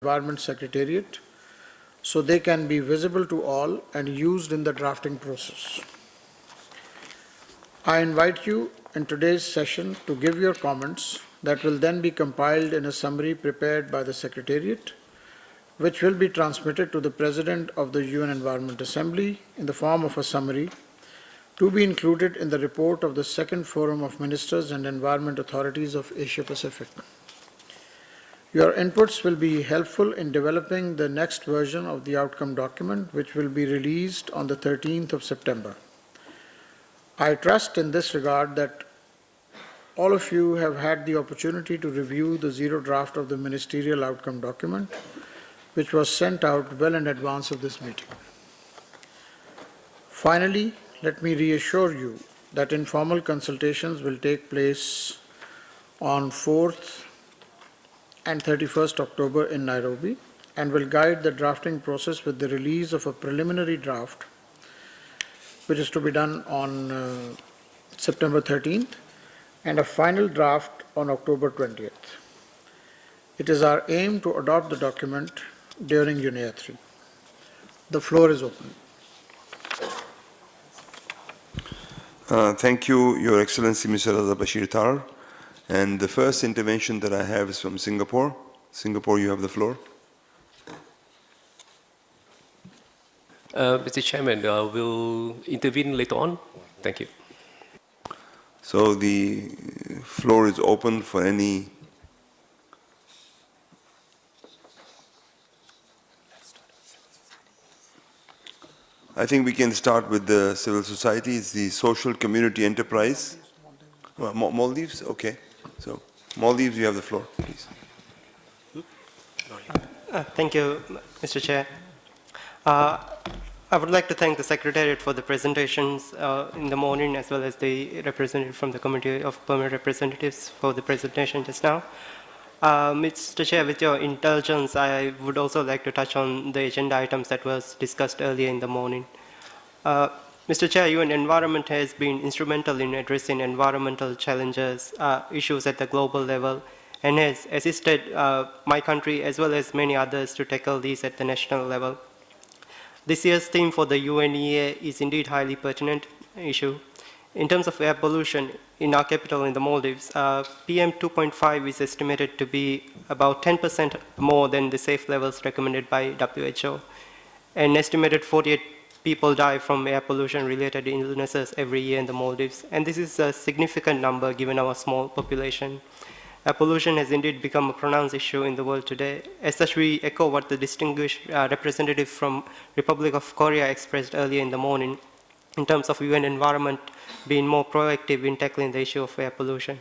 Environment Secretariat so they can be visible to all and used in the drafting process. I invite you in today's session to give your comments that will then be compiled in a summary prepared by the Secretariat, which will be transmitted to the President of the UN Environment Assembly in the form of a summary to be included in the report of the Second Forum of Ministers and Environment Authorities of Asia Pacific. Your inputs will be helpful in developing the next version of the outcome document, which will be released on the 13th of September. I trust in this regard that all of you have had the opportunity to review the zero draft of the ministerial outcome document, which was sent out well in advance of this meeting. Finally, let me reassure you that informal consultations will take place on 4th and 31st October in Nairobi and will guide the drafting process with the release of a preliminary draft, which is to be done on September 13th, and a final draft on October 20th. It is our aim to adopt the document during UNEA 3. The floor is open. Thank you, Your Excellency, Mr. Raza Bashir Tar. And the first intervention that I have is from Singapore. Singapore, you have the floor. Mr. Chairman, we'll intervene later on. Thank you. So the floor is open for any. I think we can start with the civil society. It's the social community enterprise. Maldives? Okay. So, Maldives, you have the floor, please. Thank you, Mr. Chair. I would like to thank the Secretariat for the presentations in the morning, as well as the representative from the Committee of Permanent Representatives for the presentation just now. Mr. Chair, with your indulgence, I would also like to touch on the agenda items that was discussed earlier in the morning. Mr. Chair, UN Environment has been instrumental in addressing environmental challenges, issues at the global level, and has assisted my country as well as many others to tackle these at the national level. This year's theme for the UNEA is indeed highly pertinent issue. In terms of air pollution in our capital in the Maldives, PM 2.5 is estimated to be about 10% more than the safe levels recommended by WHO. An estimated 48 people die from air pollution-related illnesses every year in the Maldives, and this is a significant number given our small population. Air pollution has indeed become a pronounced issue in the world today. As such, we echo what the distinguished representative from Republic of Korea expressed earlier in the morning in terms of UN Environment being more proactive in tackling the issue of air pollution.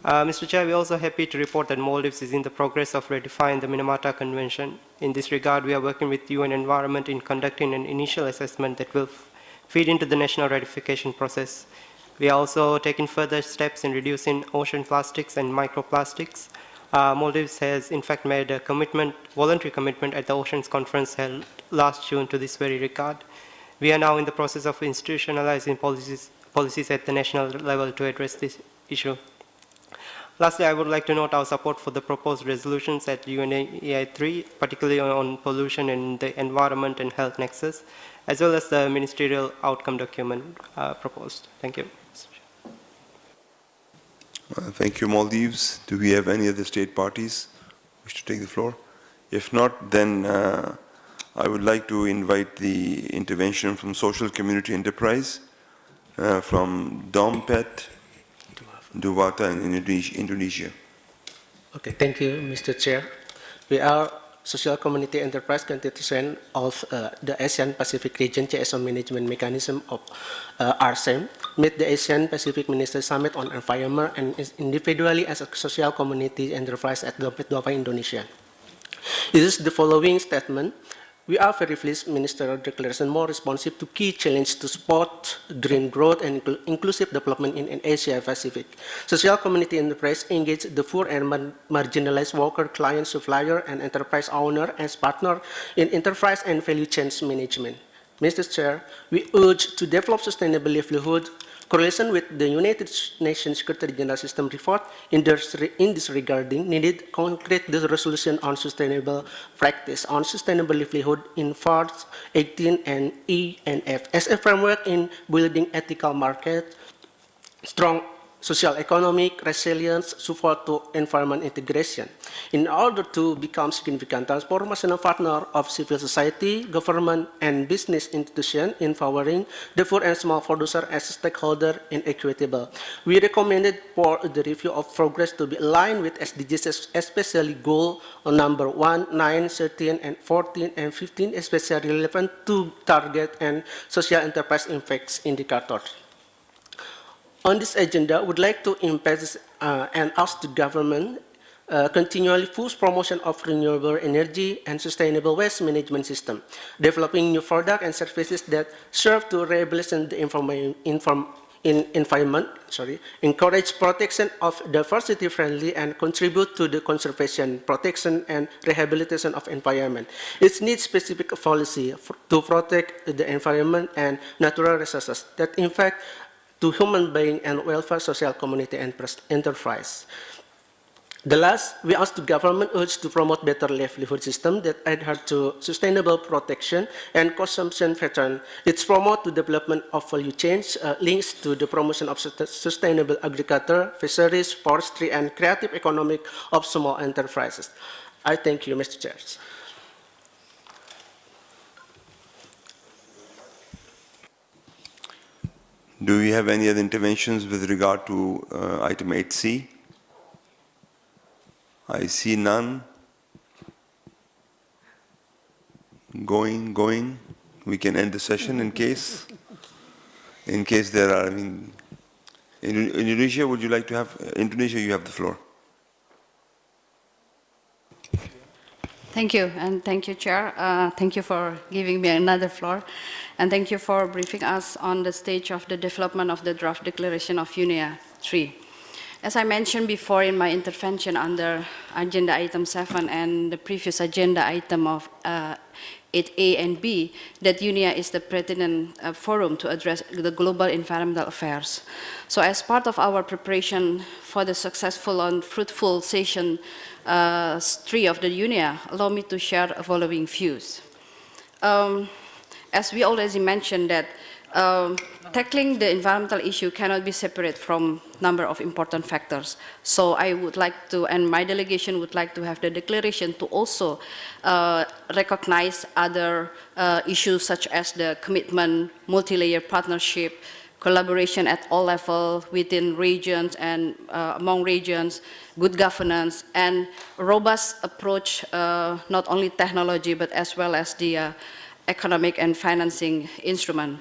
Mr. Chair, we're also happy to report that Maldives is in the progress of ratifying the Minamata Convention. In this regard, we are working with UN Environment in conducting an initial assessment that will feed into the national ratification process. We are also taking further steps in reducing ocean plastics and microplastics. Maldives has in fact made a voluntary commitment at the Oceans Conference held last June to this very regard. We are now in the process of institutionalizing policies at the national level to address this issue. Lastly, I would like to note our support for the proposed resolutions at UNEA 3, particularly on pollution in the environment and health nexus, as well as the ministerial outcome document proposed. Thank you. Thank you, Maldives. Do we have any other state parties wish to take the floor? If not, then I would like to invite the intervention from Social Community Enterprise, from Dompet, Dewata in Indonesia. Okay, thank you, Mr. Chair. We are Social Community Enterprise constituent of the Asian Pacific Region CSO Management Mechanism of RCEM, met the Asian Pacific Minister Summit on Environment and individually as a social community enterprise at Dompet Dewata, Indonesia. It is the following statement. We are very pleased Ministerial Declaration more responsive to key challenges to support green growth and inclusive development in Asia Pacific. Social community enterprise engage the poor and marginalized worker, client, supplier, and enterprise owner as partner in enterprise and value chain management. Mr. Chair, we urge to develop sustainable livelihood, correlation with the United Nations Secretary General System report in this regarding needed concrete resolution on sustainable practice on sustainable livelihood in parts 18 and E and F as a framework in building ethical market, strong social economic resilience, support to environment integration. In order to become significant transformational partner of civil society, government, and business institutions, empowering the poor and small producer as stakeholder and equitable. We recommended for the review of progress to be aligned with SDGs, especially goal number 1, 9, 13, and 14, and 15, especially relevant to target and social enterprise impacts indicators. On this agenda, I would like to emphasize and ask the government continually push promotion of renewable energy and sustainable waste management system, developing new products and services that serve to rehabilitate the environment, encourage protection of diversity-friendly and contribute to the conservation, protection, and rehabilitation of environment. It needs specific policy to protect the environment and natural resources that, in fact, to human being and welfare, social community, and enterprise. The last, we ask the government urge to promote better livelihood system that adhere to sustainable protection and consumption pattern. It's promote the development of value chains, links to the promotion of sustainable agriculture, fisheries, forestry, and creative economic of small enterprises. I thank you, Mr. Chair. Do we have any other interventions with regard to item 8C? I see none. Going. We can end the session in case there are, Indonesia, would you like to have, Indonesia, you have the floor. Thank you, and thank you, Chair. Thank you for giving me another floor, and thank you for briefing us on the stage of the development of the draft declaration of UNEA 3. As I mentioned before in my intervention under agenda item 7 and the previous agenda item of 8A and B, that UNEA is the pertinent forum to address the global environmental affairs. So as part of our preparation for the successful and fruitful session 3 of the UNEA, allow me to share the following views. As we already mentioned that tackling the environmental issue cannot be separate from number of important factors. So I would like to, and my delegation would like to have the declaration to also recognize other issues such as the commitment, multi-layer partnership, collaboration at all levels within regions and among regions, good governance, and robust approach, not only technology, but as well as the economic and financing instrument.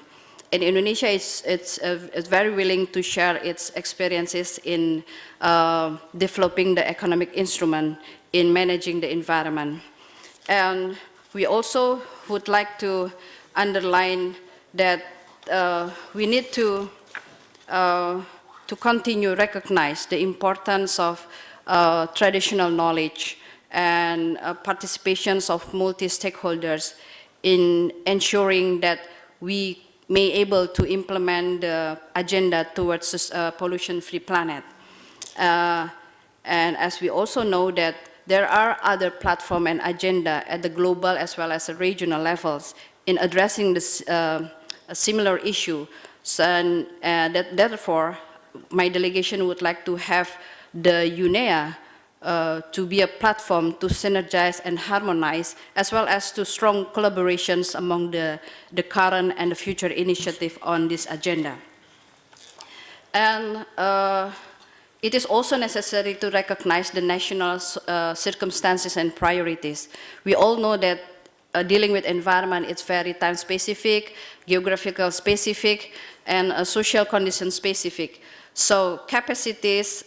And Indonesia is very willing to share its experiences in developing the economic instrument in managing the environment. And we also would like to underline that we need to continue recognize the importance of traditional knowledge and participations of multi-stakeholders in ensuring that we may able to implement the agenda towards a pollution-free planet. And as we also know that there are other platform and agenda at the global as well as the regional levels in addressing this a similar issue. So, therefore, my delegation would like to have the UNEA to be a platform to synergize and harmonize, as well as to strong collaborations among the current and the future initiative on this agenda. And it is also necessary to recognize the national circumstances and priorities. We all know that dealing with environment is very time specific, geographical specific, and social condition specific. So capacities,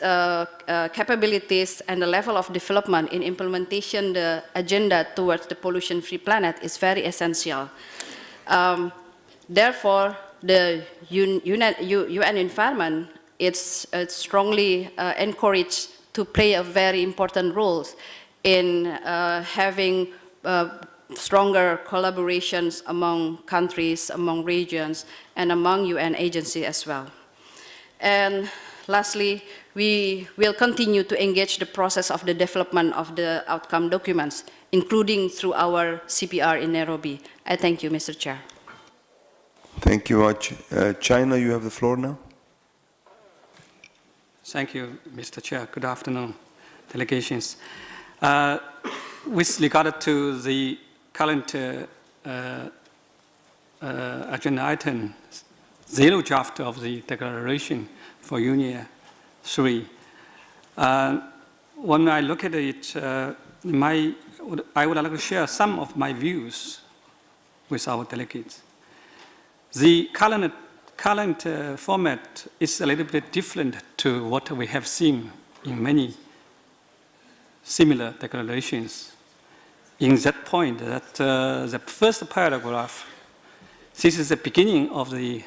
capabilities, and the level of development in implementation the agenda towards the pollution-free planet is very essential. Therefore, the UN environment it's strongly encouraged to play a very important role in having stronger collaborations among countries, among regions, and among UN agencies as well. And lastly, we will continue to engage the process of the development of the outcome documents, including through our CPR in Nairobi. I thank you, Mr. Chair. Thank you much. China, you have the floor now. Thank you, Mr. Chair. Good afternoon, delegations. With regard to the current agenda item, zero draft of the declaration for Union 3. When I look at it, I would like to share some of my views with our delegates. The current format is a little bit different to what we have seen in many similar declarations. In that point, that the first paragraph, this is the beginning of the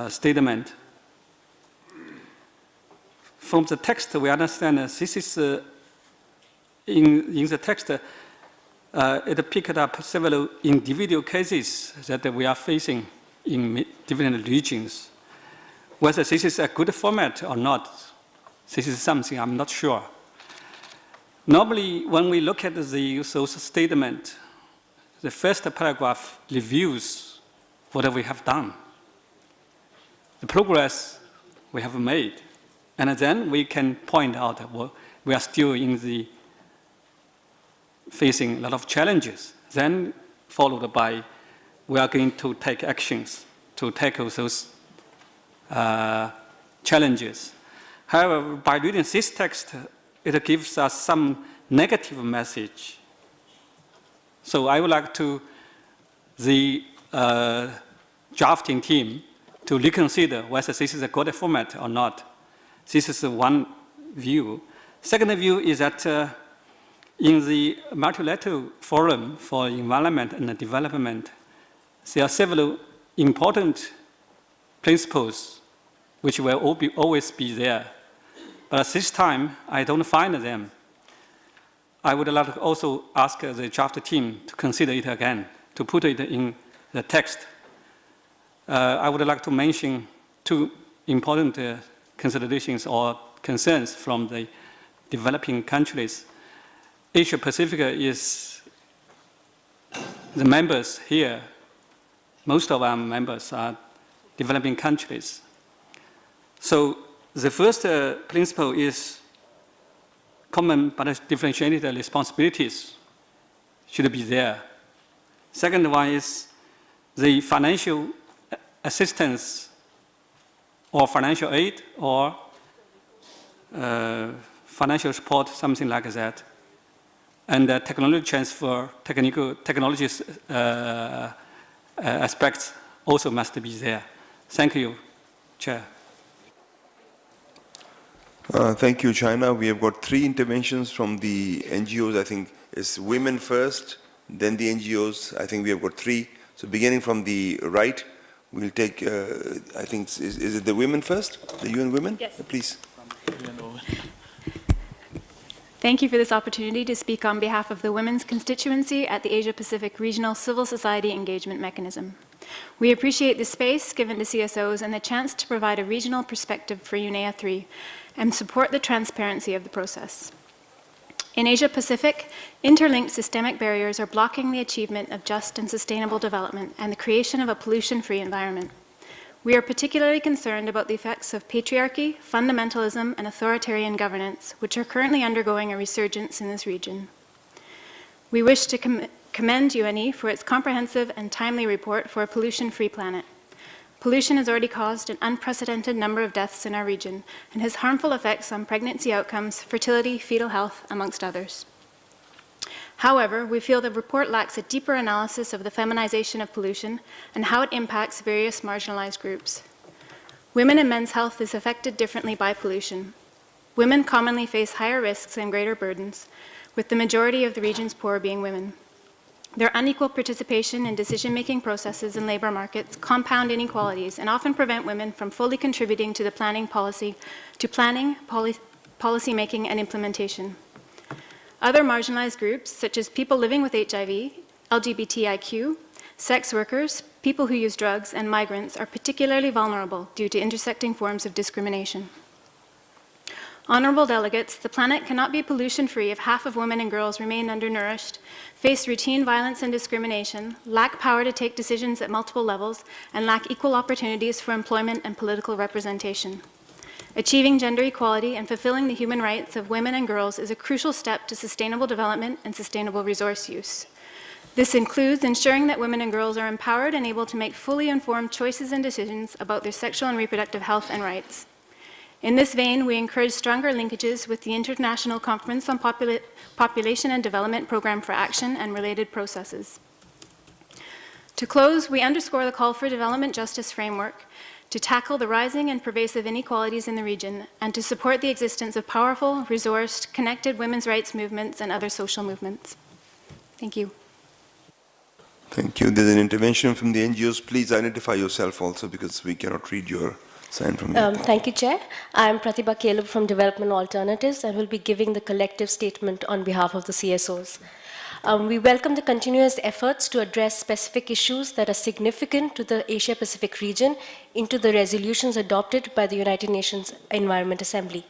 statement. From the text, we understand that this is, in the text, it picked up several individual cases that we are facing in different regions. Whether this is a good format or not, this is something I'm not sure. Normally, when we look at those statement, the first paragraph reviews what we have done, the progress we have made, and then we can point out that we are still facing a lot of challenges, then followed by we are going to take actions to tackle those challenges. However, by reading this text, it gives us some negative message. So I would like the drafting team to reconsider whether this is a good format or not. This is one view. Second view is that in the multilateral forum for environment and development, there are several important principles which will always be there. But at this time, I don't find them. I would like to also ask the draft team to consider it again, to put it in the text. I would like to mention two important considerations or concerns from the developing countries. Asia Pacific is the members here. Most of our members are developing countries. So the first principle is common but differentiated responsibilities should be there. Second one is the financial assistance or financial aid or financial support, something like that. And the technology transfer, technology aspects also must be there. Thank you, Chair. Thank you, China. We have got 3 interventions from the NGOs. I think it's women first, then the NGOs. I think we have got 3. So beginning from the right, we'll take, I think, is it the women first? The UN women? Yes. Please. Thank you for this opportunity to speak on behalf of the women's constituency at the Asia-Pacific Regional Civil Society Engagement Mechanism. We appreciate the space given to CSOs and the chance to provide a regional perspective for UNEA 3 and support the transparency of the process. In Asia-Pacific, interlinked systemic barriers are blocking the achievement of just and sustainable development and the creation of a pollution-free environment. We are particularly concerned about the effects of patriarchy, fundamentalism, and authoritarian governance, which are currently undergoing a resurgence in this region. We wish to commend UNE for its comprehensive and timely report for a pollution-free planet. Pollution has already caused an unprecedented number of deaths in our region and has harmful effects on pregnancy outcomes, fertility, fetal health, amongst others. However, we feel the report lacks a deeper analysis of the feminization of pollution and how it impacts various marginalized groups. Women and men's health is affected differently by pollution. Women commonly face higher risks and greater burdens, with the majority of the region's poor being women. Their unequal participation in decision-making processes in labor markets compound inequalities and often prevent women from fully contributing to the policy making, and implementation. Other marginalized groups, such as people living with HIV, LGBTIQ, sex workers, people who use drugs, and migrants are particularly vulnerable due to intersecting forms of discrimination. Honorable delegates, the planet cannot be pollution-free if half of women and girls remain undernourished, face routine violence and discrimination, lack power to take decisions at multiple levels, and lack equal opportunities for employment and political representation. Achieving gender equality and fulfilling the human rights of women and girls is a crucial step to sustainable development and sustainable resource use. This includes ensuring that women and girls are empowered and able to make fully informed choices and decisions about their sexual and reproductive health and rights. In this vein, we encourage stronger linkages with the International Conference on Population and Development Programme for Action and related processes. To close, we underscore the call for a development justice framework to tackle the rising and pervasive inequalities in the region and to support the existence of powerful, resourced, connected women's rights movements and other social movements. Thank you. Thank you. There's an intervention from the NGOs. Please identify yourself also because we cannot read your sign from you. Thank you, Chair. I'm Pratibha Kaleb from Development Alternatives and will be giving the collective statement on behalf of the CSOs. We welcome the continuous efforts to address specific issues that are significant to the Asia-Pacific region into the resolutions adopted by the United Nations Environment Assembly.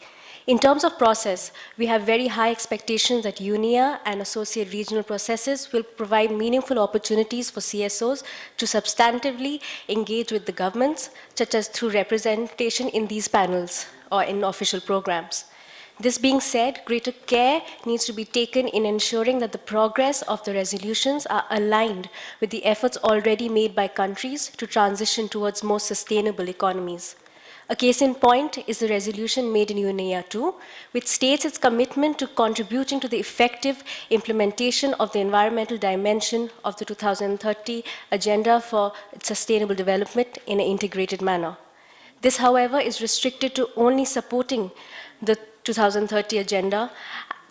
In terms of process, we have very high expectations that UNEA and associate regional processes will provide meaningful opportunities for CSOs to substantively engage with the governments, such as through representation in these panels or in official programs. This being said, greater care needs to be taken in ensuring that the progress of the resolutions are aligned with the efforts already made by countries to transition towards more sustainable economies. A case in point is the resolution made in UNEA 2, which states its commitment to contributing to the effective implementation of the environmental dimension of the 2030 Agenda for Sustainable Development in an integrated manner. This, however, is restricted to only supporting the 2030 Agenda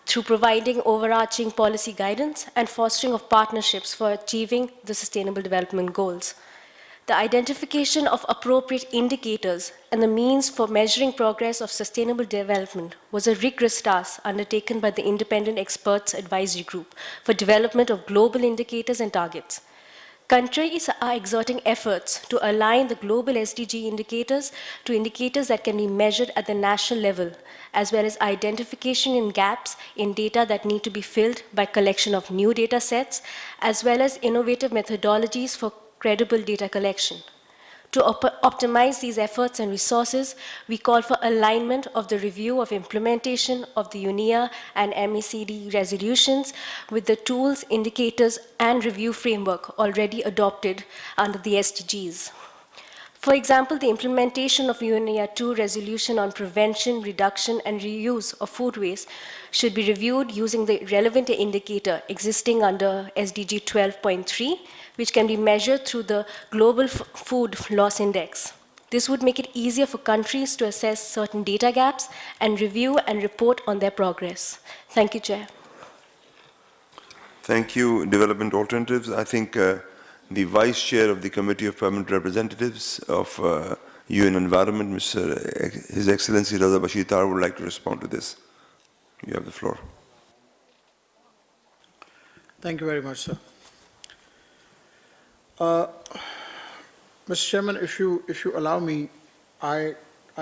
through providing overarching policy guidance and fostering of partnerships for achieving the Sustainable Development Goals. The identification of appropriate indicators and the means for measuring progress of sustainable development was a rigorous task undertaken by the Independent Experts Advisory Group for development of global indicators and targets. Countries are exerting efforts to align the global SDG indicators to indicators that can be measured at the national level, as well as identification in gaps in data that need to be filled by collection of new data sets, as well as innovative methodologies for credible data collection. To optimize these efforts and resources, we call for alignment of the review of implementation of the UNEA and MECD resolutions with the tools, indicators, and review framework already adopted under the SDGs. For example, the implementation of UNEA 2 resolution on prevention, reduction, and reuse of food waste should be reviewed using the relevant indicator existing under SDG 12.3, which can be measured through the Global Food Loss Index. This would make it easier for countries to assess certain data gaps and review and report on their progress. Thank you, Chair. Thank you, Development Alternatives. I think the Vice Chair of the Committee of Permanent Representatives of UN Environment, His Excellency Raza Bashir Tar, would like to respond to this. You have the floor. Thank you very much, sir. Mr. Chairman, if you allow me, I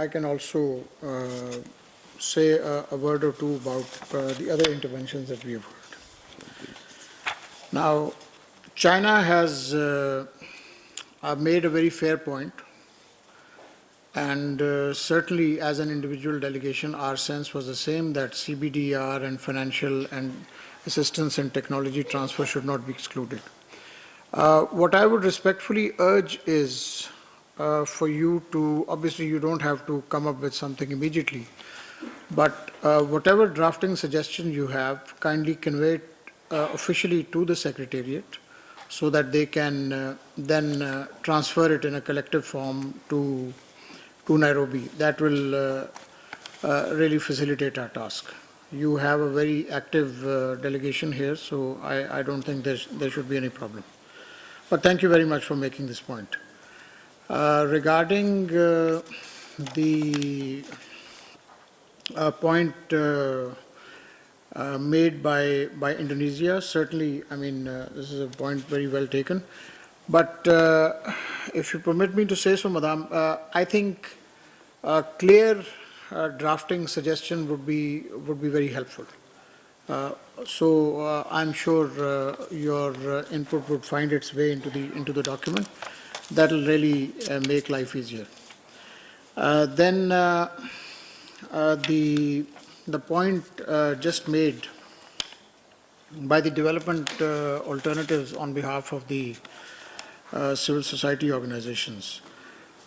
can also say a word or two about the other interventions that we have heard. Now, China has made a very fair point, and certainly as an individual delegation, our sense was the same, that CBDR and financial and assistance and technology transfer should not be excluded. What I would respectfully urge is for you to, obviously you don't have to come up with something immediately, but whatever drafting suggestion you have, kindly convey it officially to the Secretariat so that they can then transfer it in a collective form to Nairobi. That will really facilitate our task. You have a very active delegation here, so I don't think there should be any problem. But thank you very much for making this point. Regarding the point made by Indonesia, certainly, I mean, this is a point very well taken. But if you permit me to say so, Madam, I think a clear drafting suggestion would be very helpful. So I'm sure your input would find its way into the document. That will really make life easier. Then the point just made by the development alternatives on behalf of the civil society organizations.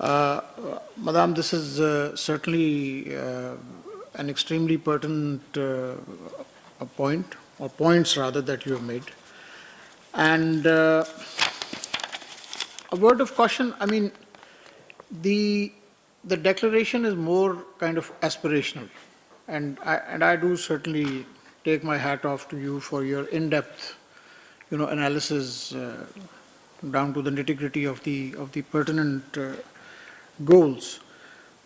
Madam, this is certainly an extremely pertinent a point, or points rather, that you have made. And a word of caution, I mean, the declaration is more kind of aspirational, and I do certainly take my hat off to you for your in-depth, analysis down to the nitty-gritty of the pertinent goals.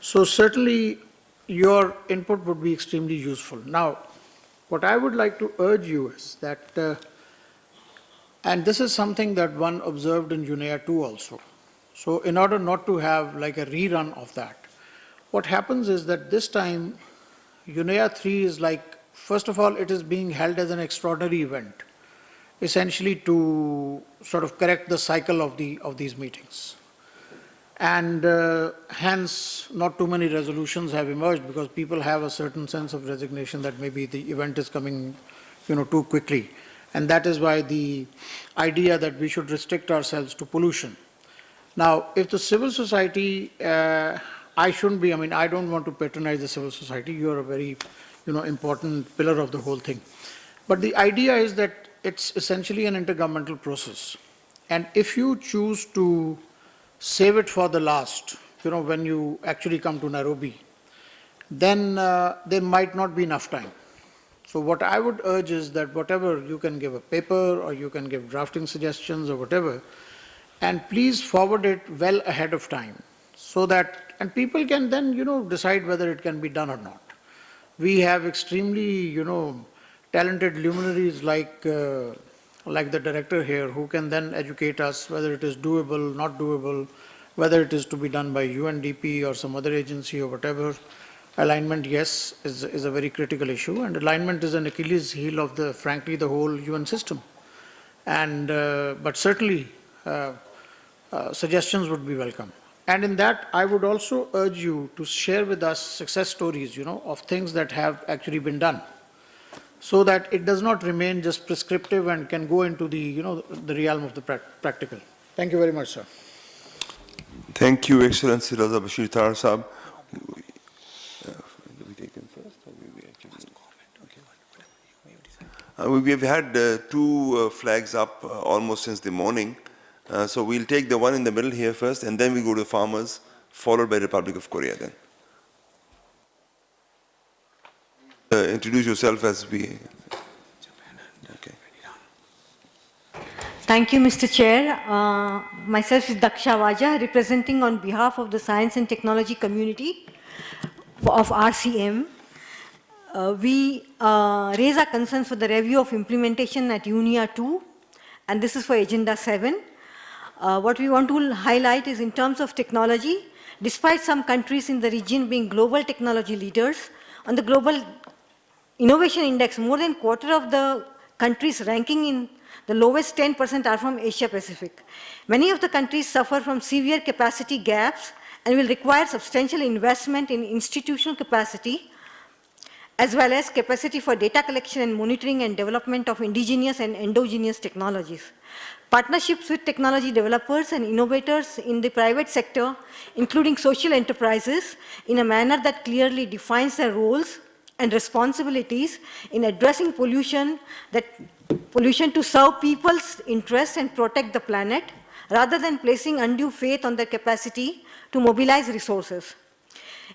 So certainly your input would be extremely useful. Now, what I would like to urge you is that, and this is something that one observed in UNEA 2 also. So in order not to have like a rerun of that, what happens is that this time UNEA 3 is like, first of all, it is being held as an extraordinary event, essentially to sort of correct the cycle of these meetings. And hence, not too many resolutions have emerged because people have a certain sense of resignation that maybe the event is coming, too quickly. And that is why the idea that we should restrict ourselves to pollution. Now, if the civil society, I don't want to patronize the civil society. You are a very, important pillar of the whole thing. But the idea is that it's essentially an intergovernmental process. And if you choose to save it for the last, when you actually come to Nairobi, then there might not be enough time. So what I would urge is that whatever you can give a paper or you can give drafting suggestions or whatever, and please forward it well ahead of time so that, and people can then, decide whether it can be done or not. We have extremely, talented luminaries like the director here, who can then educate us whether it is doable, not doable, whether it is to be done by UNDP or some other agency or whatever. Alignment, yes, is a very critical issue, and alignment is an Achilles heel of frankly, the whole UN system. And but certainly, suggestions would be welcome. And in that, I would also urge you to share with us success stories, of things that have actually been done, so that it does not remain just prescriptive and can go into the, the realm of the practical. Thank you very much, sir. Thank you, Excellency Raza Bashir Tar Sahab. We have had two flags up almost since the morning. So we'll take the one in the middle here first, and then we go to farmers, followed by Republic of Korea then. Introduce yourself as we... Okay. Thank you, Mr. Chair. Myself is Daksha Vaja, representing on behalf of the Science and Technology community of RCM. We raise our concerns for the review of implementation at UNEA 2, and this is for Agenda 7. What we want to highlight is in terms of technology, despite some countries in the region being global technology leaders, on the Global Innovation Index, more than a quarter of the countries ranking in the lowest 10% are from Asia Pacific. Many of the countries suffer from severe capacity gaps and will require substantial investment in institutional capacity, as well as capacity for data collection and monitoring and development of indigenous and endogenous technologies. Partnerships with technology developers and innovators in the private sector, including social enterprises, in a manner that clearly defines their roles and responsibilities in addressing pollution to serve people's interests and protect the planet, rather than placing undue faith on their capacity to mobilize resources.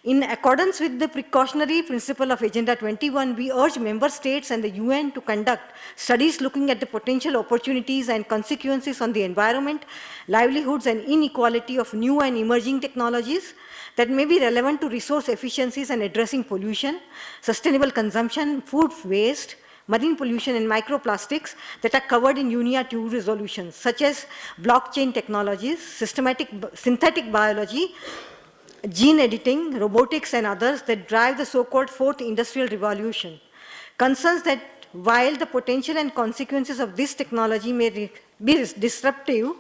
In accordance with the precautionary principle of Agenda 21, we urge member states and the UN to conduct studies looking at the potential opportunities and consequences on the environment, livelihoods, and inequality of new and emerging technologies that may be relevant to resource efficiencies and addressing pollution, sustainable consumption, food waste, marine pollution, and microplastics that are covered in UNIA 2 resolutions, such as blockchain technologies, synthetic biology, gene editing, robotics, and others that drive the so-called fourth industrial revolution. Concerns that while the potential and consequences of this technology may be disruptive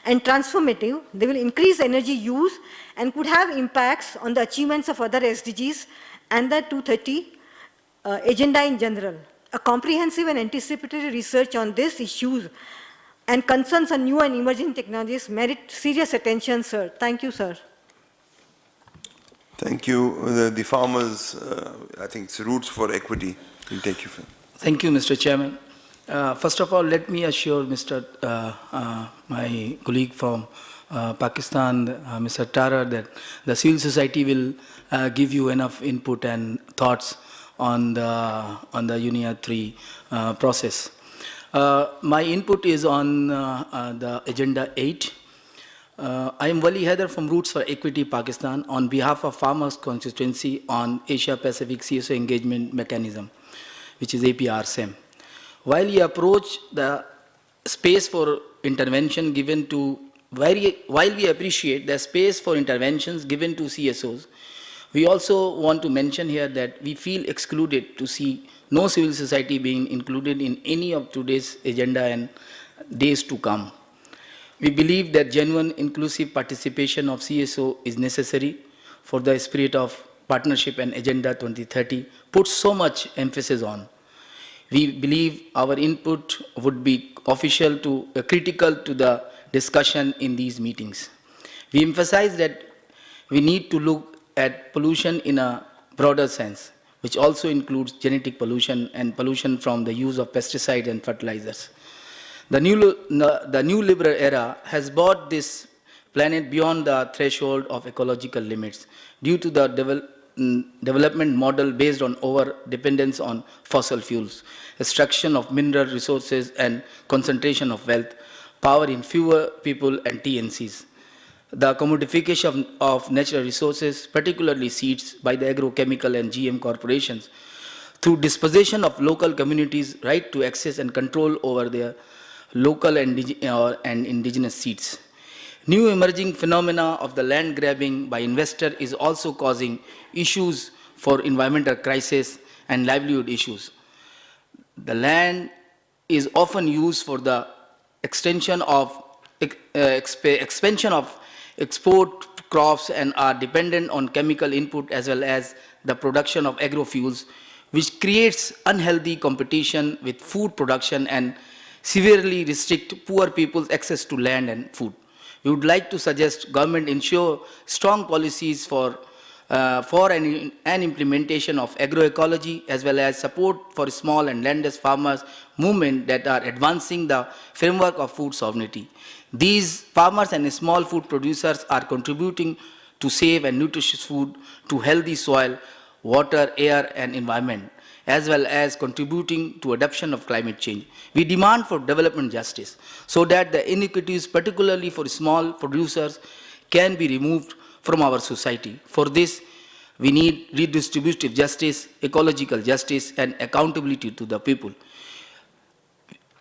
and transformative, they will increase energy use and could have impacts on the achievements of other SDGs and the 230 agenda in general. A comprehensive and anticipatory research on these issues and concerns on new and emerging technologies merit serious attention, sir. Thank you, sir. Thank you. The farmers, I think it's Roots for Equity. We'll take you. Thank you, Mr. Chairman. First of all, let me assure my colleague from Pakistan, Mr. Tara, that the civil society will give you enough input and thoughts on the UNIA 3 process. My input is on the Agenda 8. I am Wali Haider from Roots for Equity, Pakistan, on behalf of Farmers Constituency on Asia-Pacific CSO Engagement Mechanism, which is APRSEM. While we approach the space for intervention given to, while we appreciate the space for interventions given to CSOs, we also want to mention here that we feel excluded to see no civil society being included in any of today's agenda and days to come. We believe that genuine inclusive participation of CSO is necessary for the spirit of partnership and Agenda 2030 puts so much emphasis on. We believe our input would be critical to the discussion in these meetings. We emphasize that we need to look at pollution in a broader sense, which also includes genetic pollution and pollution from the use of pesticides and fertilizers. The new liberal era has brought this planet beyond the threshold of ecological limits due to the development model based on over-dependence on fossil fuels, extraction of mineral resources and concentration of wealth, power in fewer people and TNCs. The commodification of natural resources, particularly seeds, by the agrochemical and GM corporations, through dispossession of local communities' right to access and control over their local and indigenous seeds. New emerging phenomena of the land grabbing by investors is also causing issues for environmental crisis and livelihood issues. The land is often used for the expansion of export crops and are dependent on chemical input as well as the production of agrofuels, which creates unhealthy competition with food production and severely restrict poor people's access to land and food. We would like to suggest government ensure strong policies for an implementation of agroecology as well as support for small and landless farmers movement that are advancing the framework of food sovereignty. These farmers and small food producers are contributing to safe and nutritious food, to healthy soil, water, air and environment, as well as contributing to adoption of climate change. We demand for development justice so that the inequities, particularly for small producers, can be removed from our society. For this, we need redistributive justice, ecological justice, and accountability to the people.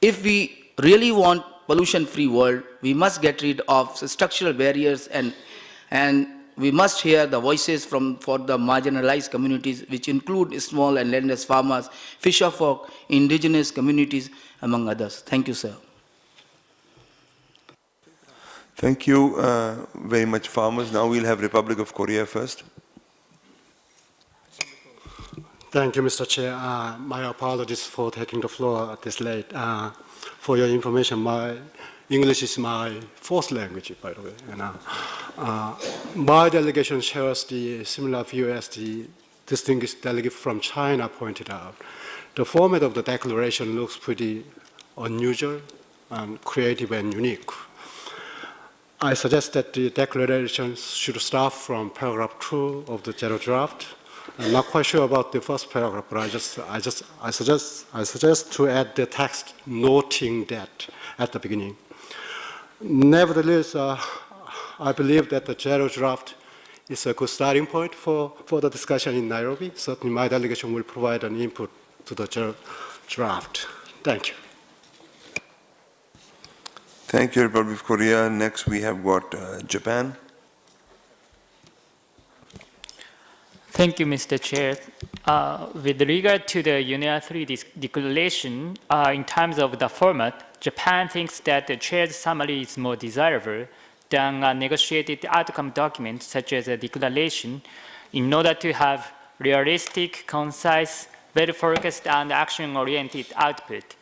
If we really want pollution-free world, we must get rid of structural barriers and we must hear the voices for the marginalized communities, which include small and landless farmers, fisherfolk, indigenous communities, among others. Thank you, sir. Thank you very much, farmers. Now we'll have Republic of Korea first. Thank you, Mr. Chair. My apologies for taking the floor at this late. For your information, my English is my fourth language, by the way. And, my delegation shares the similar view as the distinguished delegate from China pointed out. The format of the declaration looks pretty unusual and creative and unique. I suggest that the declaration should start from paragraph 2 of the general draft. I'm not quite sure about the first paragraph, but I suggest to add the text noting that at the beginning. Nevertheless, I believe that the general draft is a good starting point for the discussion in Nairobi. Certainly my delegation will provide an input to the draft. Thank you. Thank you, Republic of Korea. Next, we have got Japan. Thank you, Mr. Chair. With regard to the UNIA 3 declaration, in terms of the format, Japan thinks that the chair's summary is more desirable than a negotiated outcome document such as a declaration in order to have realistic, concise, well-focused, and action-oriented output.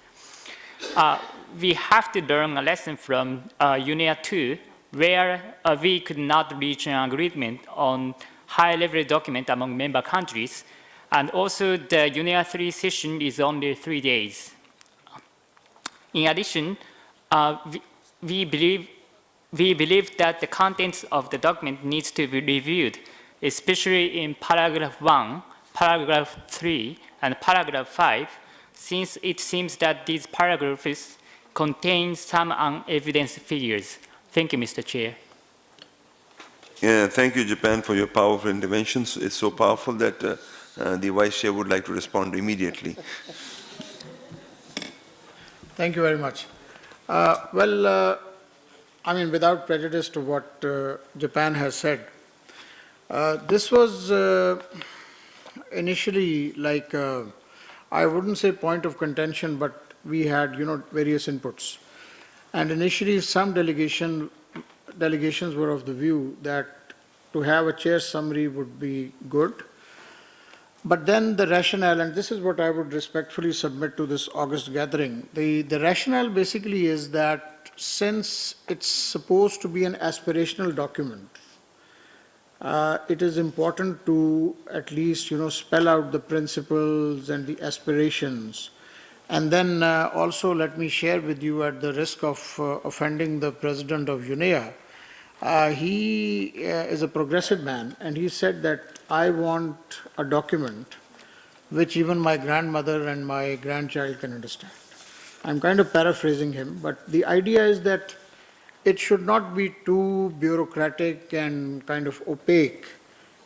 We have to learn a lesson from UNIA 2, where we could not reach an agreement on high-level document among member countries, and also the UNIA 3 session is only 3 days. In addition, we believe that the contents of the document needs to be reviewed, especially in paragraph 1, paragraph 3, and paragraph 5, since it seems that these paragraphs contain some unevidenced figures. Thank you, Mr. Chair. Yeah, thank you, Japan, for your powerful interventions. It's so powerful that the Vice Chair would like to respond immediately. Thank you very much. I mean, without prejudice to what Japan has said, this was initially like, I wouldn't say point of contention, but we had, various inputs. And initially, some delegations were of the view that to have a chair summary would be good. But then the rationale, and this is what I would respectfully submit to this August gathering, the rationale basically is that since it's supposed to be an aspirational document, it is important to at least, spell out the principles and the aspirations. And then also let me share with you, at the risk of offending the president of UNEA, he is a progressive man, and he said that I want a document which even my grandmother and my grandchild can understand. I'm kind of paraphrasing him, but the idea is that it should not be too bureaucratic and kind of opaque,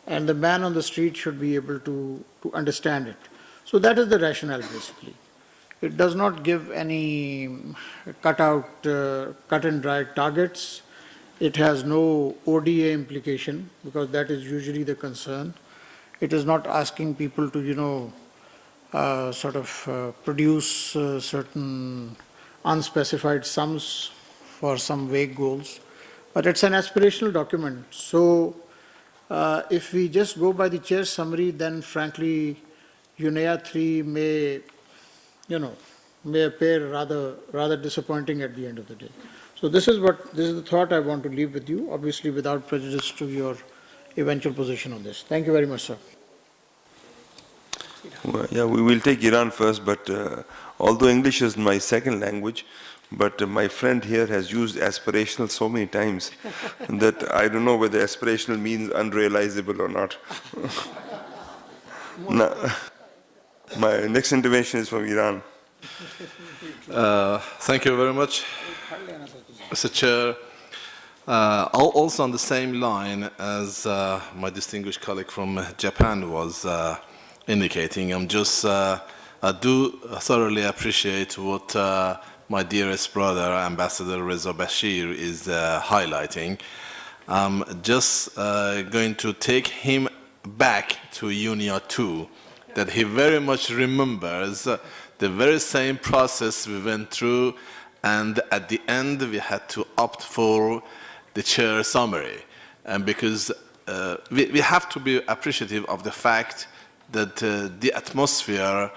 and the man on the street should be able to understand it. So that is the rationale, basically. It does not give any cut and dry targets. It has no ODA implication, because that is usually the concern. It is not asking people to, produce certain unspecified sums for some vague goals. But it's an aspirational document. So if we just go by the chair's summary, then frankly, UNEA 3 may appear rather disappointing at the end of the day. So this is the thought I want to leave with you, obviously without prejudice to your eventual position on this. Thank you very much, sir. Well, yeah, we will take Iran first, but although English is my second language, but my friend here has used aspirational so many times that I don't know whether aspirational means unrealizable or not. Now, my next intervention is from Iran. Thank you very much, Mr. Chair. Also on the same line as my distinguished colleague from Japan was indicating, I do thoroughly appreciate what my dearest brother, Ambassador Reza Bashir, is highlighting. I'm just going to take him back to UNIA 2, that he very much remembers the very same process we went through, and at the end we had to opt for the chair summary. And because we have to be appreciative of the fact that the atmosphere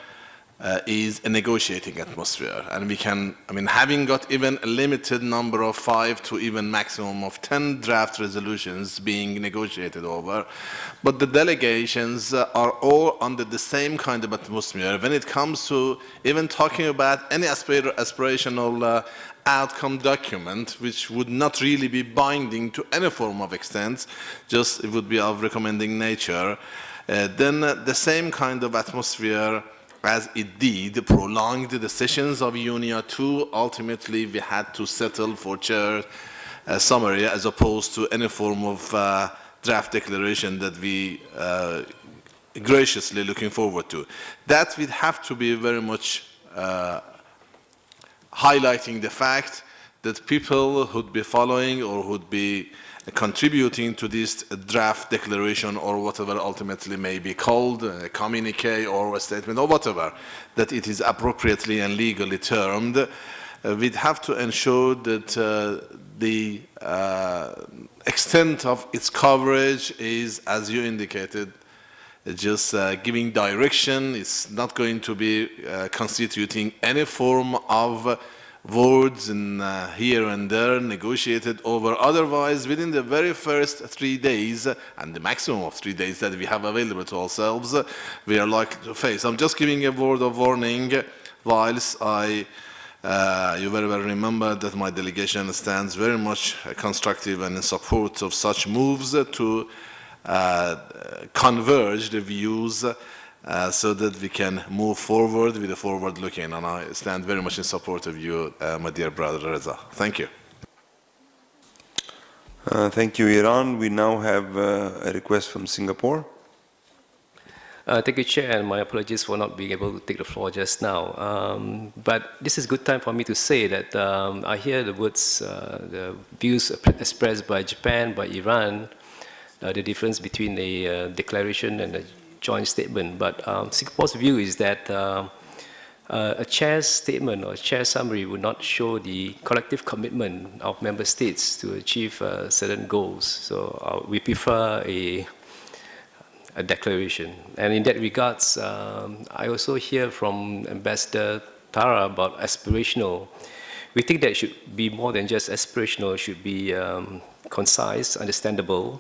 is a negotiating atmosphere. And we can, having got even a limited number of 5 to even maximum of 10 draft resolutions being negotiated over, but the delegations are all under the same kind of atmosphere. When it comes to even talking about any aspirational outcome document, which would not really be binding to any form of extent, just it would be of recommending nature, then the same kind of atmosphere as it did prolonged the sessions of UNIA 2. Ultimately, we had to settle for chair summary as opposed to any form of draft declaration that we graciously looking forward to. That would have to be very much highlighting the fact that people who'd be following or who'd be contributing to this draft declaration or whatever ultimately may be called, a communique or a statement or whatever, that it is appropriately and legally termed, we'd have to ensure that the extent of its coverage is, as you indicated, just giving direction. It's not going to be constituting any form of words and here and there negotiated over. Otherwise, within the very first 3 days, and the maximum of 3 days that we have available to ourselves, we are likely to face. I'm just giving a word of warning, whilst you very well remember that my delegation stands very much constructive and in support of such moves to converge the views so that we can move forward with a forward looking, and I stand very much in support of you, my dear brother Reza. Thank you. Thank you, Iran. We now have a request from Singapore. Thank you, Chair, and my apologies for not being able to take the floor just now. But this is a good time for me to say that I hear the words, the views expressed by Japan, by Iran, the difference between a declaration and a joint statement. But Singapore's view is that a chair's statement or a chair's summary would not show the collective commitment of member states to achieve certain goals. So we prefer a declaration. And in that regards, I also hear from Ambassador Tara about aspirational. We think that it should be more than just aspirational. It should be concise, understandable,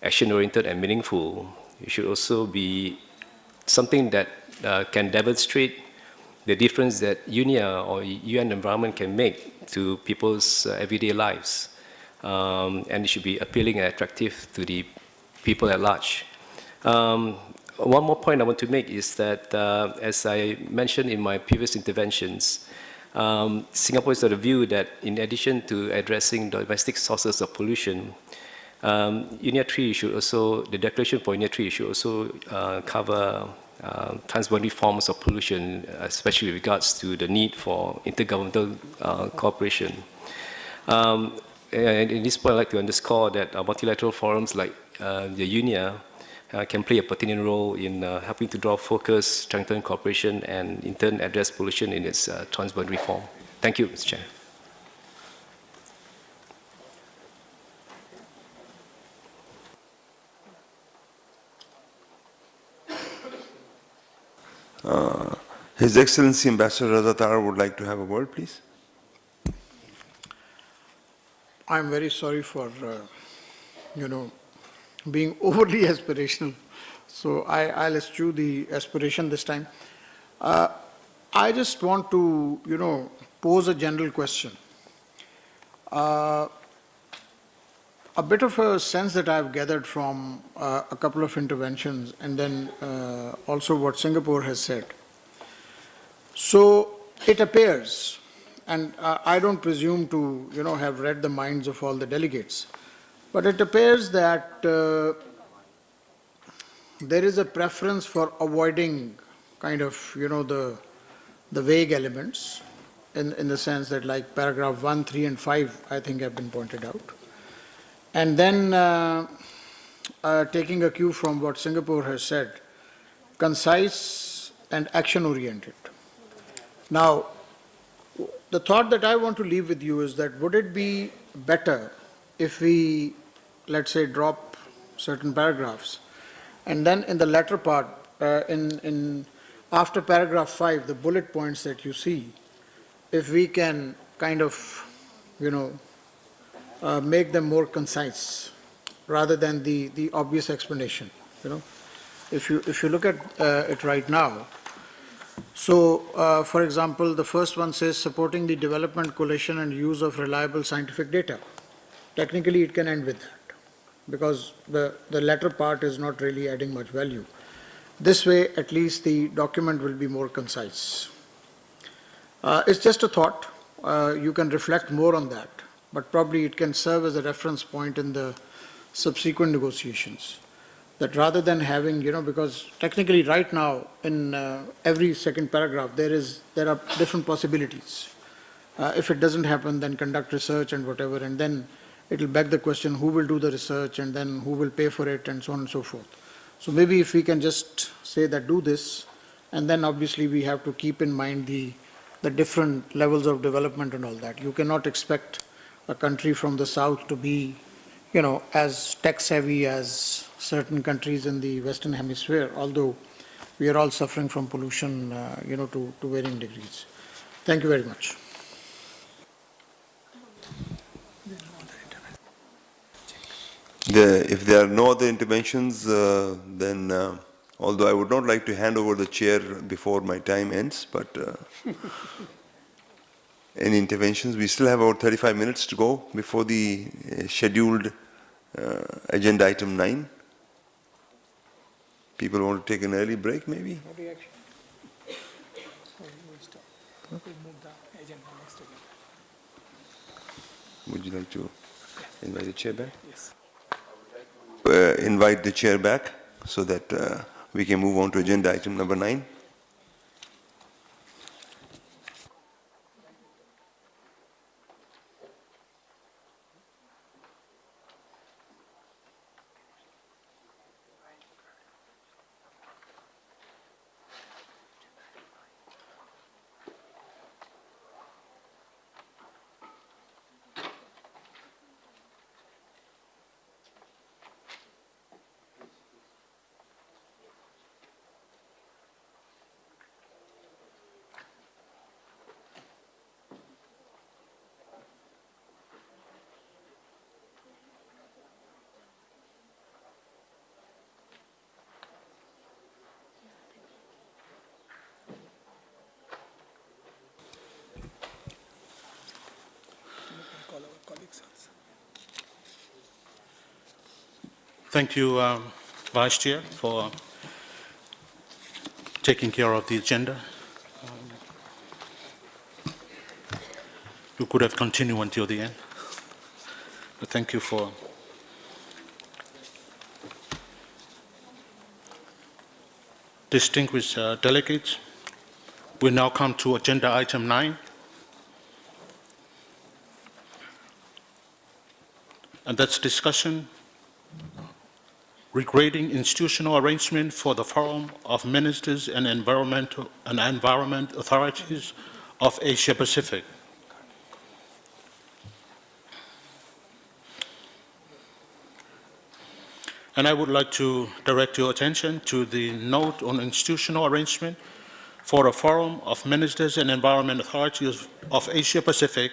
action-oriented and meaningful. It should also be something that can demonstrate the difference that UNIA or UN environment can make to people's everyday lives. And it should be appealing and attractive to the people at large. One more point I want to make is that, as I mentioned in my previous interventions, Singapore is of the view that in addition to addressing domestic sources of pollution, UNIA 3 should also, the declaration for UNIA 3 should also cover transboundary forms of pollution, especially with regards to the need for intergovernmental cooperation. And in this point, I'd like to underscore that multilateral forums like the UNIA can play a pertinent role in helping to draw focus, strengthen cooperation, and in turn address pollution in its transboundary form. Thank you, Mr. Chair. His Excellency Ambassador Reza Tara would like to have a word, please. I'm very sorry for, being overly aspirational. So I'll eschew the aspiration this time. I just want to, pose a general question. A bit of a sense that I've gathered from a couple of interventions and then also what Singapore has said. So it appears, and I don't presume to, have read the minds of all the delegates, but it appears that there is a preference for avoiding kind of, the vague elements in the sense that like paragraph 1, 3, and 5, I think have been pointed out. And then taking a cue from what Singapore has said, concise and action-oriented. Now, the thought that I want to leave with you is that would it be better if we, let's say, drop certain paragraphs, and then in the latter part, after paragraph 5, the bullet points that you see, if we can kind of, make them more concise rather than the obvious explanation. If you look at it right now, so for example, the first one says supporting the development, collation, and use of reliable scientific data. Technically, it can end with that because the latter part is not really adding much value. This way, at least the document will be more concise. It's just a thought. You can reflect more on that, but probably it can serve as a reference point in the subsequent negotiations. that rather than having, because technically right now in every second paragraph there are different possibilities. If it doesn't happen, then conduct research and whatever, and then it will beg the question, who will do the research and then who will pay for it and so on and so forth. So maybe if we can just say that do this, and then obviously we have to keep in mind the different levels of development and all that. You cannot expect a country from the south to be, as tech savvy as certain countries in the Western Hemisphere, although we are all suffering from pollution, to varying degrees. Thank you very much. If there are no other interventions, then although I would not like to hand over the chair before my time ends, but any interventions? We still have about 35 minutes to go before the scheduled agenda item 9. People want to take an early break, maybe? Would you like to invite the chair back? Yes. Invite the chair back so that we can move on to agenda item number 9. Thank you, Vice Chair, for taking care of the agenda. You could have continued until the end, but thank you for distinguished delegates. We now come to agenda item 9. And that's discussion regarding institutional arrangement for the Forum of Ministers and Environment Authorities of Asia Pacific. And I would like to direct your attention to the note on institutional arrangement for the Forum of Ministers and Environment Authorities of Asia Pacific,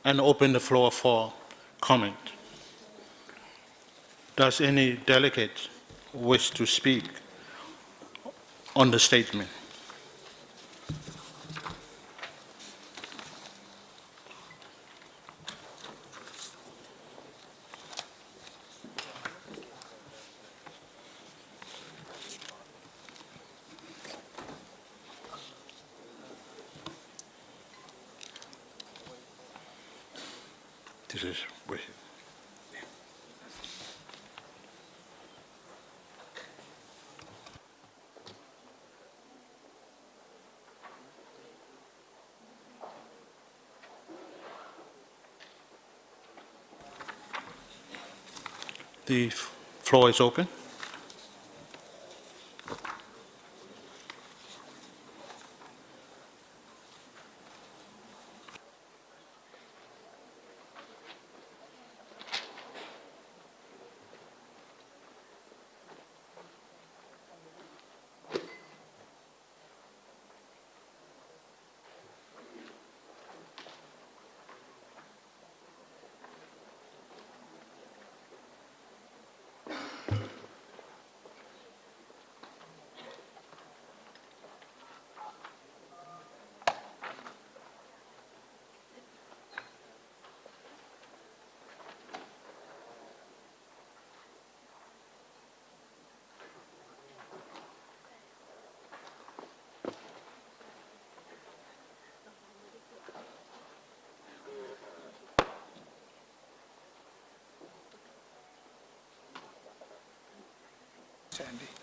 and open the floor for comment. Does any delegate wish to speak on the statement? This is where. The floor is open.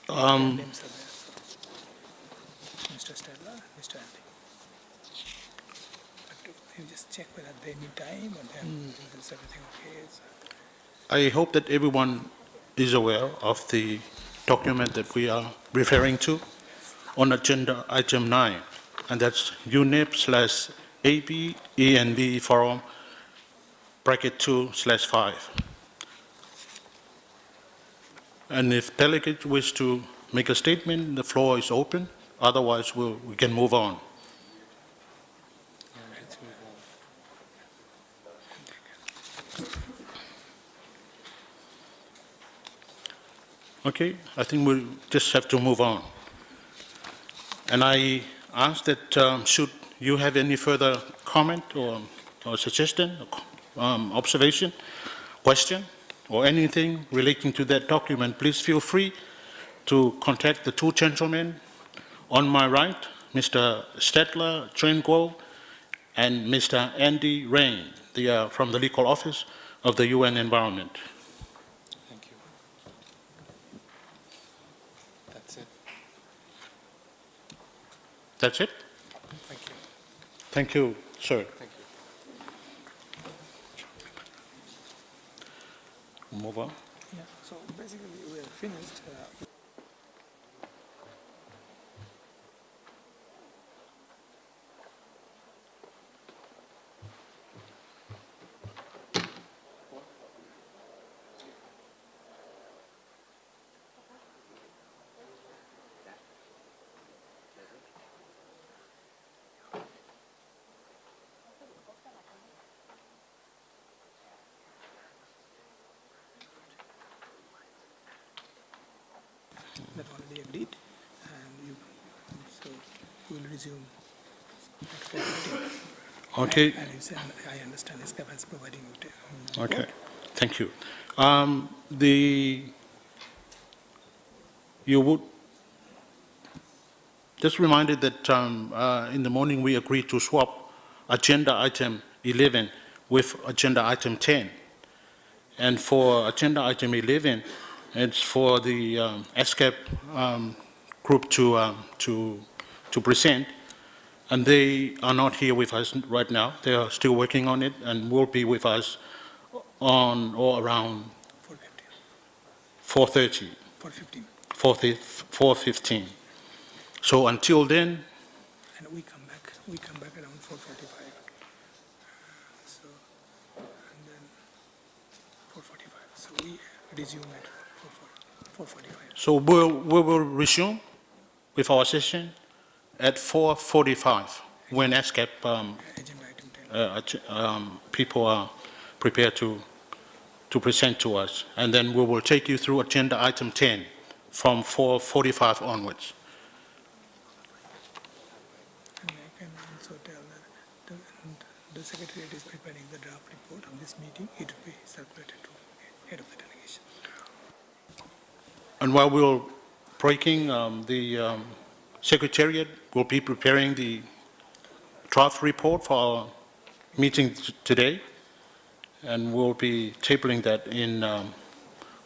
Um, Mr. Stella, Mr. Andy. You just check whether they need time or is everything okay? I hope that everyone is aware of the document that we are referring to on agenda item 9, and that's UNEP/AB ENB Forum bracket 2/5. And if delegates wish to make a statement, the floor is open. Otherwise, we can move on. Okay, I think we'll just have to move on. And I ask that should you have any further comment or suggestion, observation, question, or anything relating to that document, please feel free to contact the two gentlemen on my right, Mr. Stedler Trenguo and Mr. Andy Rain. They are from the legal office of the UN Environment. Thank you. That's it. That's it? Thank you. Thank you, sir. Thank you. Move on. Yeah, so basically we are finished. That already agreed, and so we will resume at 4:15. Okay. And I understand ESCAP is providing you. Okay, report. thank you. You would just reminded that in the morning we agreed to swap agenda item 11 with agenda item 10. And for agenda item 11, it's for the ESCAP group to present, and they are not here with us right now. They are still working on it and will be with us on or around 4:30. 4:15. 4:15. So until then, And we come back around 4:45. So, and then 4:45. So we resume at 4:45. so we will resume with our session at 4:45 when ESCAP people are prepared to present to us. And then we will take you through agenda item 10 from 4:45 onwards. And I can also tell that the Secretariat is preparing the draft report of this meeting. It will be circulated to the head of the delegation. And while we're breaking, the Secretariat will be preparing the draft report for our meeting today, and we'll be tabling that in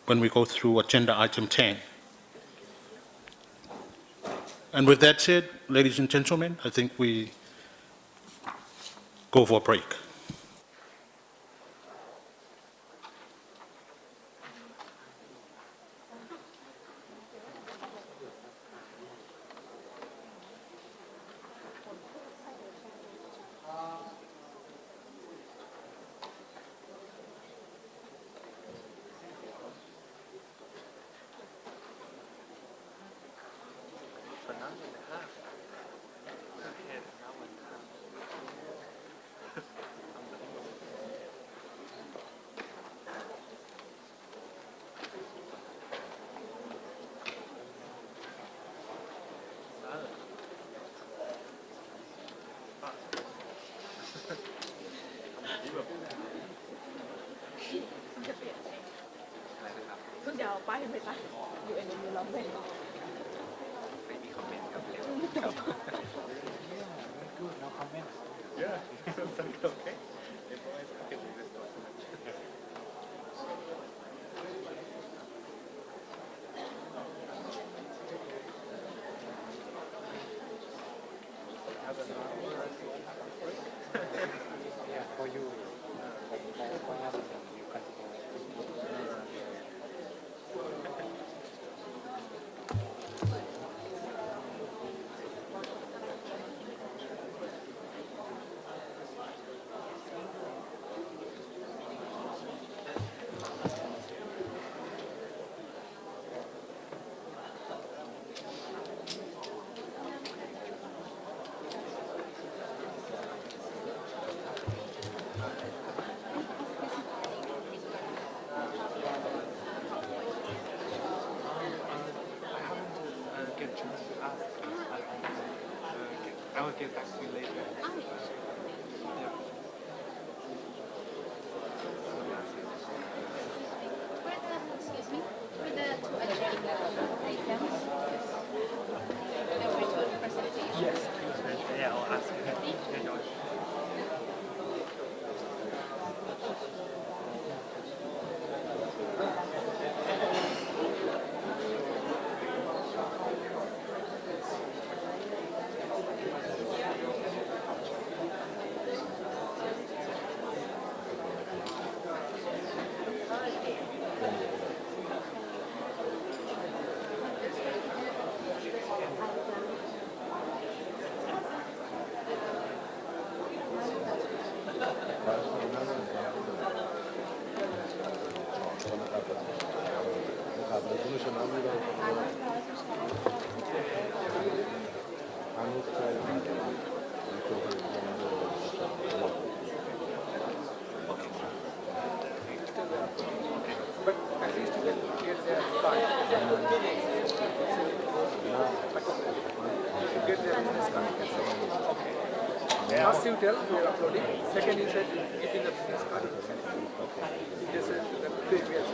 when we go through agenda item 10. And with that said, ladies and gentlemen, I think we go for a break. get back to you later. Excuse me, for the two agenda items, Yes. Yeah, I'll ask you. First you tell we are uploading. Second you said keeping the business card. This is the previous.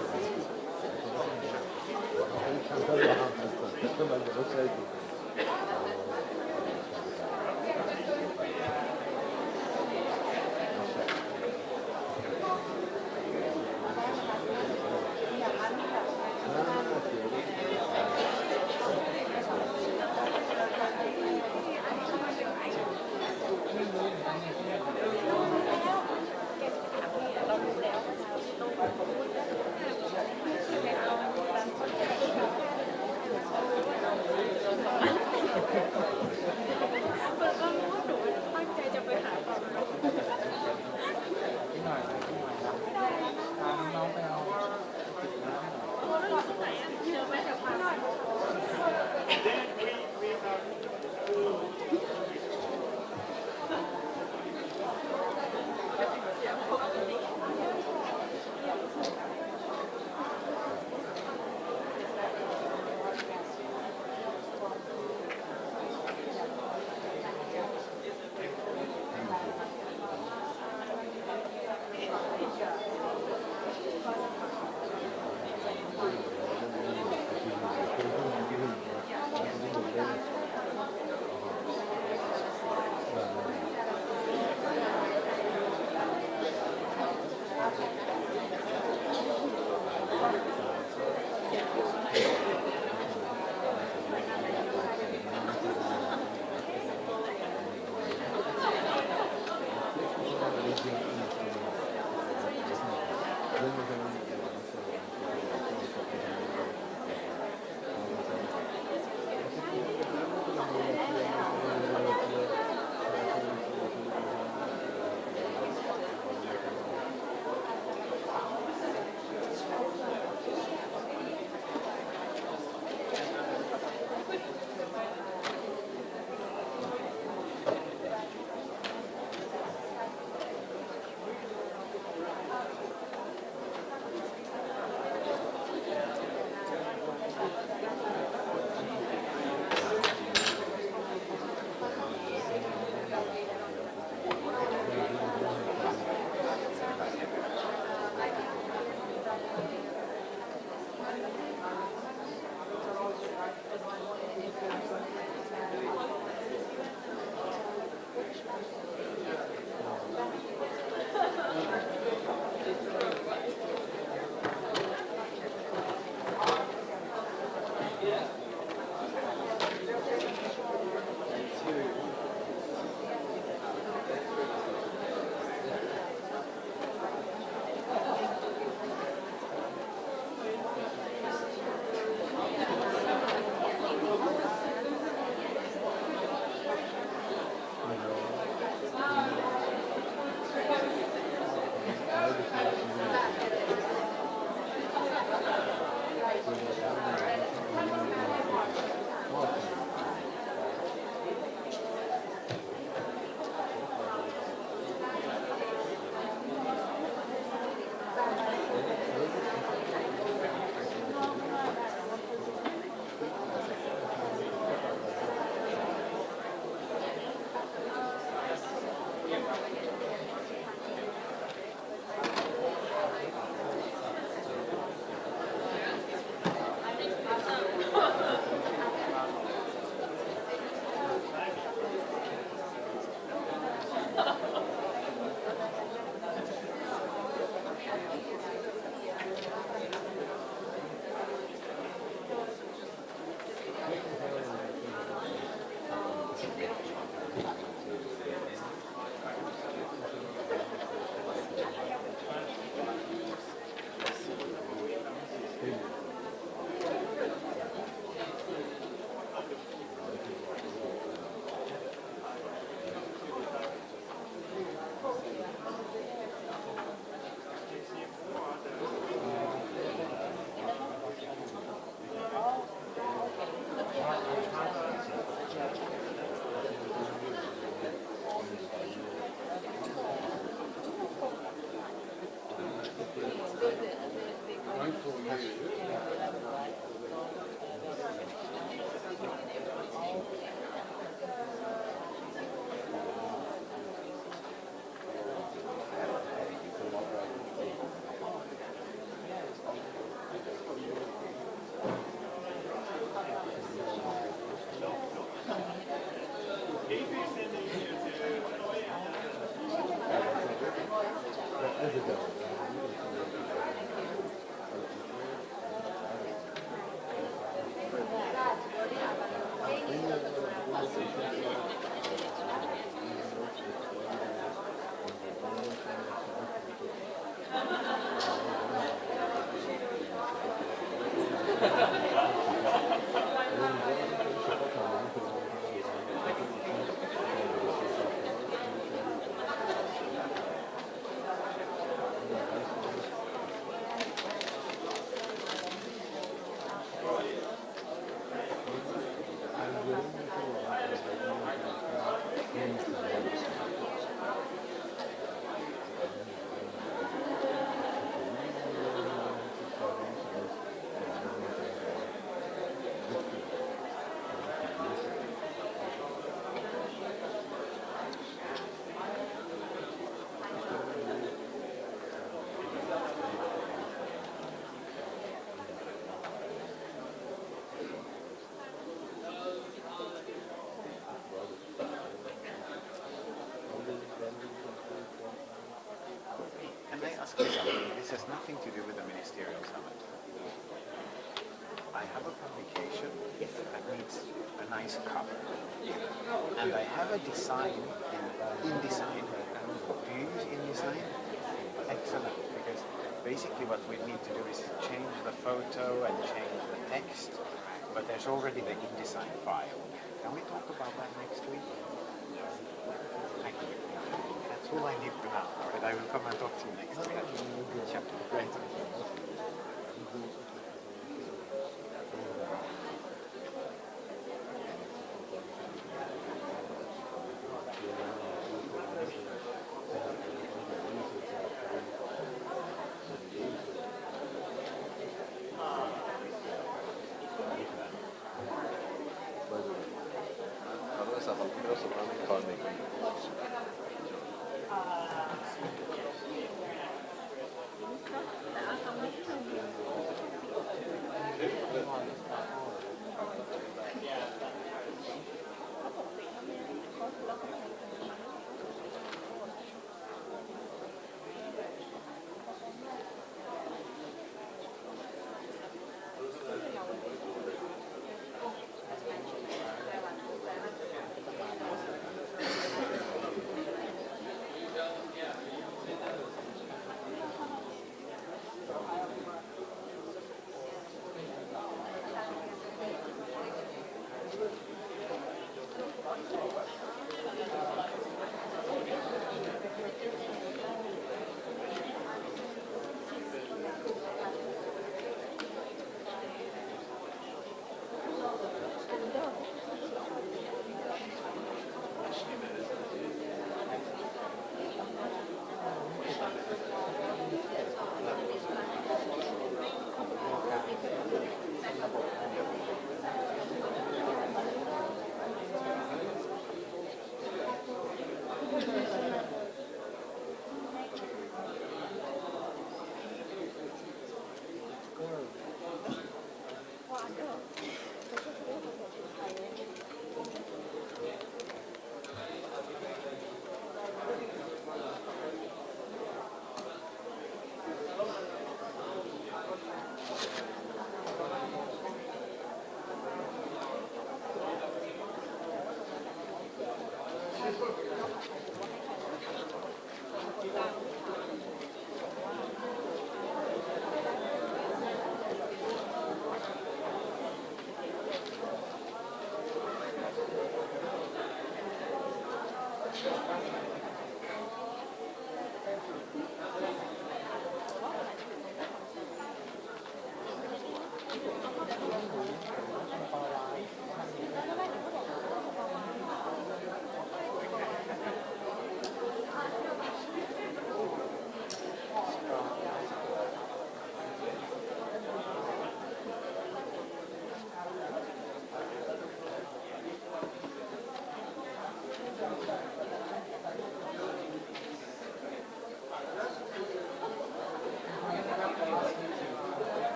Can I ask you something? This has nothing to do with the Ministerial Summit. I have a publication that needs a nice cover. And I have a design in InDesign. Do you use InDesign? Excellent, because basically what we need to do is change the photo and change the text, but there's already the InDesign file. Can we talk about that next week? Thank you. That's all I need for now, but I will come and talk to you next week. Sure. Great.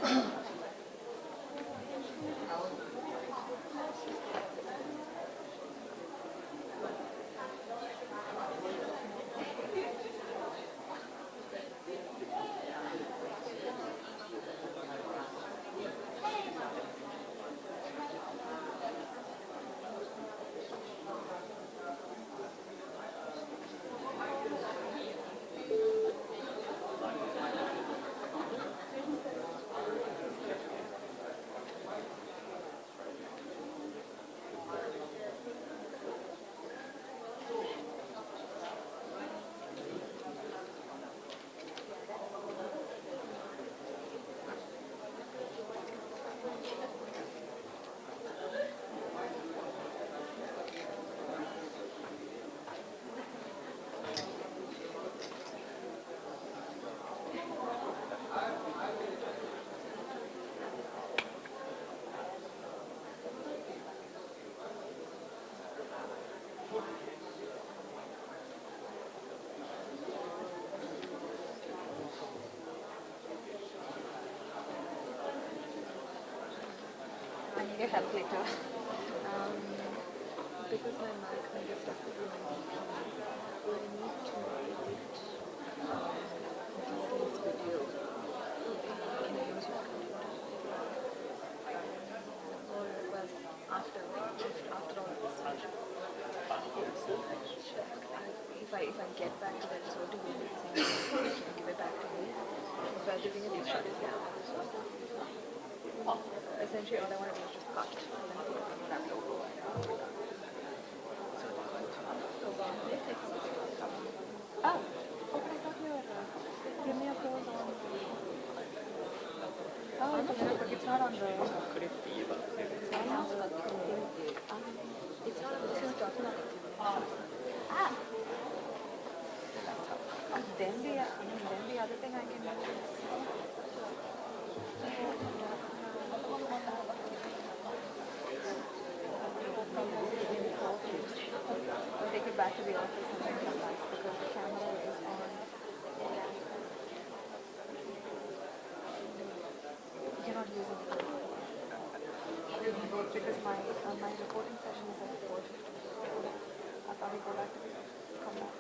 I need your help later. Because my mic may be stuck with you, I need to edit this video. Can I use your computer? Or, well, after all this session. If I get back to that, so do you give it back to me? So I'll be doing a new shot now. Essentially, all I want to do is just cut and then put it on the laptop. Oh, I thought you were give me a pose on. Oh, it's not on the. It's not on the document. Ah. Then the other thing I can do is. I'll take it back to the office and then come back because the camera is on. You're not using it. Because my reporting session is at 4:50. I'll probably go back to the office, come back.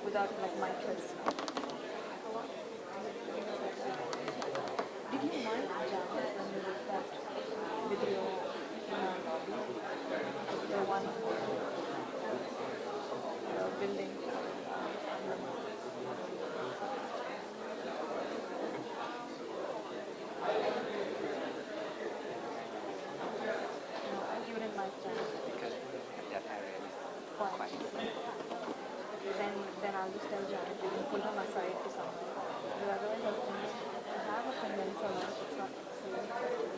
Without like micros. Did you mind Jam when you looked at video the one building? You didn't like Jam because that area is quite. Then I'll just tell Janet you can pull him aside to somewhere. Because otherwise I have a condenser now, so it's not so effective.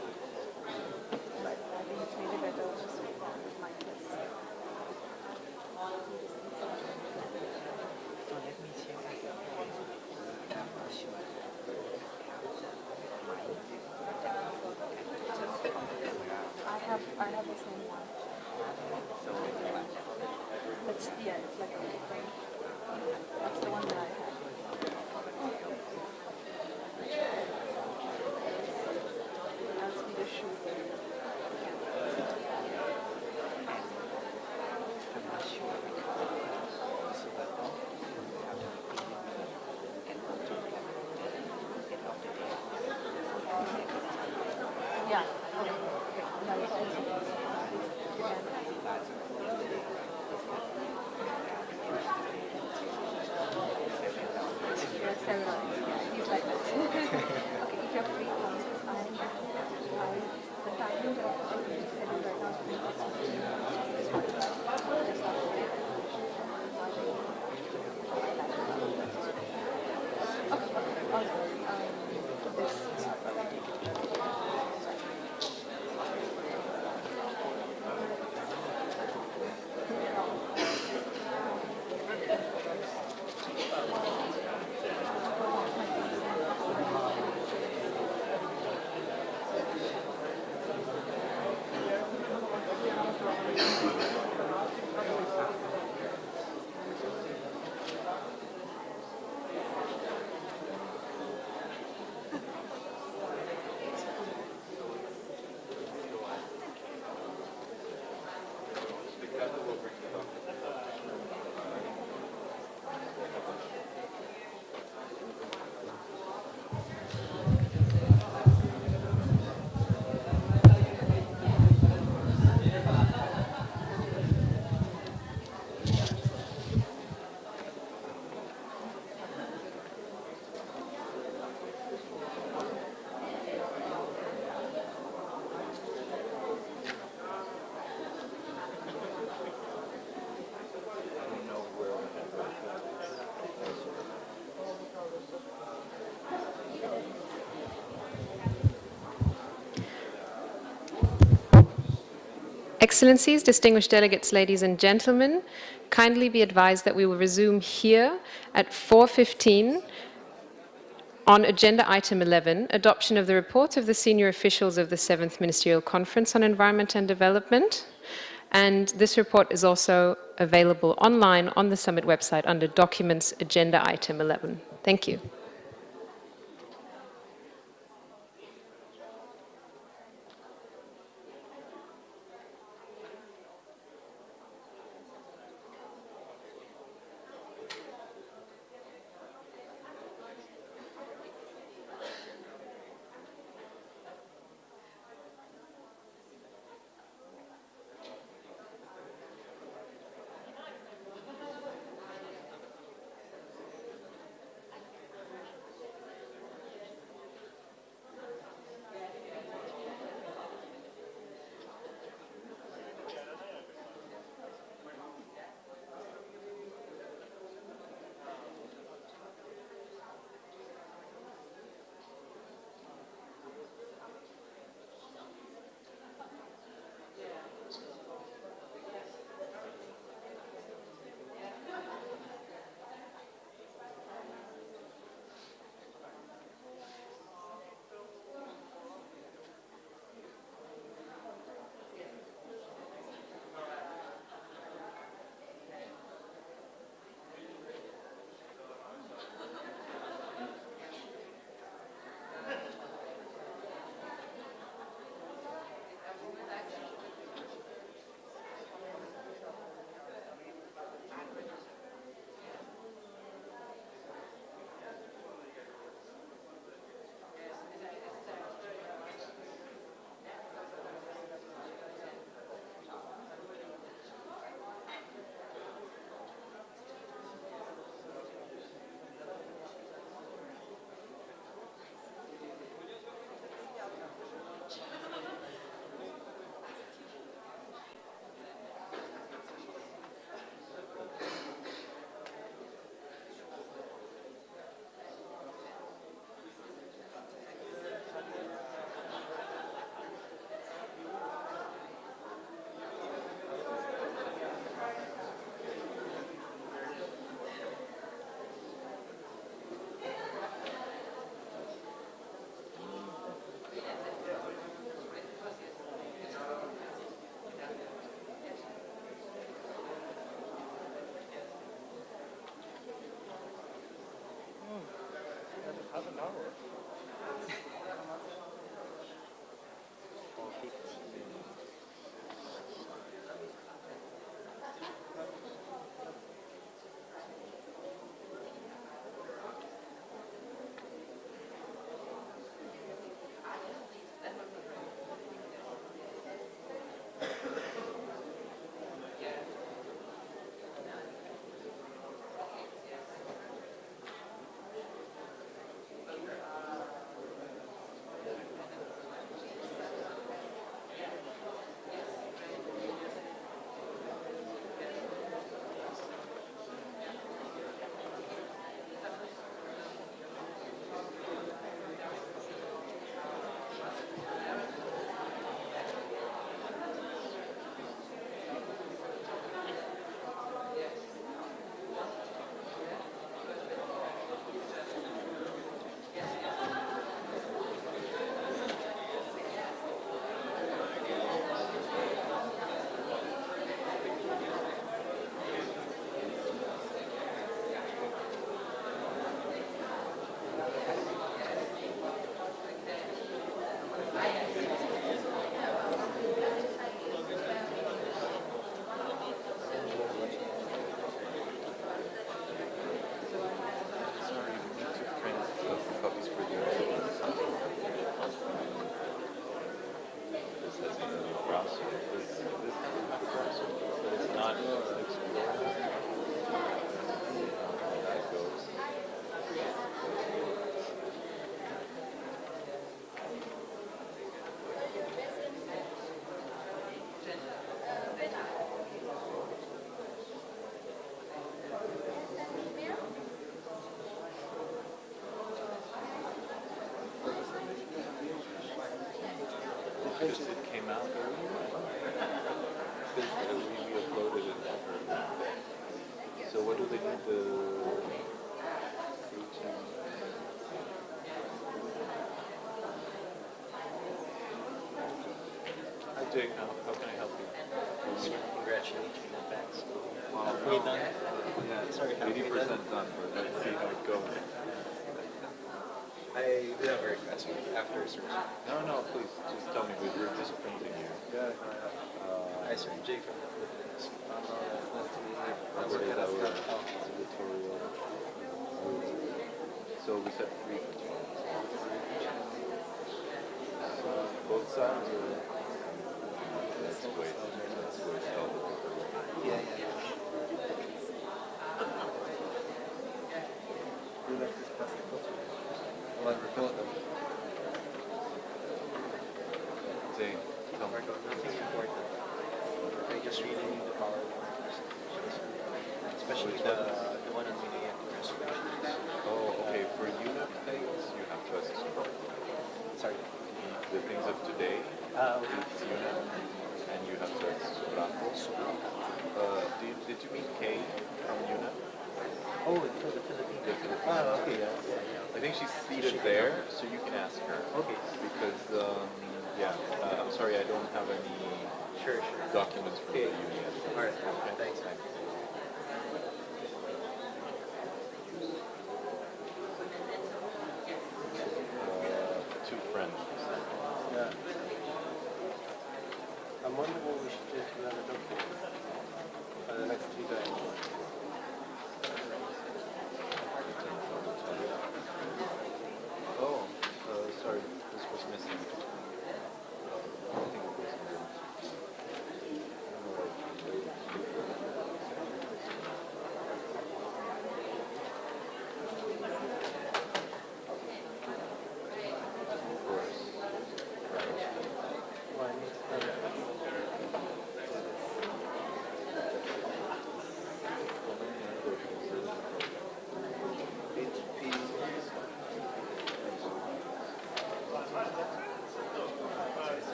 But I think it's maybe better just with mindless. So let me check. I'm not sure. I have the same one. It's like a different. That's the one that I have. That's me to shoot. I'm not sure because Excellencies, distinguished delegates, ladies and gentlemen, kindly be advised that we will resume here at 4:15 on agenda item 11, adoption of the report of the senior officials of the 7th Ministerial Conference on Environment and Development. And this report is also available online on the summit website under Documents, agenda item 11. Thank you. Because it came out earlier. because we uploaded it. So what do they need the Hi Jake, how can I help you? Congratulations on that. Wow, Halfway done. Yeah, Sorry, halfway 80% done, but let's see how it goes. I did that very fast after search. No, please, just tell me, but you're just printing here. Yeah. I searched Jake from the Philippines. What is our editorial? So we said 3 for So both sides or? Let's wait. Yeah. Who left this plastic filter? Well, I rebuilt them. Zane, tell me. Nothing important. I just really need the power. Especially the one on media reservations. Oh, okay. For unit things, you have choice of support. Sorry. The things of today, it's unit, and you have choice of support. Did you mean Kay from unit? Oh, for the Philippines. Oh, okay, yeah. I think she's seated there, so you can ask her. Okay. Because, I'm sorry, I don't have any documents from the union. All right. Okay. Thanks. Two friends. Yeah. I'm wondering what we should do to another document for the next 3 days. Oh, sorry, this was missing. I think it was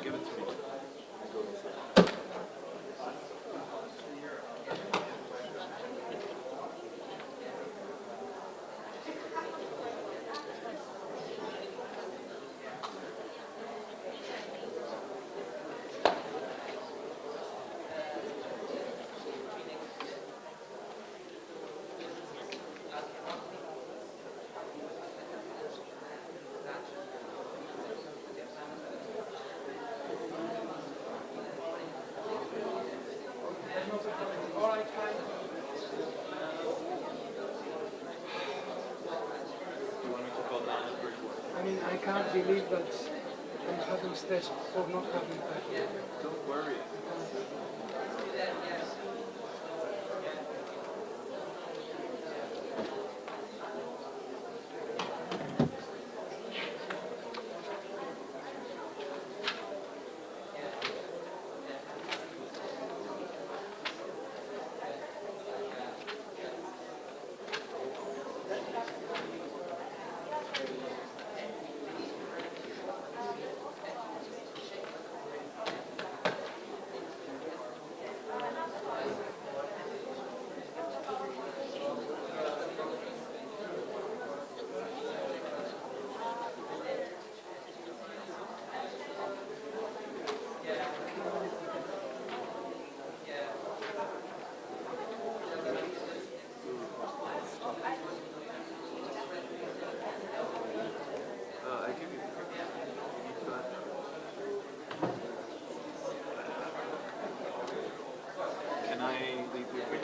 Give it to me. I mean, I can't believe that I'm having stress for not having that. Don't worry. Can I leave you a quick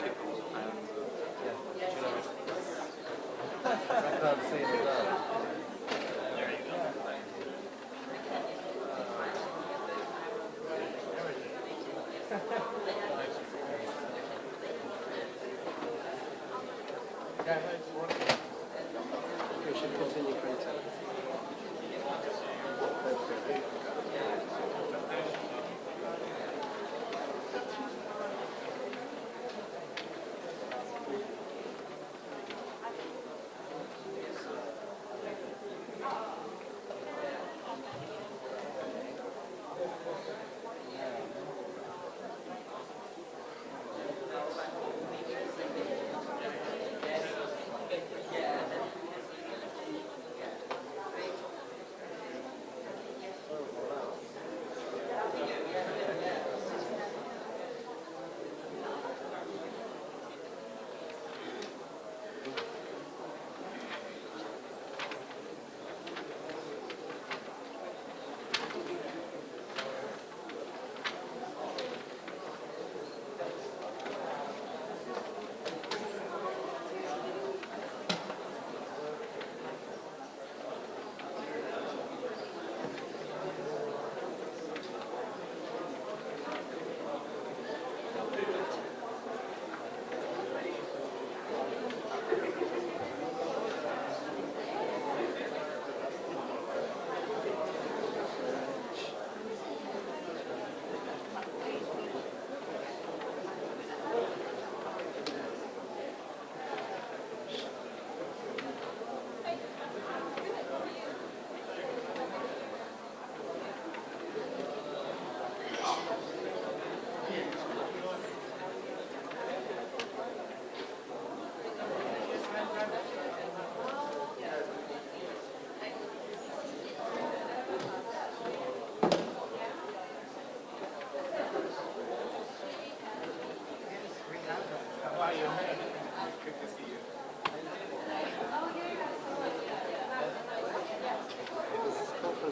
We should continue printing.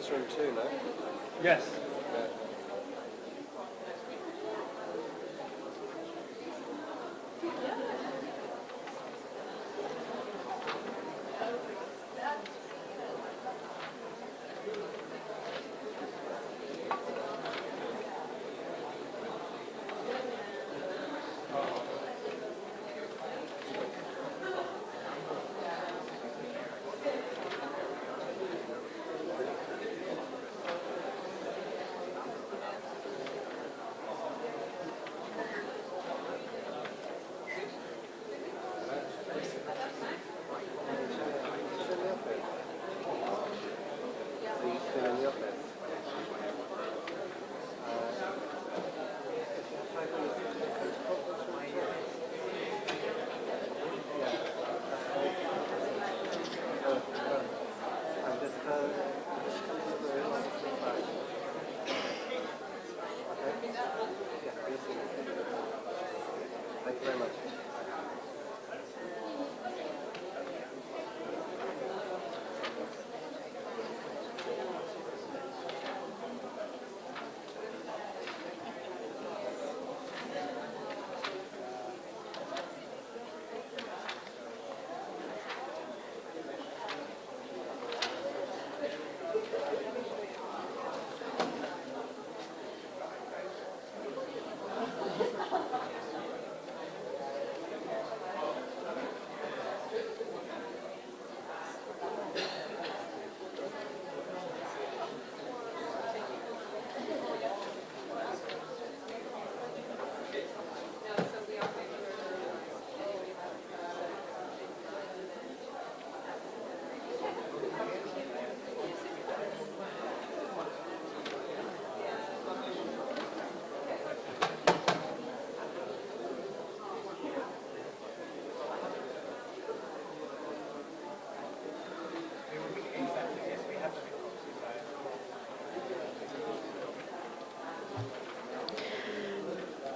Room 2, no? Yes. Thank you very much.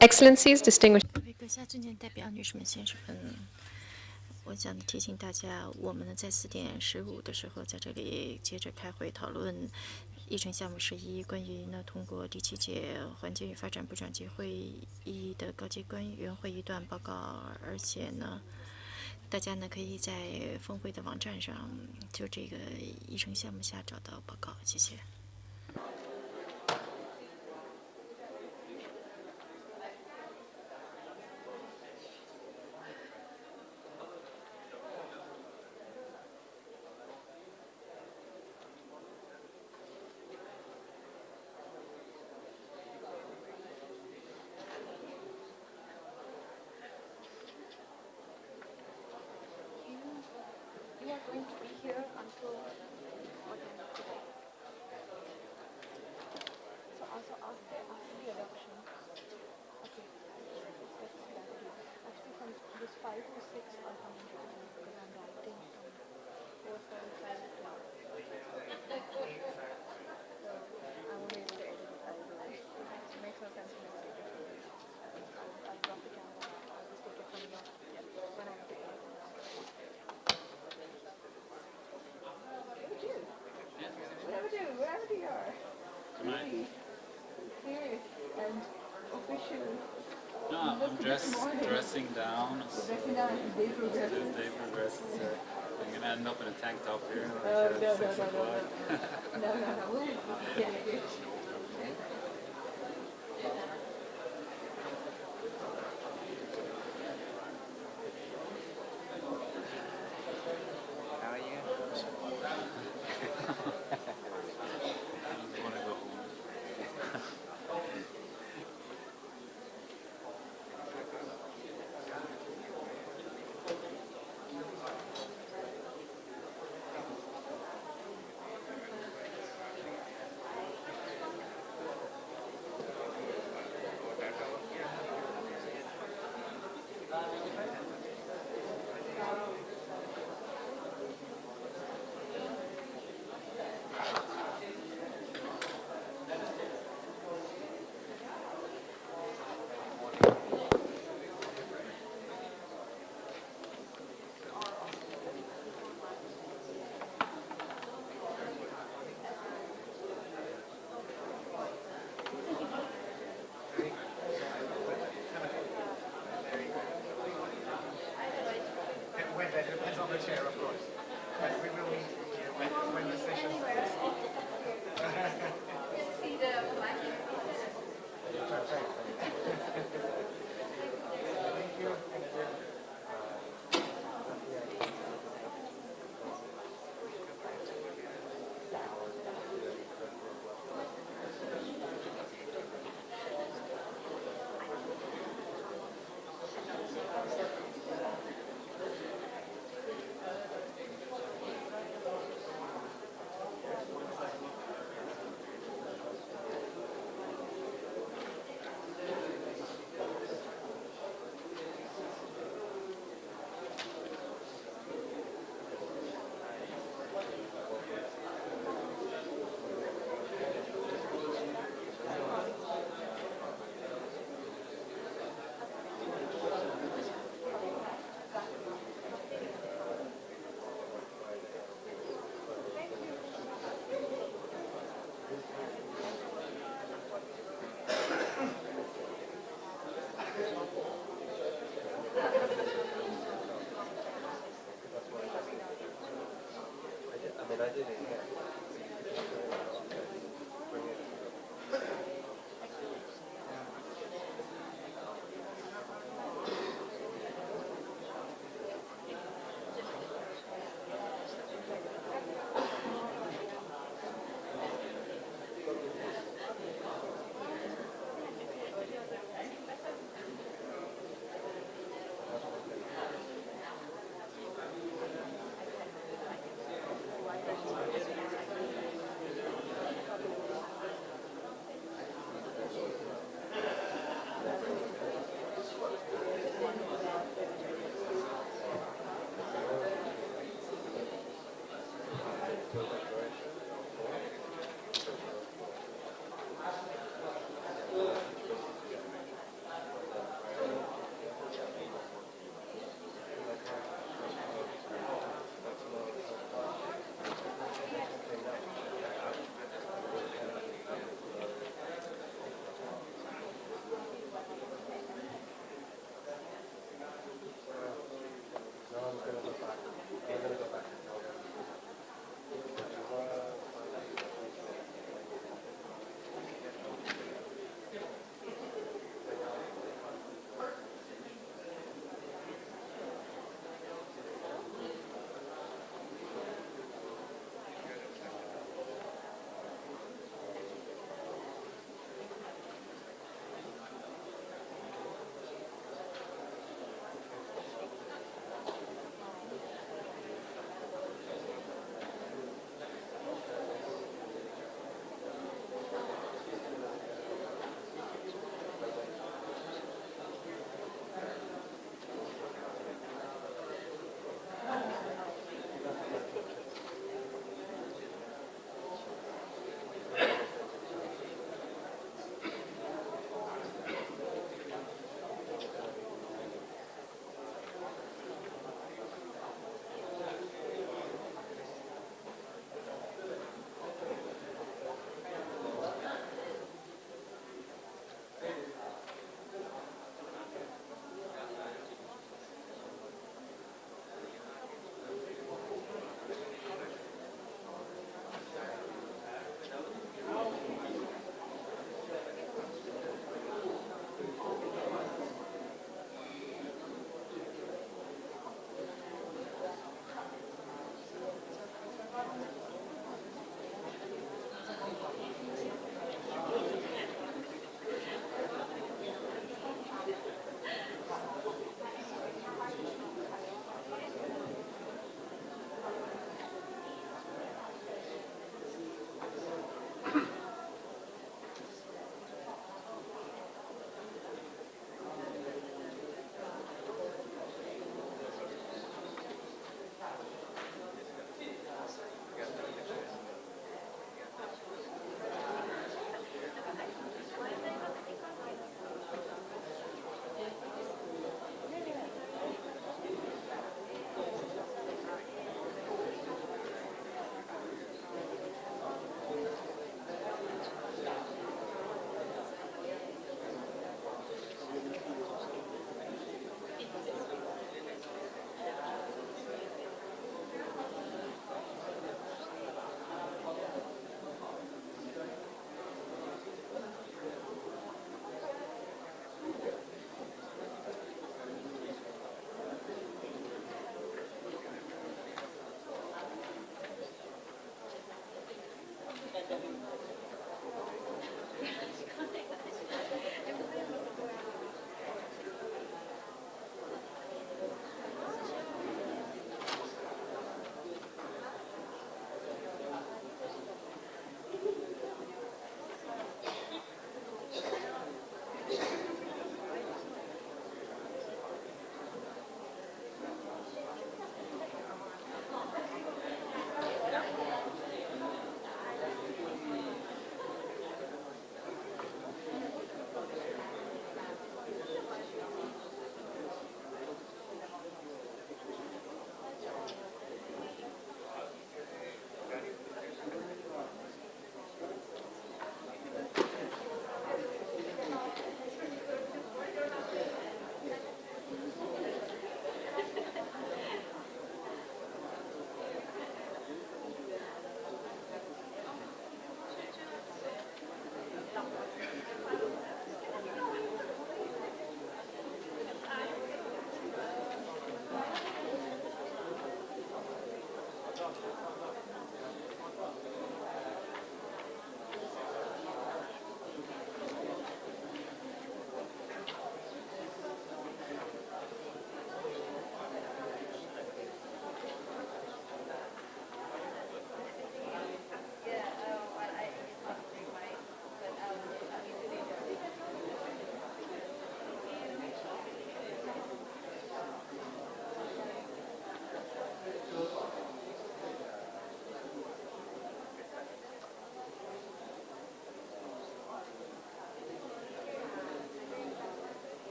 Excellencies, distinguished 阁下尊敬代表、女士们、先生们，我想提醒大家，我们呢在4:15的时候在这里接着开会讨论议程项目之一，关于呢通过第7届环境与发展部长级会议的高级官员会议段报告，而且呢，大家呢可以在峰会的网站上就这个议程项目下找到报告。谢谢。going to be here until what time today? So also after the adoption. Okay. Let's get clarity. Actually from this 5 to 6 I'll come into the room because I'm writing from 4:45 to so I won't be able to edit it otherwise. It makes no sense to me to take it from you. I'll drop the camera. I'll just take it from you. Yeah. When I have to edit it. Wherever you are. Really serious and official. No, I'm dressing down. Dressing down as the day progresses. The day progresses. I'm gonna end up in a tank top here. No. We'll get it. How are you? I want to go home. It depends on the chair, of course. But we will meet when the session starts. See the Thank you.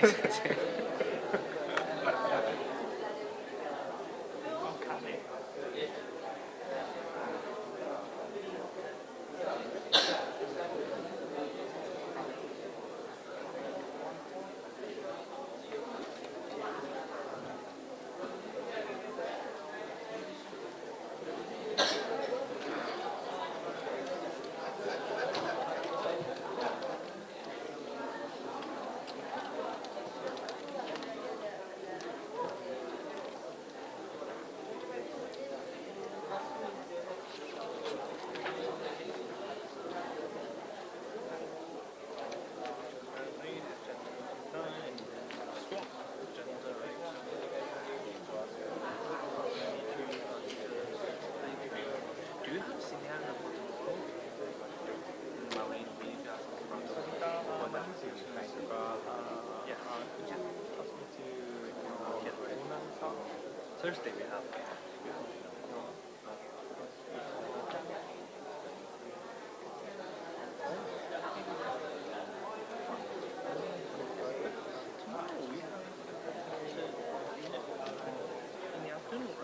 Do you have scenario for tomorrow? Marine visa from the for that to kind of yes. Could you ask me to get Thursday we have. In the afternoon,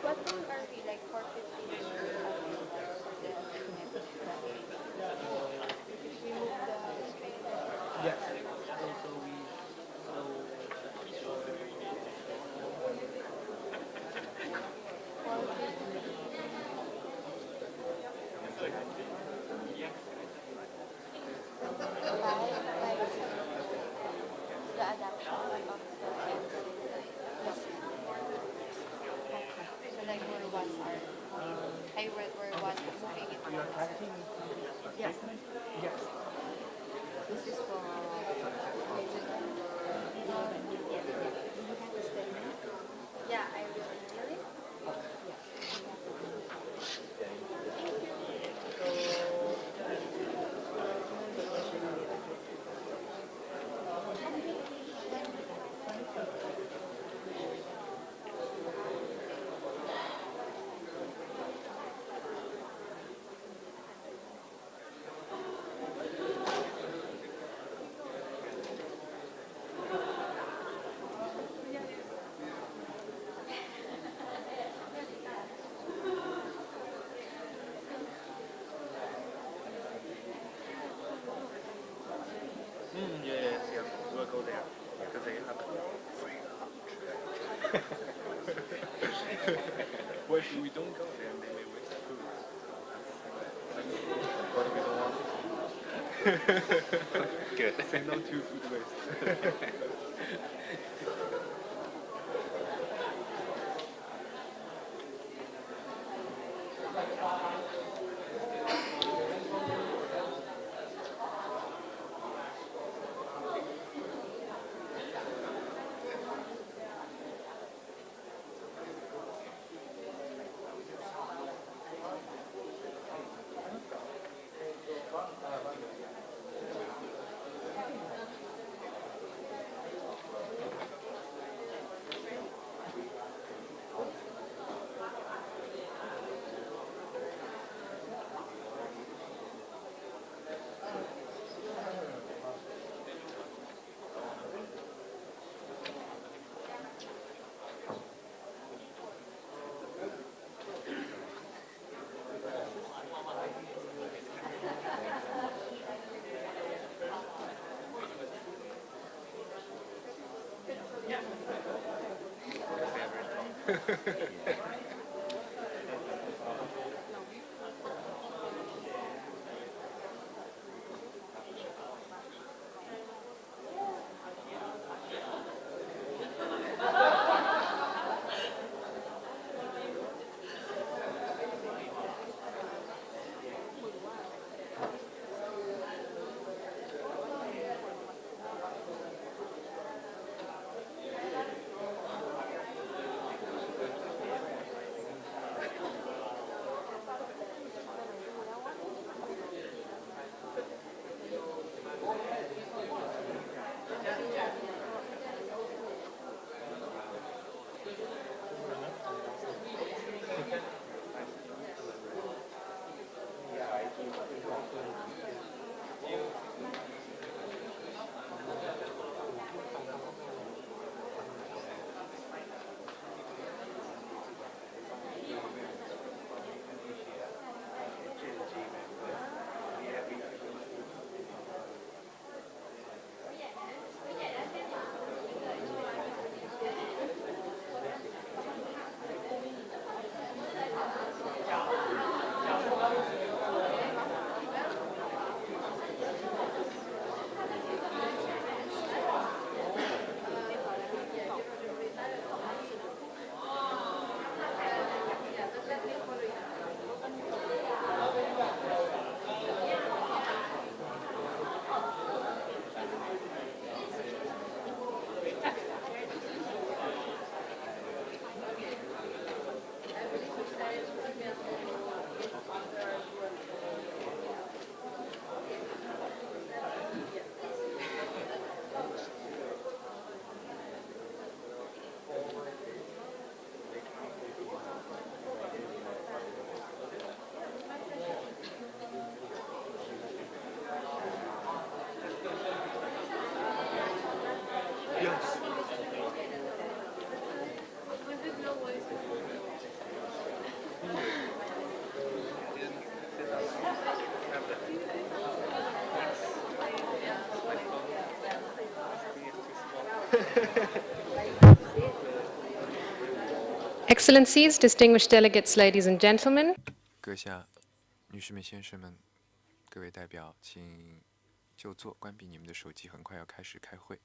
What time are we? Like 4:15? We move the screen. yes. The adoption of the so like we're one we're one moving it forward. Yes. Yes. This is for yeah, I will email it. Yes, we'll go there because they have free lunch. Well, if we don't go there, they may waste food. What if we don't want to? Good. Say no to food waste. Excellencies, distinguished delegates, ladies and gentlemen. 阁下、女士们、先生们，各位代表，请就座，关闭你们的手机，很快要开始开会。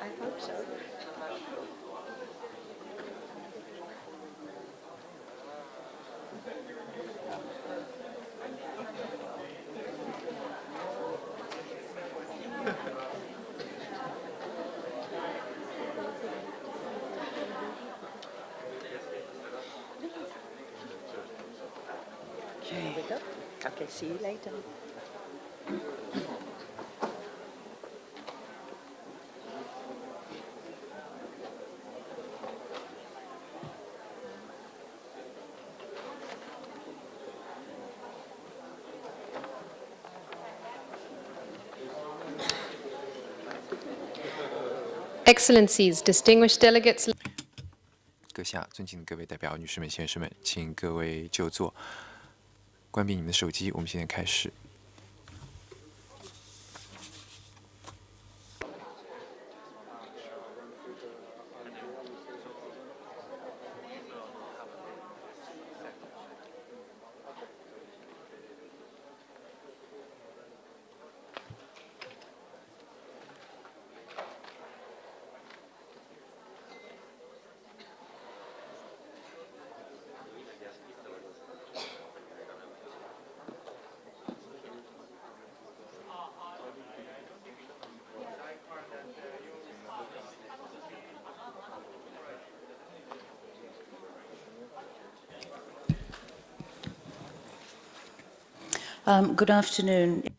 I hope so. Okay, see you later. Excellencies, distinguished delegates. 阁下、尊敬的各位代表、女士们、先生们，请各位就座，关闭你们的手机，我们现在开始。Good afternoon.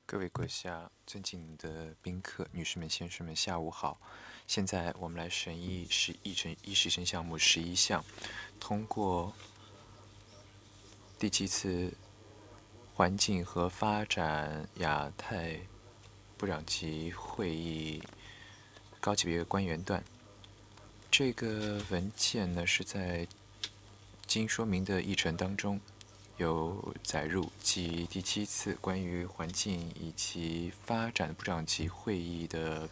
各位阁下、尊敬的宾客、女士们、先生们，下午好。现在我们来审议议事程项目11项，通过第7次环境和发展亚太部长级会议高级别官员段。这个文件呢是在经说明的议程当中有载入，即第7次关于环境以及发展部长级会议的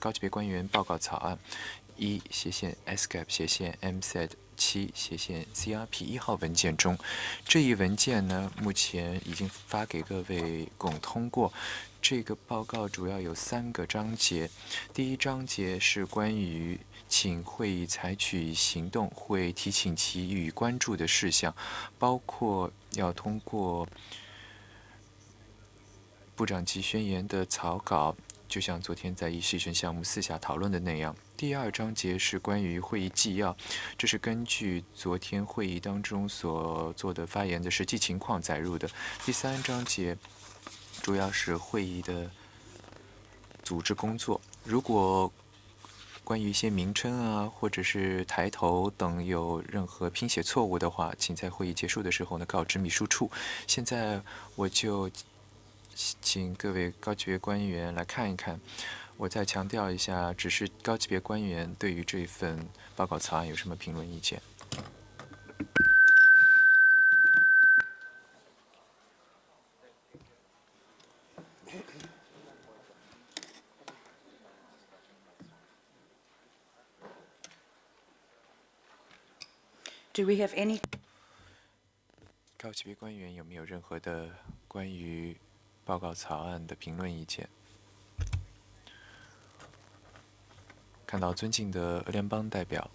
高级别官员报告草案1/ESCAP/MZ7/CRP 1号文件中。这一文件呢，目前已经发给各位共通过。这个报告主要有3个章节。第1章节是关于请会议采取行动，会提请其予以关注的事项，包括要通过部长级宣言的草稿，就像昨天在议事程项目4下讨论的那样。第2章节是关于会议纪要，这是根据昨天会议当中所做的发言的实际情况载入的。第3章节主要是会议的组织工作。如果关于一些名称啊，或者是抬头等有任何拼写错误的话，请在会议结束的时候呢告知秘书处。现在我就请各位高级别官员来看一看。我再强调一下，只是高级别官员对于这份报告草案有什么评论意见？ Do we have any? 高级别官员有没有任何的关于报告草案的评论意见？看到尊敬的俄联邦代表，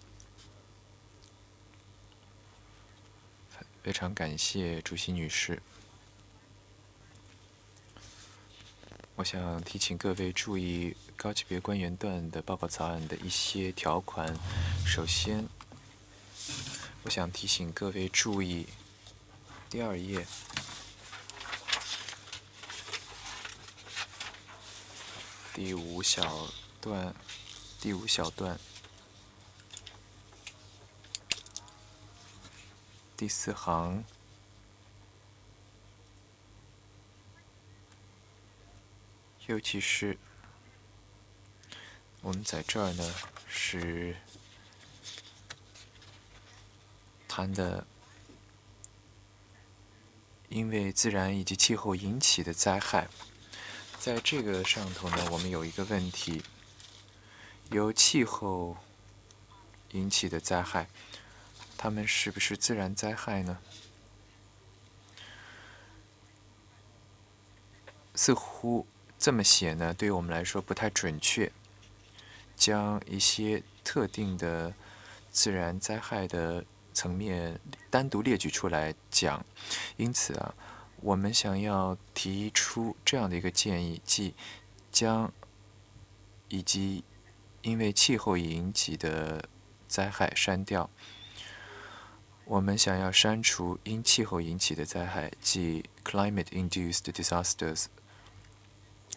非常感谢主席女士。我想提醒各位注意高级别官员段的报告草案的一些条款。首先，我想提醒各位注意第2页。第5小段，第5小段，第4行，尤其是我们在这儿呢是谈的因为自然以及气候引起的灾害。在这个上头呢，我们有一个问题：由气候引起的灾害，它们是不是自然灾害呢？似乎这么写呢，对于我们来说不太准确。将一些特定的自然灾害的层面单独列举出来讲，因此啊，我们想要提出这样的一个建议，即将以及因为气候引起的灾害删掉。我们想要删除因气候引起的灾害，即 climate-induced disasters。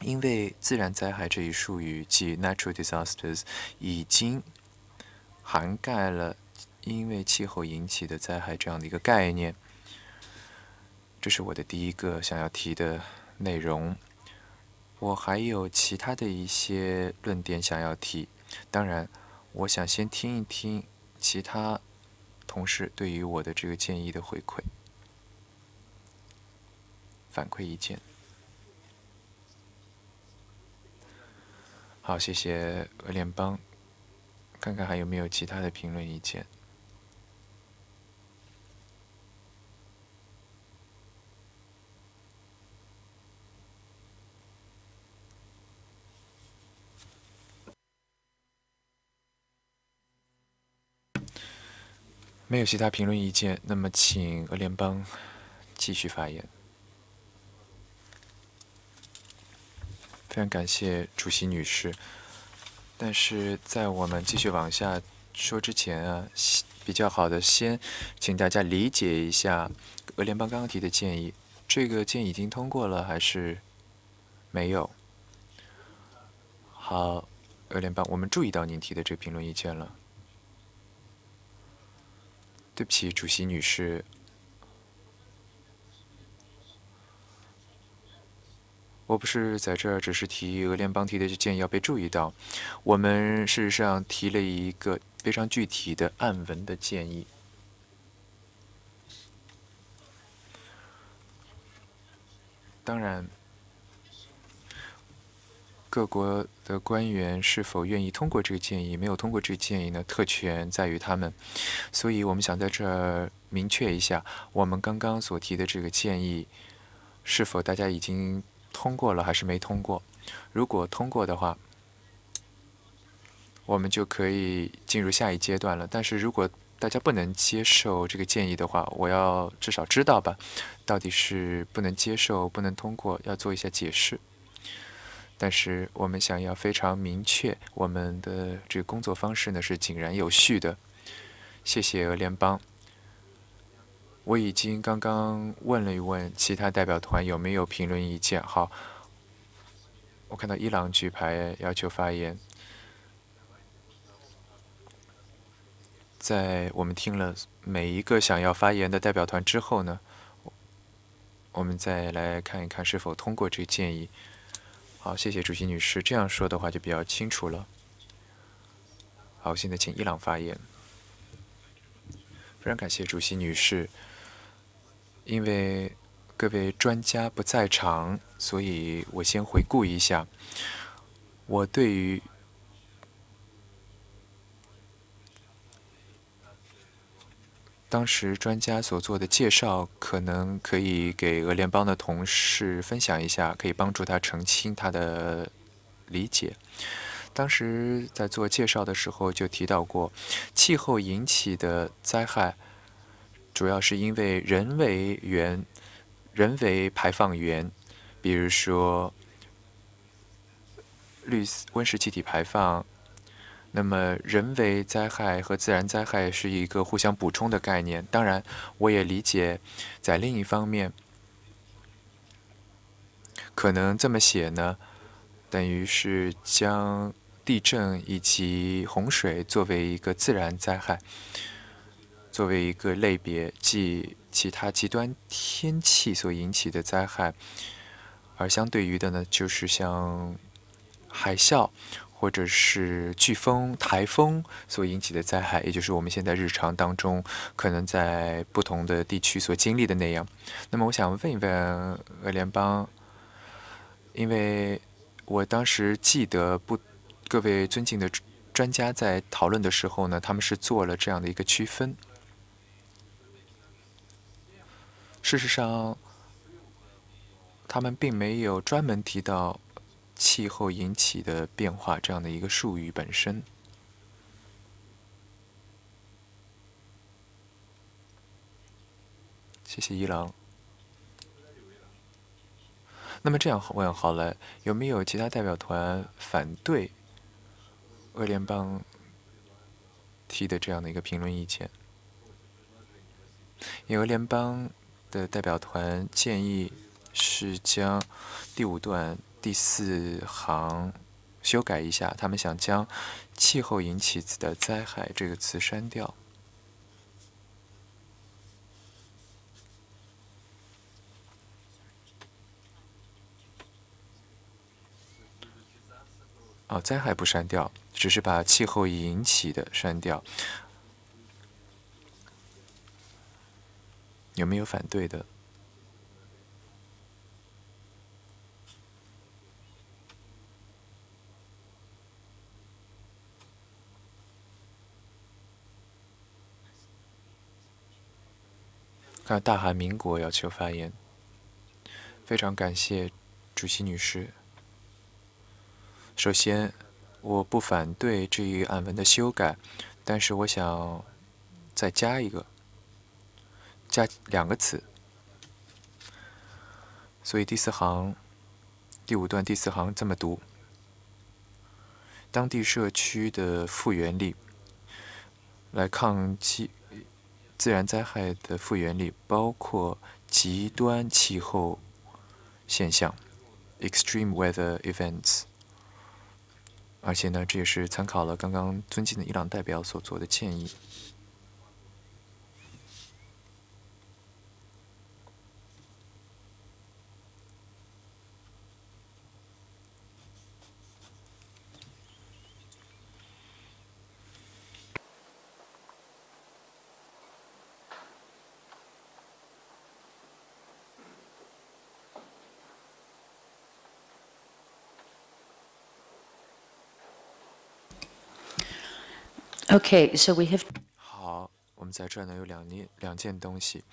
因为自然灾害这一术语，即 natural disasters， 已经涵盖了因为气候引起的灾害这样的一个概念。这是我的第一个想要提的内容。我还有其他的一些论点想要提，当然，我想先听一听其他同事对于我的这个建议的回馈、反馈意见。好，谢谢俄联邦。看看还有没有其他的评论意见。没有其他评论意见，那么请俄联邦继续发言。非常感谢主席女士。但是在我们继续往下说之前啊，比较好的先请大家理解一下俄联邦刚刚提的建议。这个建议已经通过了还是没有？好，俄联邦，我们注意到您提的这个评论意见了。对不起，主席女士。我不是在这儿只是提俄联邦提的建议要被注意到，我们事实上提了一个非常具体的案文的建议。当然，各国的官员是否愿意通过这个建议，没有通过这个建议呢？特权在于他们，所以我们想在这儿明确一下，我们刚刚所提的这个建议，是否大家已经通过了还是没通过？如果通过的话，我们就可以进入下一阶段了。但是如果大家不能接受这个建议的话，我要至少知道吧，到底是不能接受、不能通过，要做一下解释。但是我们想要非常明确，我们的这个工作方式呢是井然有序的。谢谢俄联邦。我已经刚刚问了一问其他代表团有没有评论意见。好，我看到伊朗举牌要求发言。在我们听了每一个想要发言的代表团之后呢，我们再来看一看是否通过这个建议。好，谢谢主席女士，这样说的话就比较清楚了。好，现在请伊朗发言。非常感谢主席女士。因为各位专家不在场，所以我先回顾一下。我对于当时专家所做的介绍，可能可以给俄联邦的同事分享一下，可以帮助他澄清他的理解。当时在做介绍的时候就提到过，气候引起的灾害主要是因为人为排放源，比如说温室气体排放，那么，人为灾害和自然灾害是一个互相补充的概念。当然，我也理解，在另一方面，可能这么写呢，等于是将地震以及洪水作为一个自然灾害，作为一个类别，即其他极端天气所引起的灾害，而相对于的呢，就是像海啸或者是飓风、台风所引起的灾害，也就是我们现在日常当中可能在不同的地区所经历的那样。那么，我想问一问俄联邦，因为我当时记得各位尊敬的专家在讨论的时候呢，他们是做了这样的一个区分。事实上，他们并没有专门提到气候引起的变化这样的一个术语本身。谢谢伊朗。那么这样问好了，有没有其他代表团反对俄联邦提的这样的一个评论意见？因为俄联邦的代表团建议是将第5段第4行修改一下，他们想将“气候引起的灾害”这个词删掉。哦，灾害不删掉，只是把气候引起的删掉。有没有反对的？看大韩民国要求发言，非常感谢主席女士。首先，我不反对这一案文的修改，但是我想再加2个词。所以第4行，第5段第4行这么读：当地社区的复原力，来抗击自然灾害的复原力，包括极端气候现象 （extreme weather events）。而且呢，这也是参考了刚刚尊敬的伊朗代表所做的建议。Okay, so we have. 好，我们在这儿呢有两件东西。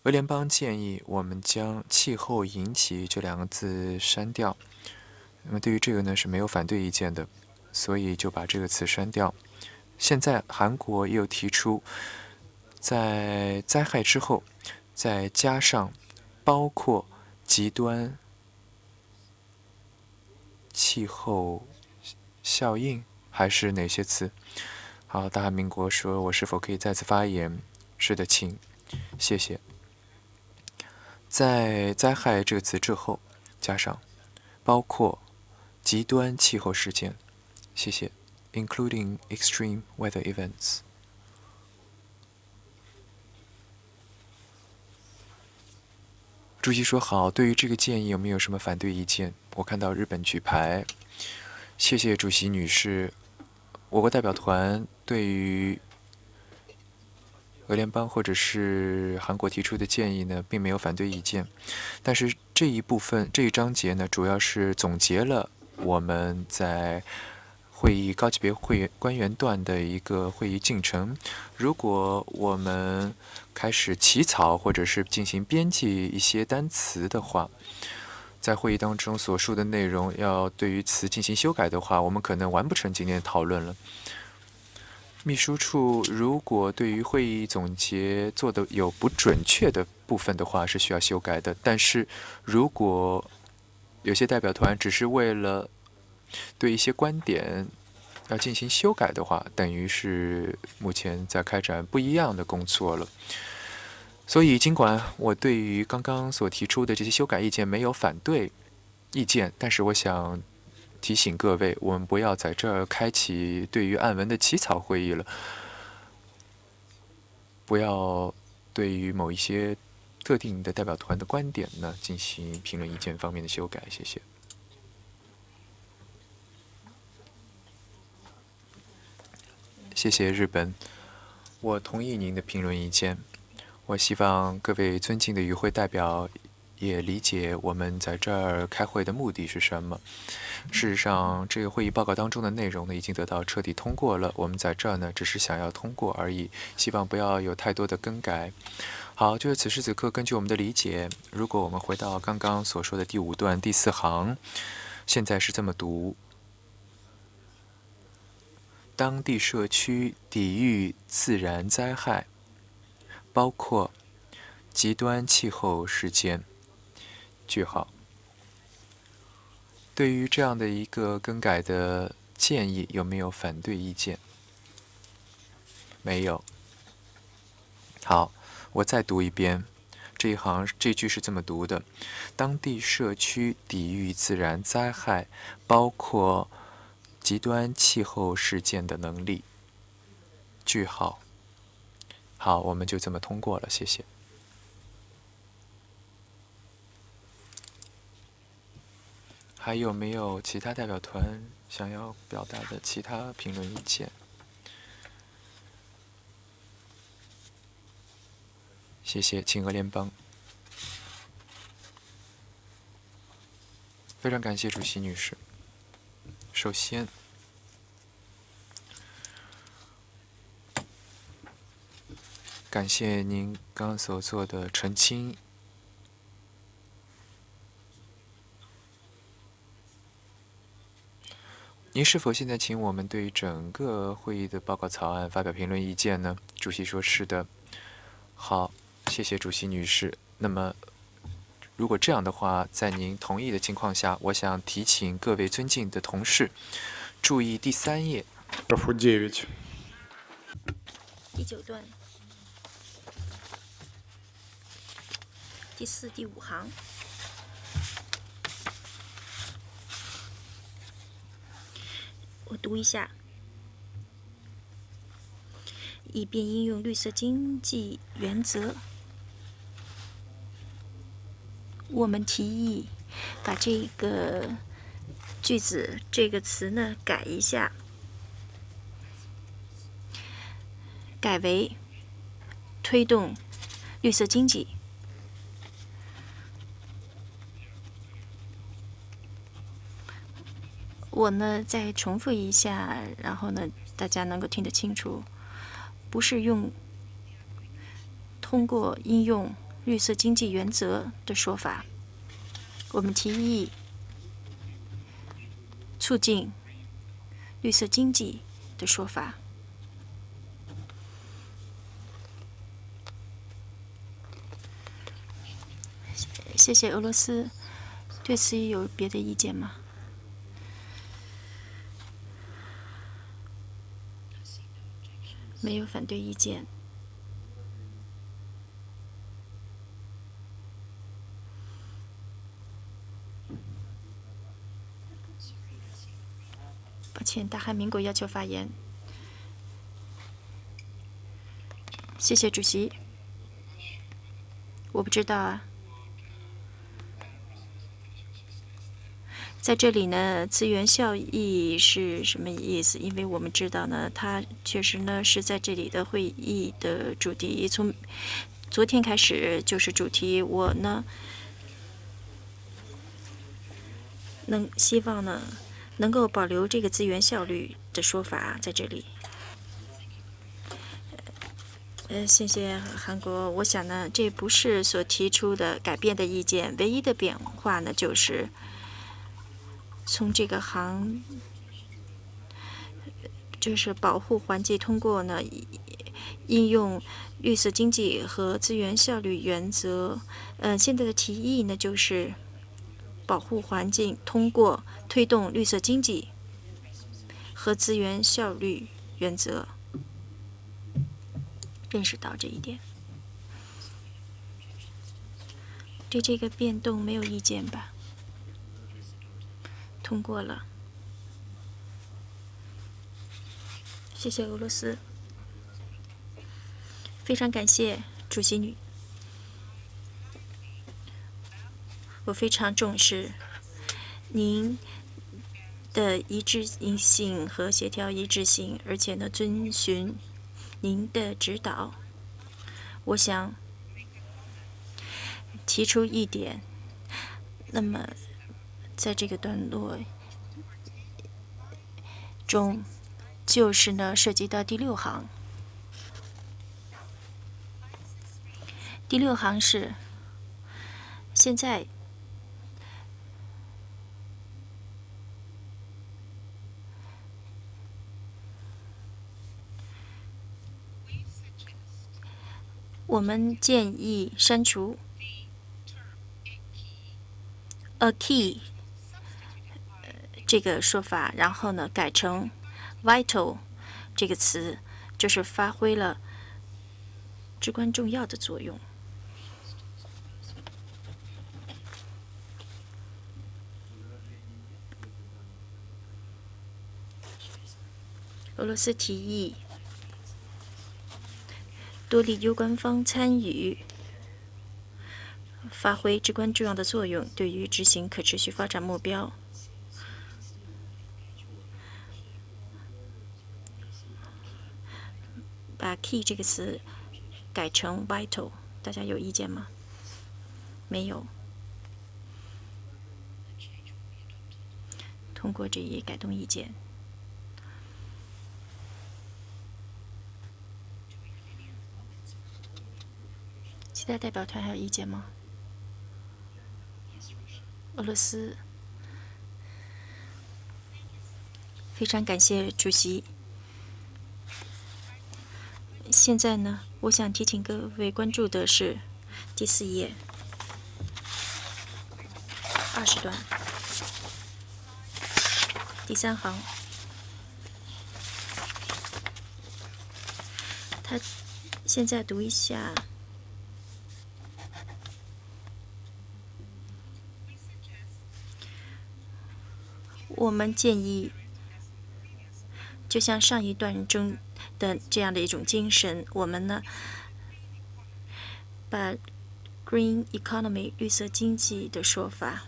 俄联邦建议我们将“气候引起”这2个字删掉。那么对于这个呢是没有反对意见的，所以就把这个词删掉。现在韩国又提出，在灾害之后再加上包括极端气候效应，还是哪些词？好，大韩民国说，我是否可以再次发言？是的，请，谢谢。在灾害这个词之后加上包括极端气候事件，谢谢 ，including extreme weather events。主席说好，对于这个建议有没有什么反对意见？我看到日本举牌，谢谢主席女士。我国代表团对于俄联邦或者是韩国提出的建议呢，并没有反对意见，但是这一部分这一章节呢，主要是总结了我们在会议高级别官员段的一个会议进程。如果我们开始起草或者是进行编辑一些单词的话，在会议当中所述的内容要对于词进行修改的话，我们可能完不成今天的讨论了。秘书处如果对于会议总结做的有不准确的部分的话，是需要修改的。但是如果有些代表团只是为了对一些观点要进行修改的话，等于是目前在开展不一样的工作了。所以，尽管我对于刚刚所提出的这些修改意见没有反对意见，但是我想提醒各位，我们不要在这儿开启对于案文的起草会议了，不要对于某一些特定的代表团的观点呢进行评论意见方面的修改。谢谢。谢谢日本，我同意您的评论意见。我希望各位尊敬的与会代表也理解我们在这儿开会的目的是什么。事实上，这个会议报告当中的内容呢，已经得到彻底通过了。我们在这儿呢，只是想要通过而已，希望不要有太多的更改。好，就是此时此刻，根据我们的理解，如果我们回到刚刚所说的第5段第4行，现在是这么读：当地社区抵御自然灾害，包括极端气候事件。句号。对于这样的一个更改的建议，有没有反对意见？没有。好，我再读一遍，这句是这么读的：当地社区抵御自然灾害，包括极端气候事件的能力。句号。好，我们就这么通过了，谢谢。还有没有其他代表团想要表达的其他评论意见？谢谢，请俄联邦。非常感谢主席女士。首先，感谢您刚所做的澄清。您是否现在请我们对于整个会议的报告草案发表评论意见呢？主席说是的。好，谢谢主席女士。那么，如果这样的话，在您同意的情况下，我想提请各位尊敬的同事注意第3页。第9段第4、第5行。我读一下，以便应用绿色经济原则，我们提议把这个句子这个词呢改一下，改为推动绿色经济。我呢再重复一下，然后呢大家能够听得清楚，不是通过应用绿色经济原则的说法，我们提议促进绿色经济的说法。谢谢俄罗斯，对此有别的意见吗？没有反对意见。抱歉，大韩民国要求发言。谢谢主席。我不知道啊。在这里呢，资源效益是什么意思？因为我们知道呢，它确实呢是在这里的会议的主题，从昨天开始就是主题。我呢希望呢能够保留这个资源效率的说法在这里。谢谢韩国。我想呢，这不是所提出的改变的意见，唯一的变化呢就是从这个行就是保护环境通过呢应用绿色经济和资源效率原则。现在的提议呢就是保护环境通过推动绿色经济和资源效率原则，认识到这一点。对这个变动没有意见吧？通过了。谢谢俄罗斯。非常感谢主席女。我非常重视您的一致性和协调一致性，而且呢，遵循您的指导。我想提出一点，那么在这个段落中，就是呢涉及到第6行。第6行是现在我们建议删除 a key 这个说法，然后呢改成 vital 这个词，就是发挥了至关重要的作用。俄罗斯提议多利攸关方参与，发挥至关重要的作用，对于执行可持续发展目标。把 key 这个词改成 vital， 大家有意见吗？没有。通过这一改动意见。其他代表团还有意见吗？俄罗斯，非常感谢主席。现在呢，我想提醒各位关注的是第4页20段第3行，他现在读一下。我们建议，就像上一段中的这样的一种精神，我们呢，把 green economy 绿色经济的说法，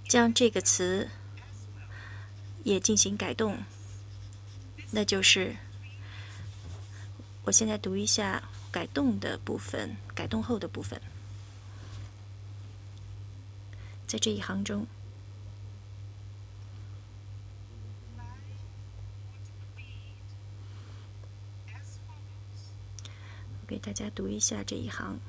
将这个词也进行改动，那就是我现在读一下改动的部分，改动后的部分。在这一行中，我给大家读一下这一行。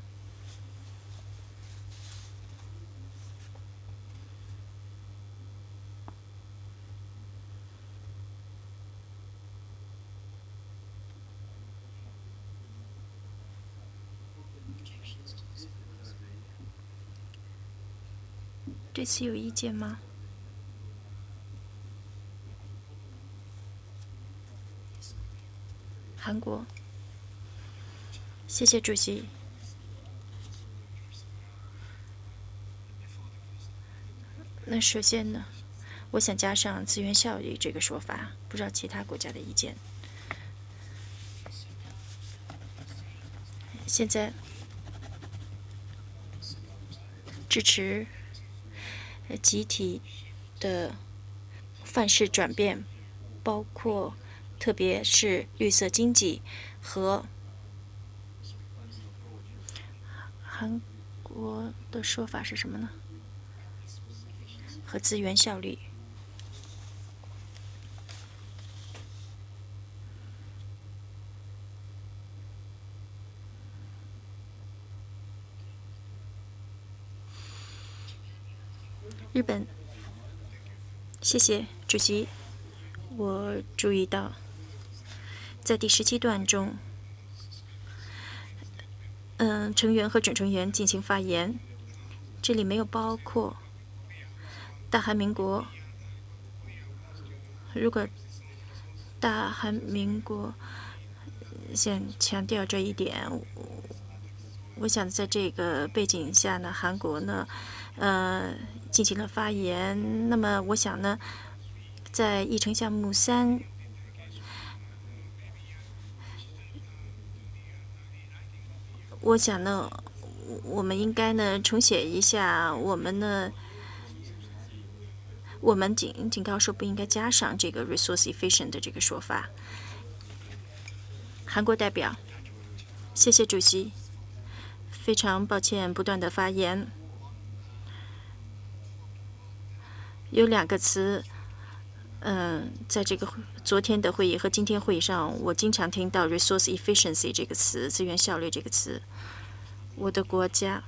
对此有意见吗？韩国，谢谢主席。那首先呢，我想加上资源效率这个说法，不知道其他国家的意见。现在支持集体的范式转变，包括特别是绿色经济和韩国的说法是什么呢？和资源效率。日本，谢谢主席。我注意到，在第17段中，成员和准成员进行发言，这里没有包括大韩民国如果大韩民国想强调这一点，我想在这个背景下呢，韩国呢，进行了发言。那么我想呢，在议程项目3，我想呢，我们应该呢重写一下，我们警告说不应该加上这个 resource efficient 的这个说法。韩国代表，谢谢主席，非常抱歉不断的发言。有2个词，在这个昨天的会议和今天会议上，我经常听到 resource efficiency 这个词，资源效率这个词。我的国家，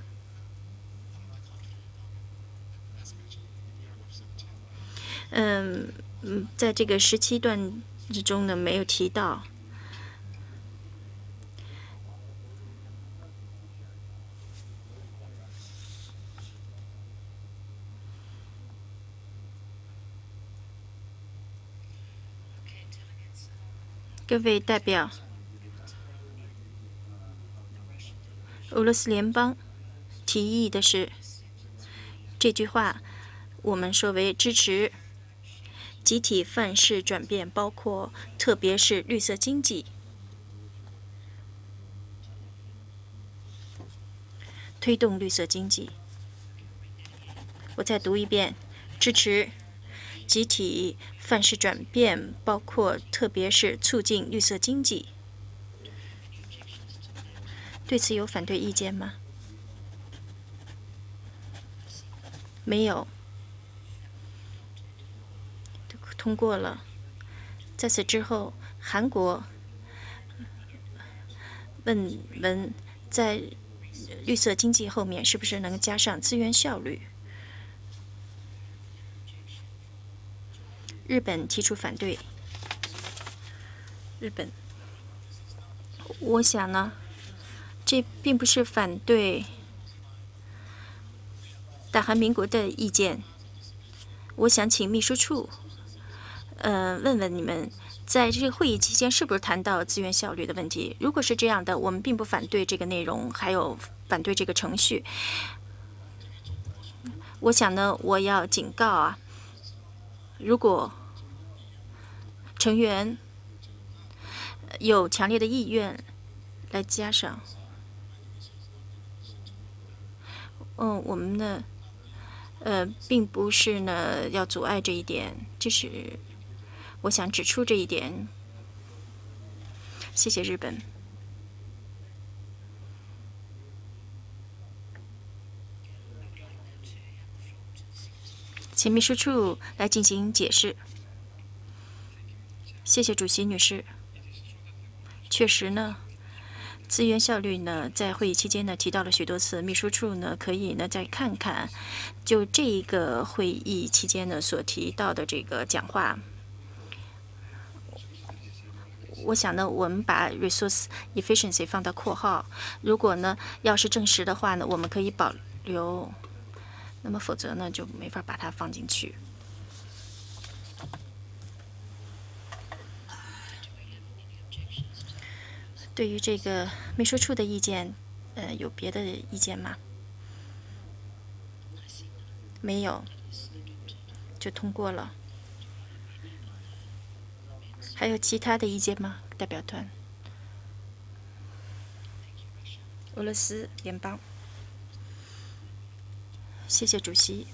在这个17段之中呢，没有提到。各位代表，俄罗斯联邦提议的是这句话，我们说为支持集体范式转变，包括特别是绿色经济，推动绿色经济。我再读一遍，支持集体范式转变，包括特别是促进绿色经济。对此有反对意见吗？没有，通过了。在此之后，韩国问在绿色经济后面是不是能加上资源效率？日本提出反对。日本，我想呢，这并不是反对大韩民国的意见。我想请秘书处，问问你们，在这个会议期间是不是谈到资源效率的问题？如果是这样的，我们并不反对这个内容，还有反对这个程序。我想呢，我要警告啊，如果成员有强烈的意愿来加上，我们呢，并不是呢要阻碍这一点，这是我想指出这一点。谢谢日本。请秘书处来进行解释。谢谢主席女士。确实呢，资源效率呢，在会议期间呢提到了许多次，秘书处呢可以呢再看看，就这一个会议期间呢所提到的这个讲话。我想呢，我们把 resource efficiency 放到括号，如果呢要是证实的话呢，我们可以保留，那么否则呢就没法把它放进去。对于这个秘书处的意见，有别的意见吗？没有，就通过了。还有其他的意见吗？代表团？俄罗斯联邦。谢谢主席。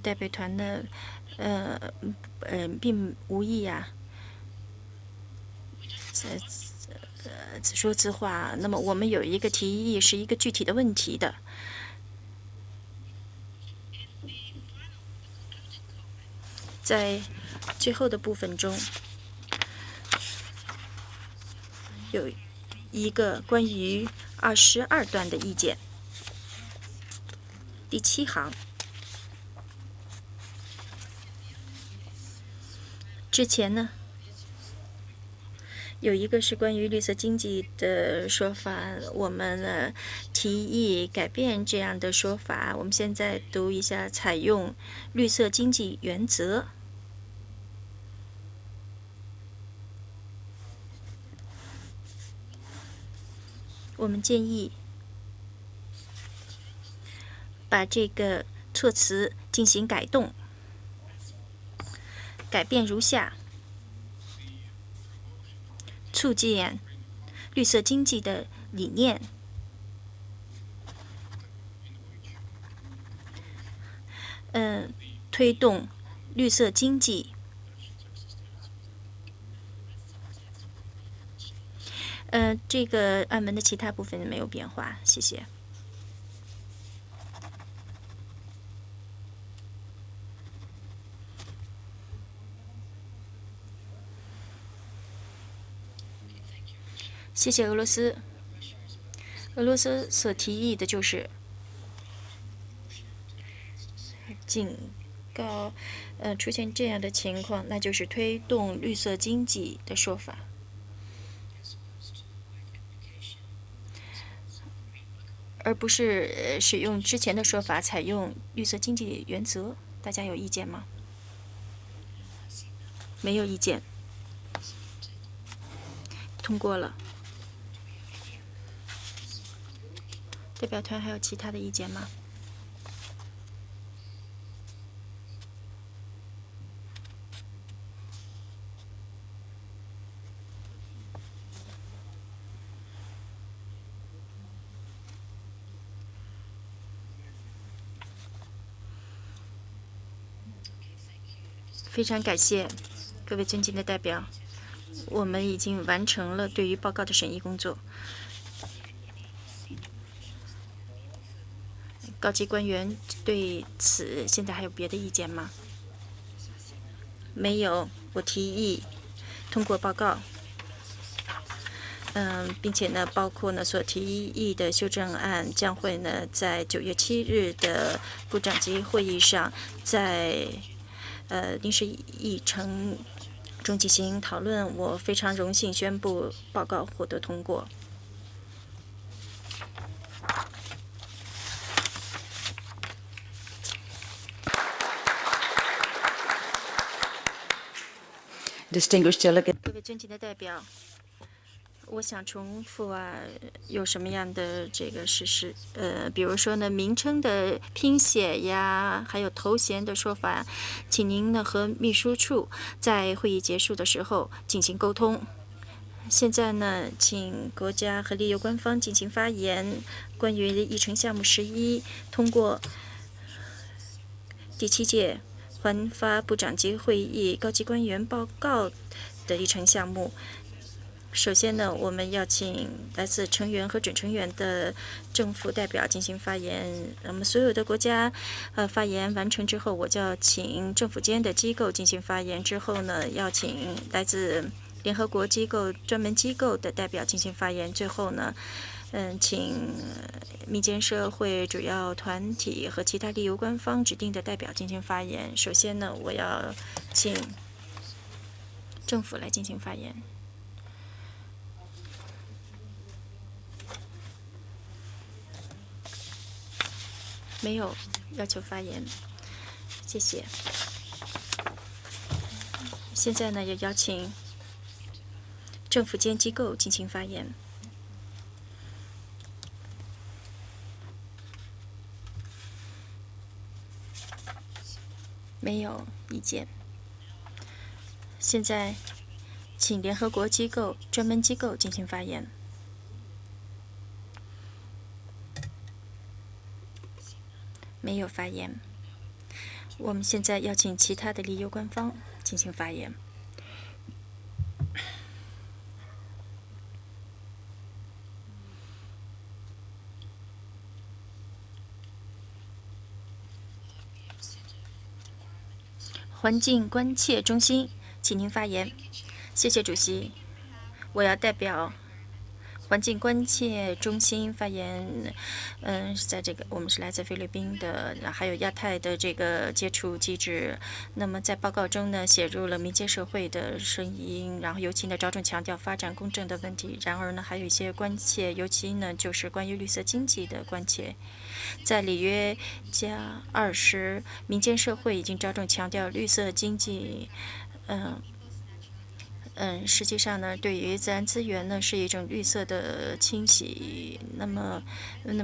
代表团呢？并无意呀，自说自话。那么我们有一个提议，是一个具体的问题的。在最后的部分中，有一个关于22段的意见，第7行。之前呢，有一个是关于绿色经济的说法，我们提议改变这样的说法。我们现在读一下，采用绿色经济原则。我们建议把这个措辞进行改动，改变如下：促进绿色经济的理念，推动绿色经济。这个案文的其他部分没有变化，谢谢。谢谢俄罗斯。俄罗斯所提议的就是警告，出现这样的情况，那就是推动绿色经济的说法。而不是使用之前的说法，采用绿色经济原则。大家有意见吗？没有意见，通过了。代表团还有其他的意见吗？非常感谢各位尊敬的代表，我们已经完成了对于报告的审议工作。高级官员对此现在还有别的意见吗？没有，我提议通过报告。并且呢，包括呢所提议的修正案将会呢在9月7日的部长级会议上，在临时议程中进行讨论。我非常荣幸宣布报告获得通过。Distinguished delegate. 各位尊敬的代表，我想重复有什么样的这个事实？比如说呢，名称的拼写呀，还有头衔的说法，请您呢和秘书处在会议结束的时候进行沟通。现在呢，请国家和利益官方进行发言。关于议程项目11，通过第7届环发部长级会议高级官员报告的议程项目。首先呢，我们要请来自成员和准成员的政府代表进行发言。那么所有的国家发言完成之后，我就要请政府间的机构进行发言。之后呢，要请来自联合国机构、专门机构的代表进行发言。最后呢，请民间社会、主要团体和其他利益官方指定的代表进行发言。首先呢，我要请政府来进行发言。没有要求发言，谢谢。现在呢，也邀请政府间机构进行发言。没有意见。现在，请联合国机构、专门机构进行发言。没有发言。我们现在邀请其他的利益官方进行发言。环境关切中心，请您发言。谢谢主席。我要代表环境关切中心发言，是在这个我们是来自菲律宾的，还有亚太的这个接触机制。那么在报告中呢，写入了民间社会的声音，然后尤其呢着重强调发展公正的问题。然而呢，还有一些关切，尤其呢就是关于绿色经济的关切。在里约加20，民间社会已经着重强调绿色经济，实际上呢，对于自然资源呢是一种绿色的清洗，那么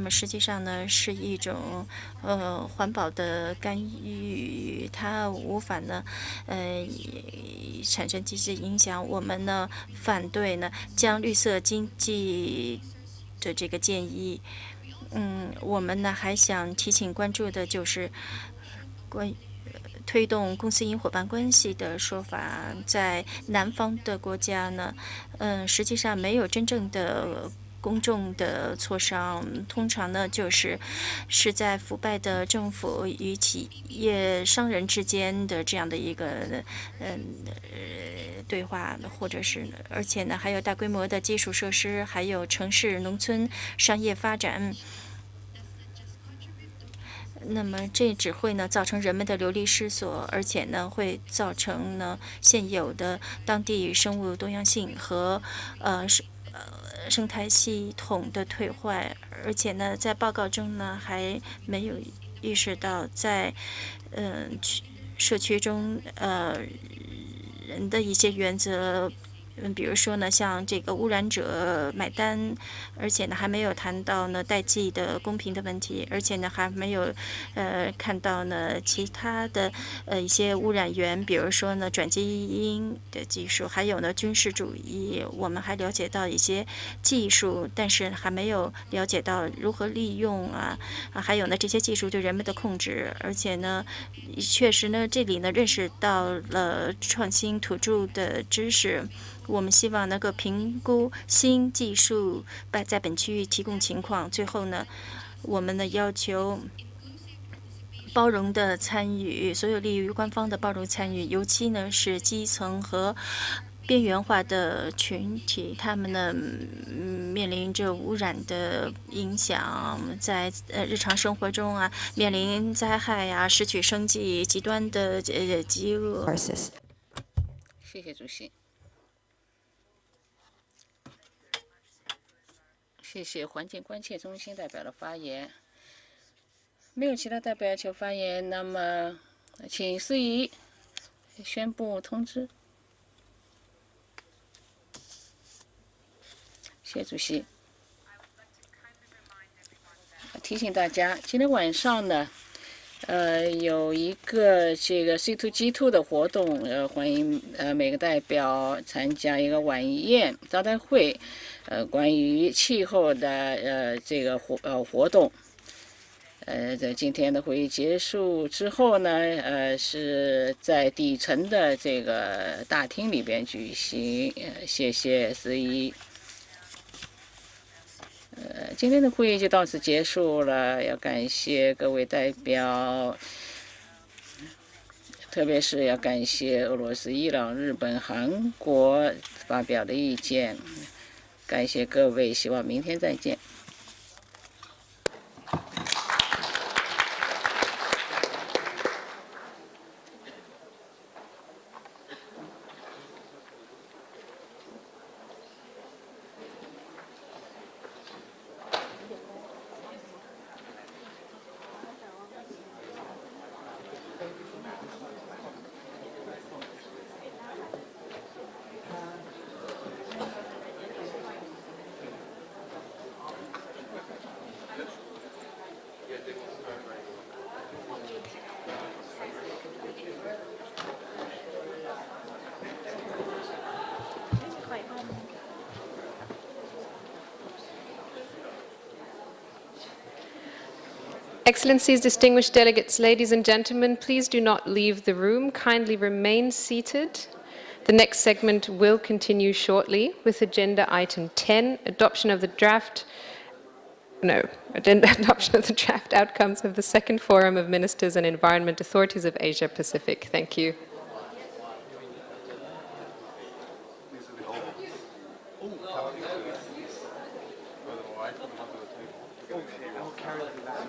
实际上呢是一种环保的干预，它无法呢产生积极影响。我们呢反对呢将绿色经济的这个建议。我们呢还想提醒关注的就是关于推动公私营伙伴关系的说法，在南方的国家呢，实际上没有真正的公众的磋商，通常呢是在腐败的政府与企业商人之间的这样的一个对话，或者是而且呢还有大规模的基础设施，还有城市农村商业发展。那么这只会呢造成人们的流离失所，而且呢会造成呢现有的当地生物多样性和生态系统的退坏，而且呢在报告中呢还没有意识到在社区中人的一些原则。比如说呢，像这个污染者买单，而且呢还没有谈到呢代际的公平的问题，而且呢还没有看到呢其他的一些污染源，比如说呢转基因的技术，还有呢军事主义。我们还了解到一些技术，但是还没有了解到如何利用还有呢这些技术对人们的控制，而且呢确实呢这里呢认识到了创新土著的知识。我们希望能够评估新技术在本区域提供情况。最后呢，我们呢要求包容的参与，所有利益官方的包容参与，尤其呢是基层和边缘化的群体，他们呢面临着污染的影响，在日常生活中面临灾害失去生计、极端的饥饿。谢谢主席。谢谢环境关切中心代表的发言。没有其他代表要求发言，那么请司仪宣布通知。谢谢主席。提醒大家，今天晚上呢，有一个这个 C2G2 的活动，欢迎每个代表参加一个晚宴招待会，关于气候的这个活动。在今天的会议结束之后呢，是在底层的这个大厅里边举行。谢谢司仪。今天的会议就到此结束了，要感谢各位代表，特别是要感谢俄罗斯、伊朗、日本、韩国发表的意见，感谢各位，希望明天再见。Excellencies, distinguished delegates, ladies and gentlemen, please do not leave the room. Kindly remain seated. The next segment will continue shortly with agenda item 10, adoption of the draft outcomes of the Second Forum of Ministers and Environment Authorities of Asia Pacific. Thank you. I will carry the last.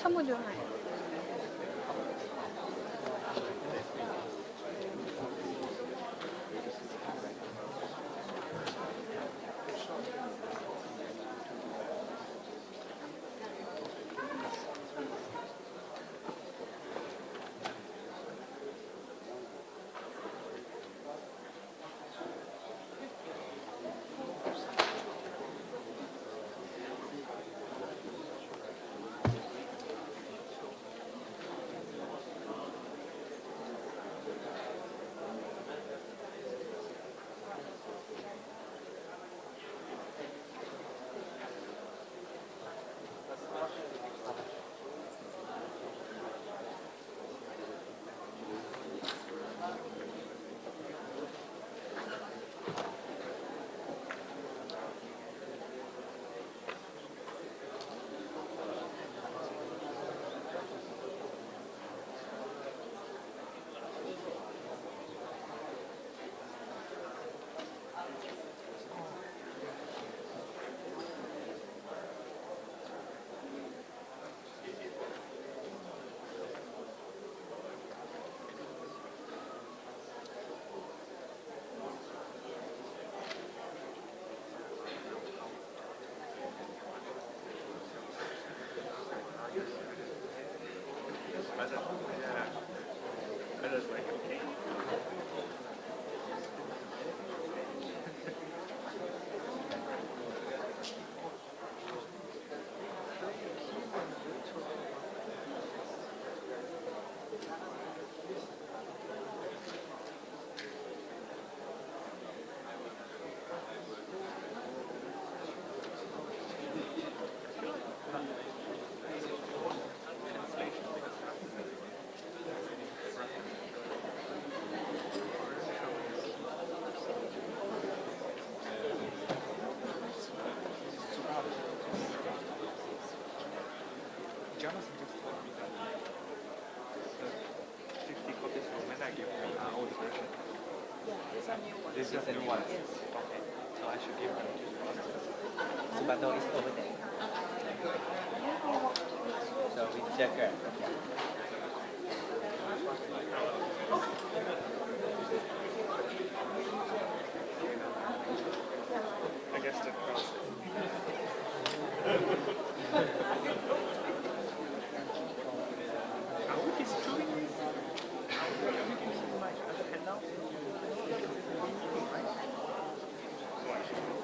참모 좀 해. Jonathan just told me that the 50 copies Romana gave me are old version. Yeah, these are new ones. These are new ones. Yes. Okay, so I should give them to you. Subato is over there. So we check it. I guess the process. I would be doing this. I'm using my other handout.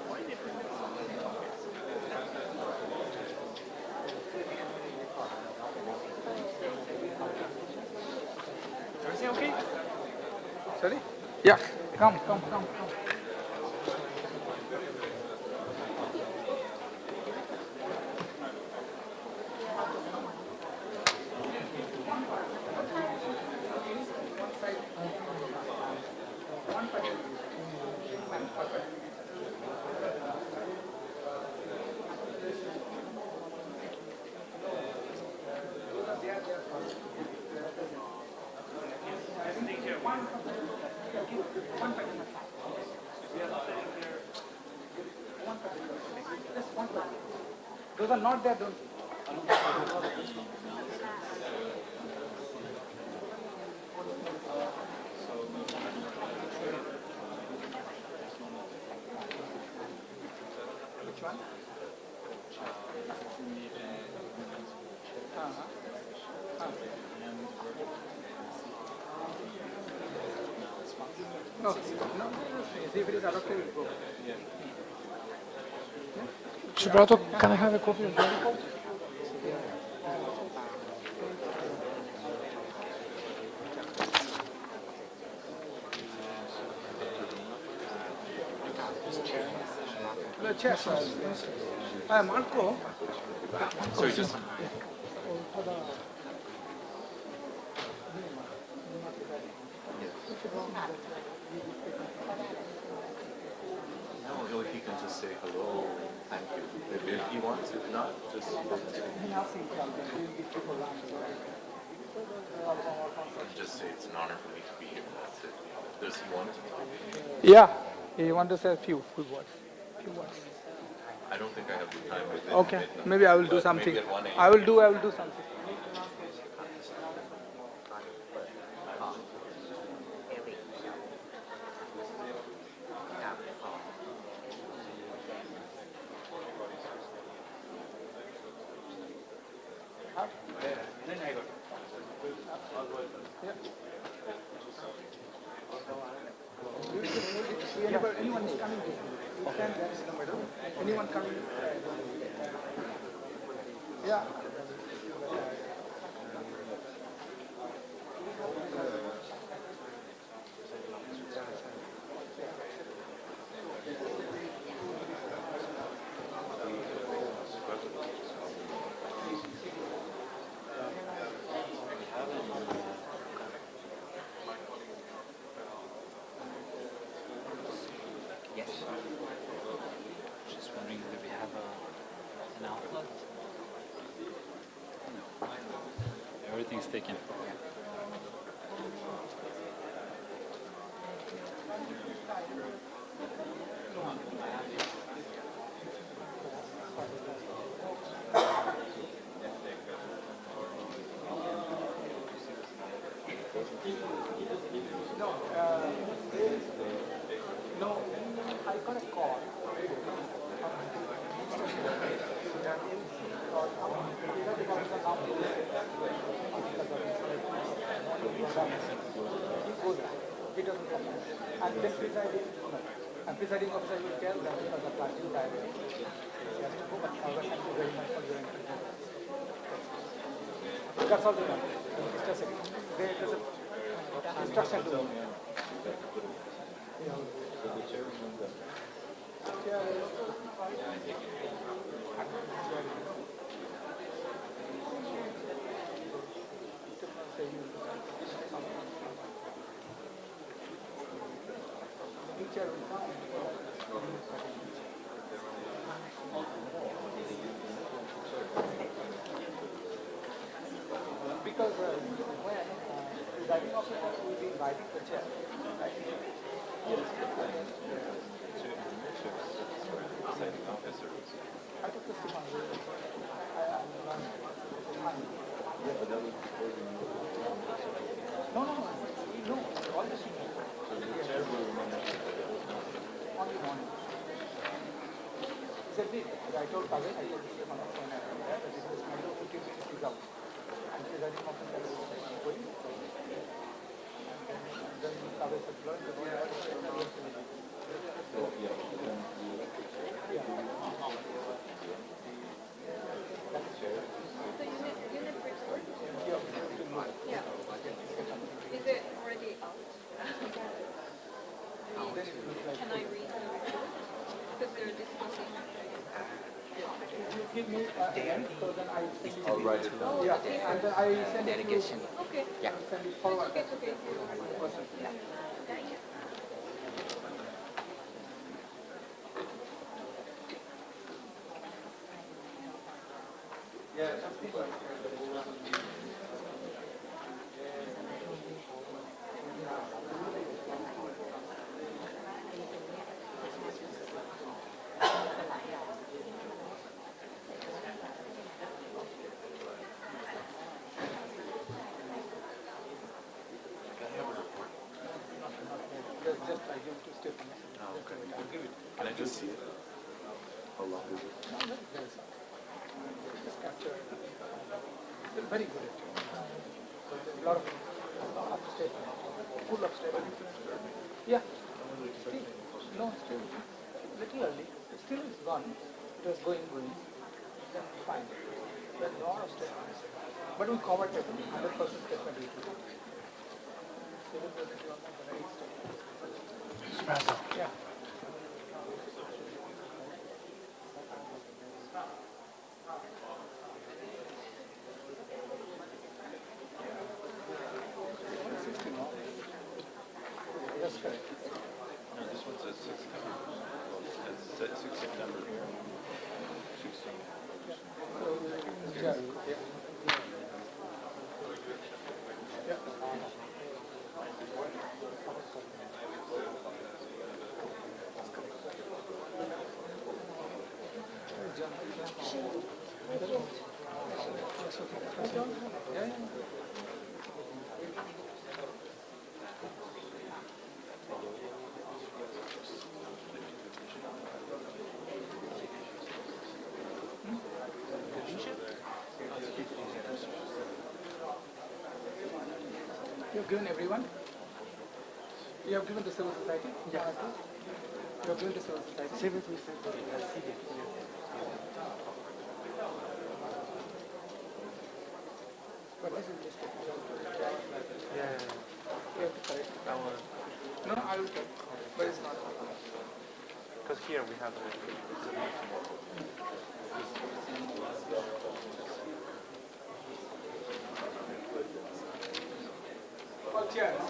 Why different? Everything okay? Sorry? Yeah. Come. Those are not there, don't Which one? No, see if it is adopted, it will go. Subrato, can I have a copy of the report? The chair, Marco. Sorry, just. No, if you can just say hello, thank you. If he wants, if not, just. Just say it's an honor for me to be here. That's it. Does he want to? Yeah, you want to say a few words. I don't think I have the time with him. Okay, maybe I will do But something. maybe at 1 a.m. I will do something. Anyone is coming here. You stand there in the middle. Anyone coming? Yeah. Yes. Just wondering, do we have an outlet? No. Everything's taken. No, I got a call. He doesn't come. And then presiding officer will tell them because the planning director. He has to go, but thank you very much for your interview. That's all they want. Just a second. There's a instruction to them. Because when presiding officer will be inviting the chair, right? Yes. Presiding officer. I took the Simon. No, all the seniors. So the chair will remain Only morning. He said, I told Kaveh, I told the Simon when I was there, that this is my 15 minutes is out. And presiding officer is going. And then Kaveh said, Lord, the boy has to Yeah. Is it already out? Can I read the report? Because they're discussing. You give me a hand, so then I send it. I'll write it down. Yeah, and then I send it to you. Okay. Yeah. Send it forward. Okay. Just I give it to Stephen. Oh, okay. I'll give it. Can I just see it? How long is it? Just capture. They're very good at it. A lot of upstate, full upstate. Yeah. Still, no, still little early. Still it's gone. It was going green. Then fine. There's a lot of statements. But we covered it. 100% statement we do. Yeah. You have given everyone? You have given the civil society? Yeah. You have given the civil society? Civil society has seated here. But this is just yeah. You have to correct it. No, I will correct. But it's not. Because here we have the Cheers.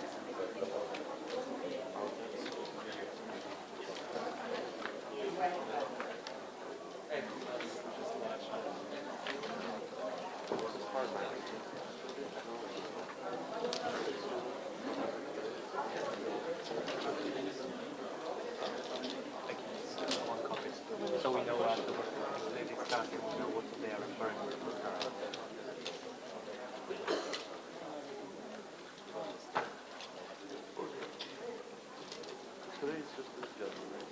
so we know what the ladies start, we know what they are referring to. Today's just this gentleman, right?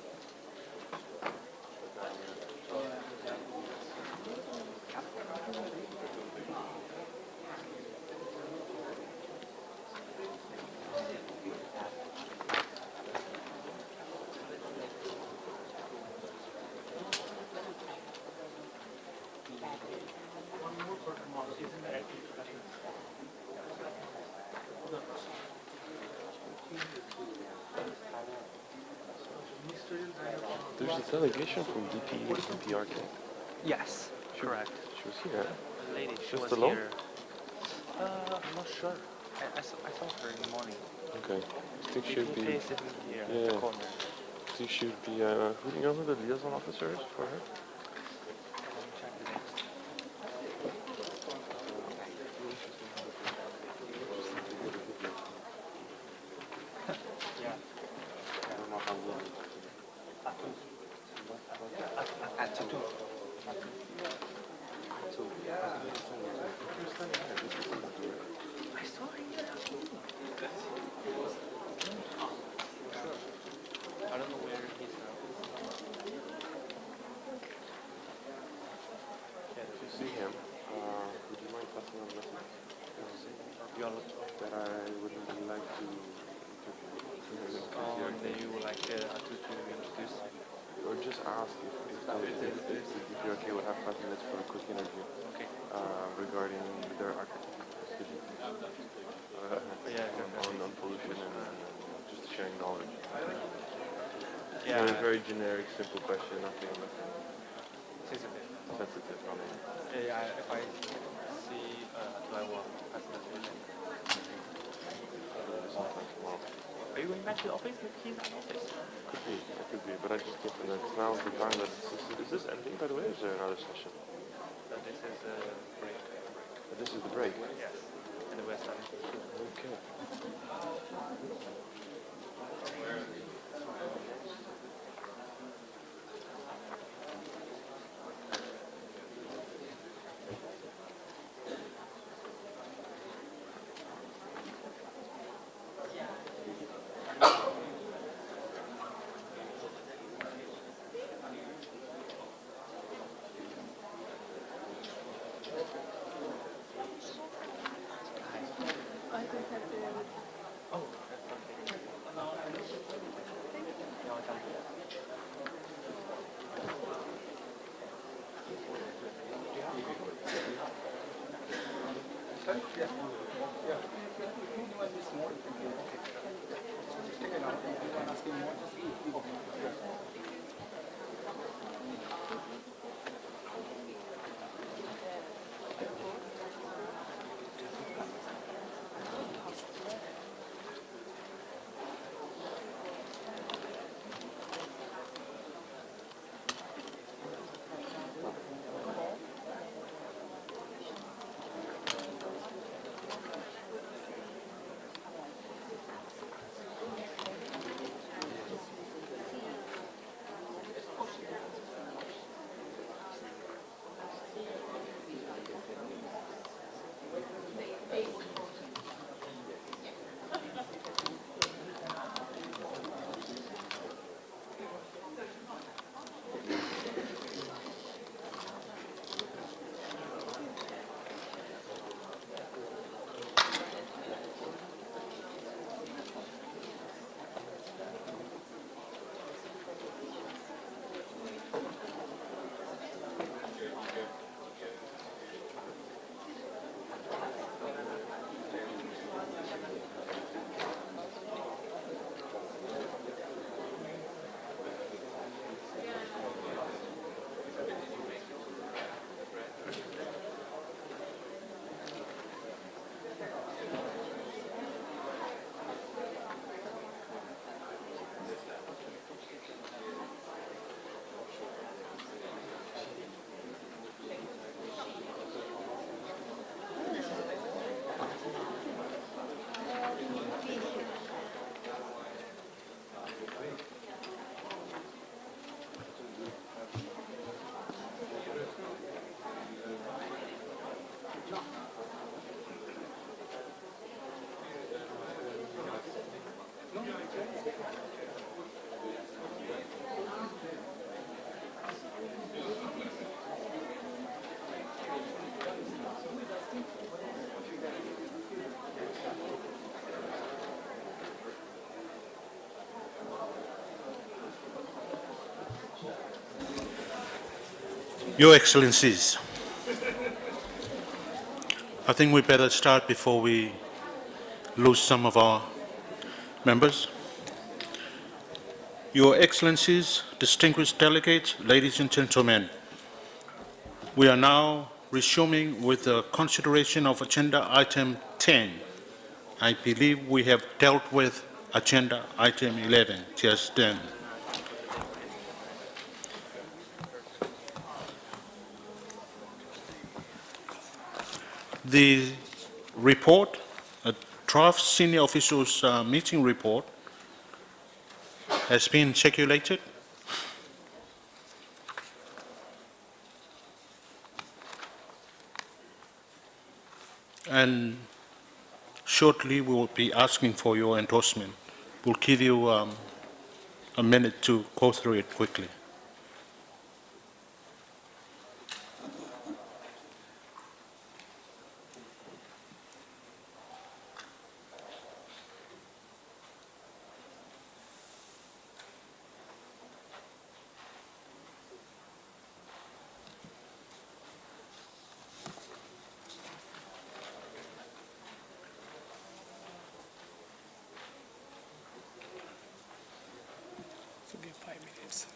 There's a delegation from DPRK. Yes, correct. She was here. The lady, she Just was alone? here. I'm not sure. I saw her in the morning. Okay. I think she would be. Sitting here in the corner. I think she would be. Who do you know who the liaison officer is for her? I don't know where he's now. If you see him, would you mind passing on a message? That I would like to interview. That you would like to introduce. Or just ask if you're okay, we'll have 5 minutes for a quick interview. Okay. Regarding their architecture on pollution and just sharing knowledge. Yeah. Very generic, simple question, nothing Sensitive. sensitive. Yeah, if I see, do I want to pass that to him? Are you going back to the office? He's at the office. Could be, but I just get to know. Now the time that is this ending, by the way, or is there another session? This is a break. This is the break? Yes. And we're starting. Okay. Your Excellencies, I think we better start before we lose some of our members. Your Excellencies, distinguished delegates, ladies and gentlemen, we are now resuming with the consideration of Agenda Item 10. I believe we have dealt with Agenda Item 11 just then. The report, a draft senior officials meeting report, has been circulated. And shortly we will be asking for your endorsement. We'll give you a minute to go through it quickly. So give 5 minutes.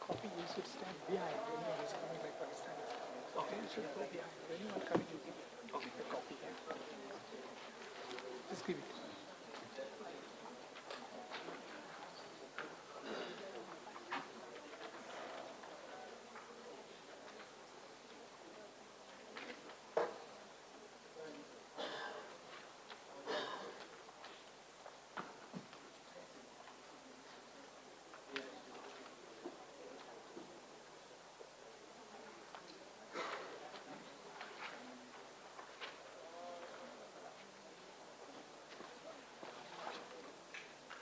Copy, you should stand behind. Anyone is coming like Pakistan. Okay, you should go behind. Anyone coming, you give the copy here. Just give it.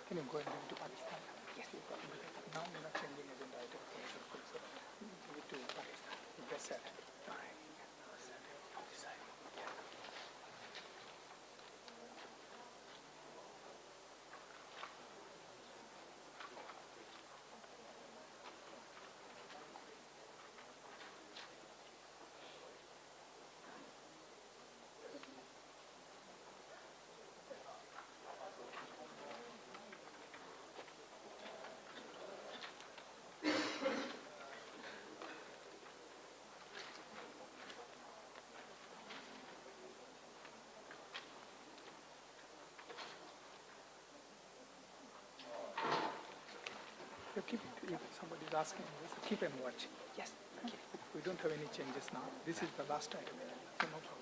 Can you go and give it to Pakistan? Yes, you got it. Now we're not changing agenda item. So give it to Pakistan. You press set. Fine. Set it on this side. Yeah. You keep it. If somebody is asking, just keep and watch. Yes, okay. We don't have any changes now. This is the last item. So no problem.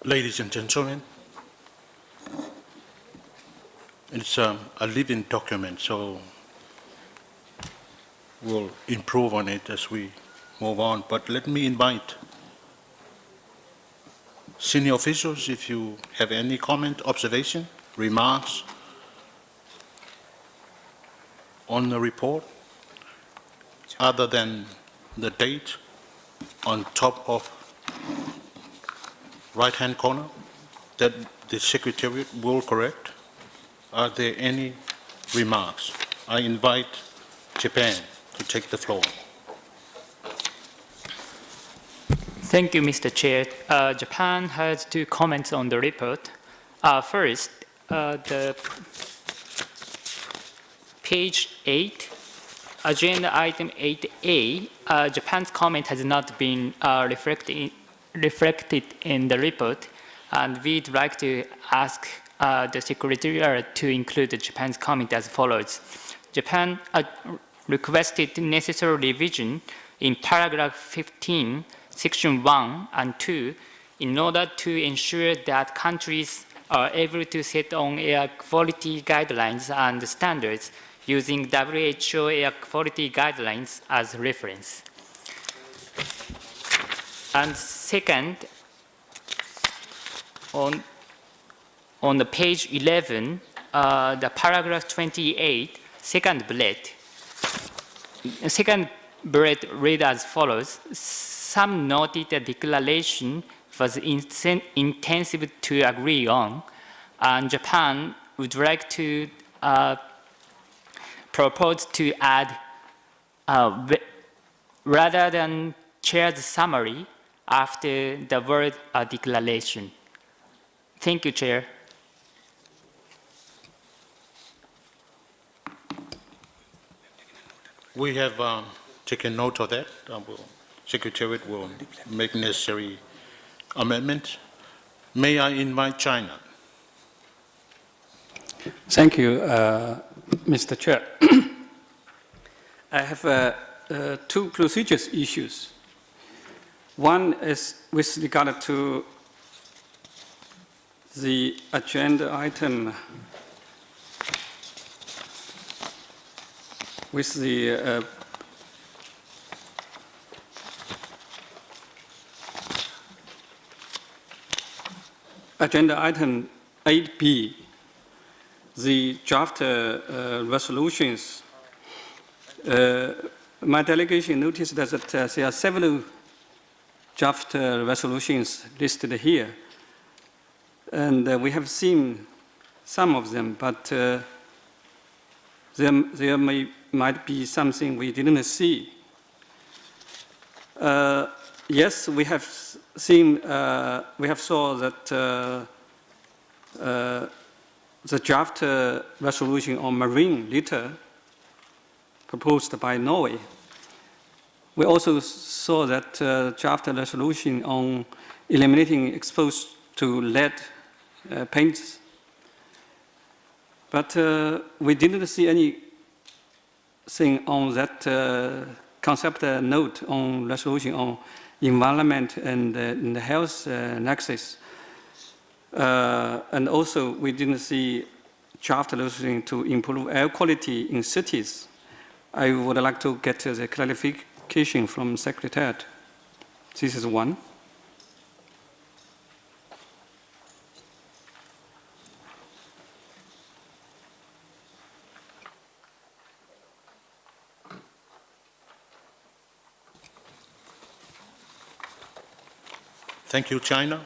Ladies and gentlemen, it's a living document, so we'll improve on it as we move on. But let me invite senior officials, if you have any comment, observation, remarks on the report, other than the date on top of right-hand corner that the Secretariat will correct. Are there any remarks? I invite Japan to take the floor. Thank you, Mr. Chair. Japan has 2 comments on the report. First, the page 8, agenda item 8A, Japan's comment has not been reflected in the report, and we'd like to ask the Secretariat to include Japan's comment as follows. Japan requested necessary revision in paragraph 15, section 1 and 2, in order to ensure that countries are able to set on air quality guidelines and standards using WHO air quality guidelines as reference. And second, on the page 11, the paragraph 28, second bullet read as follows. Some noted the declaration was intensive to agree on, and Japan would like to propose to add, rather than chair's summary, after the word declaration. Thank you, Chair. We have taken note of that. Secretariat will make necessary amendments. May I invite China? Thank you, Mr. Chair. I have 2 procedures issues. One is with regard to the agenda item with the agenda item 8B, the draft resolutions. My delegation noticed that there are several draft resolutions listed here, and we have seen some of them, but there might be something we didn't see. Yes, we have seen, we have saw that the draft resolution on marine litter proposed by Norway. We also saw that draft resolution on eliminating exposed to lead paints. But we didn't see anything on that concept note on resolution on environment and the health nexus. And also, we didn't see draft resolution to improve air quality in cities. I would like to get the clarification from Secretariat. This is one. Thank you, China.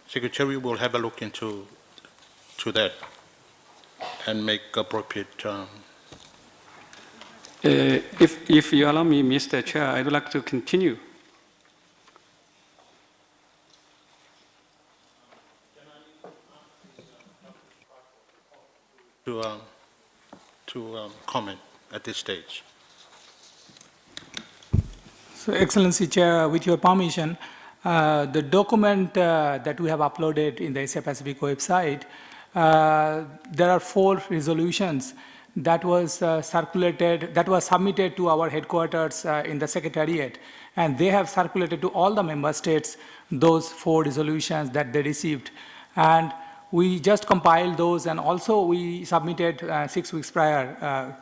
Secretary will have a look into that and make appropriate. If you allow me, Mr. Chair, I'd like to continue. To comment at this stage. So, Excellency Chair, with your permission, the document that we have uploaded in the Asia Pacific website, there are 4 resolutions that was circulated, that was submitted to our headquarters in the Secretariat, and they have circulated to all the member states those 4 resolutions that they received. And we just compiled those, and also we submitted 6 weeks prior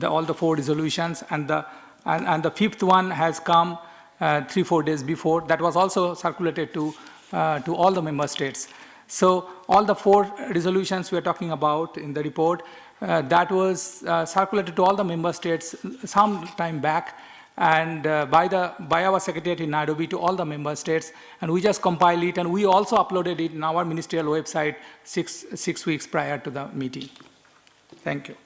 all the 4 resolutions, and the 5th one has come 3-4 days before. That was also circulated to all the member states. So all the 4 resolutions we are talking about in the report, that was circulated to all the member states some time back, and by our secretariat in Nairobi to all the member states, and we just compiled it, and we also uploaded it in our ministerial website 6 weeks prior to the meeting. Thank you.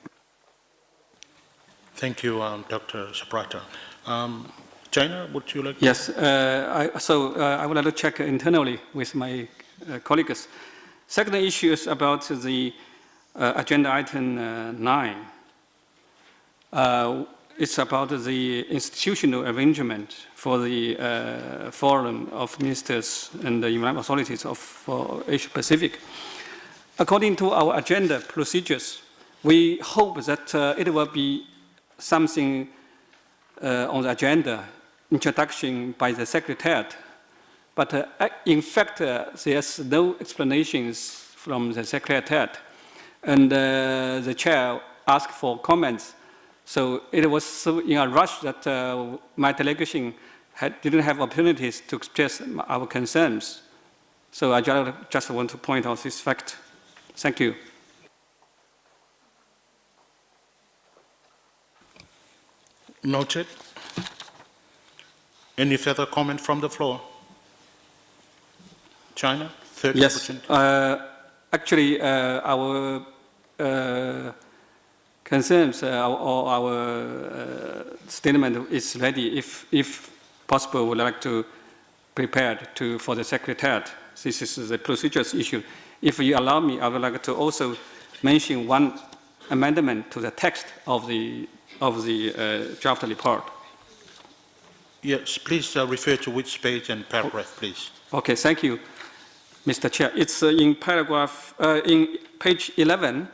Thank you, Dr. Saprata. China, would you like? Yes. I would like to check internally with my colleagues. Second issue is about the agenda item 9. It's about the institutional arrangement for the Forum of Ministers and the Environment Authorities for Asia Pacific. According to our agenda procedures, we hope that it will be something on the agenda, introduction by the Secretariat. But in fact, there's no explanations from the Secretariat. And the chair asked for comments. So it was so in a rush that my delegation didn't have opportunities to express our concerns. So I just want to point out this fact. Thank you. Noted. Any further comment from the floor? China, third yes. opportunity. Actually, our concerns or our statement is ready. If possible, we would like to prepare for the Secretariat. This is the procedures issue. If you allow me, I would like to also mention one amendment to the text of the draft report. Yes, please refer to which page and paragraph, please. Okay, thank you, Mr. Chair. It's in paragraph, in page 11,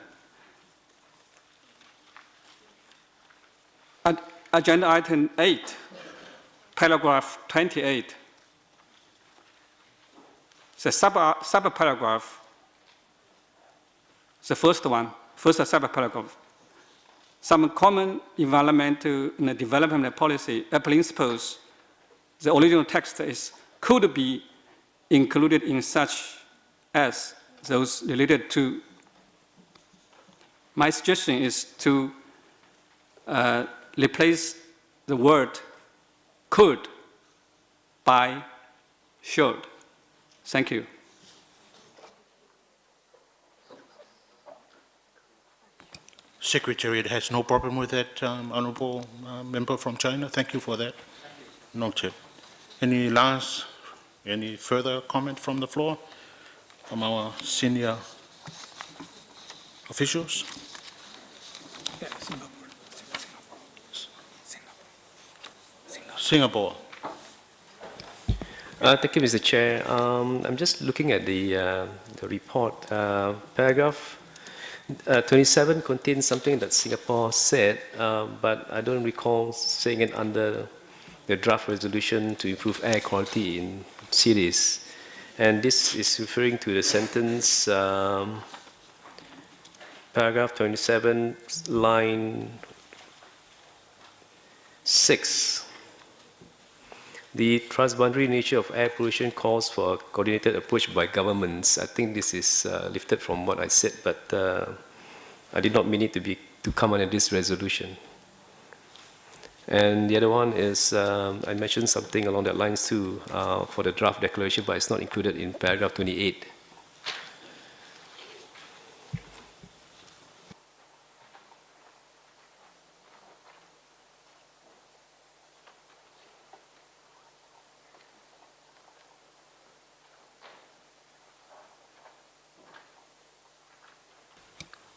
agenda item 8, paragraph 28. The sub-paragraph, the first one, first sub-paragraph. Some common environmental and development policy principles, the original text could be included in such as those related to. My suggestion is to replace the word could by should. Thank you. Secretariat has no problem with that, honorable member from China. Thank you for that. Noted. Any further comment from the floor from our senior officials? Yeah, Singapore. Thank you, Mr. Chair. I'm just looking at the report. Paragraph 27 contains something that Singapore said, but I don't recall saying it under the draft resolution to improve air quality in cities. And this is referring to the sentence, paragraph 27, line 6. The transboundary nature of air pollution calls for a coordinated approach by governments. I think this is lifted from what I said, but I did not mean it to come under this resolution. And the other one is, I mentioned something along that lines too for the draft declaration, but it's not included in paragraph 28.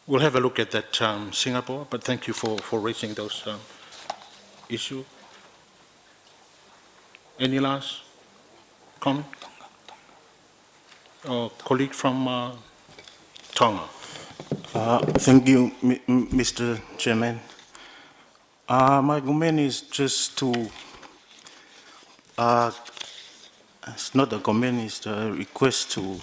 We'll have a look at that, Singapore, but thank you for raising those issues. Any last comment? Colleague from Tonga. Thank you, Mr. Chairman. My comment is just to, it's not a comment, it's a request to,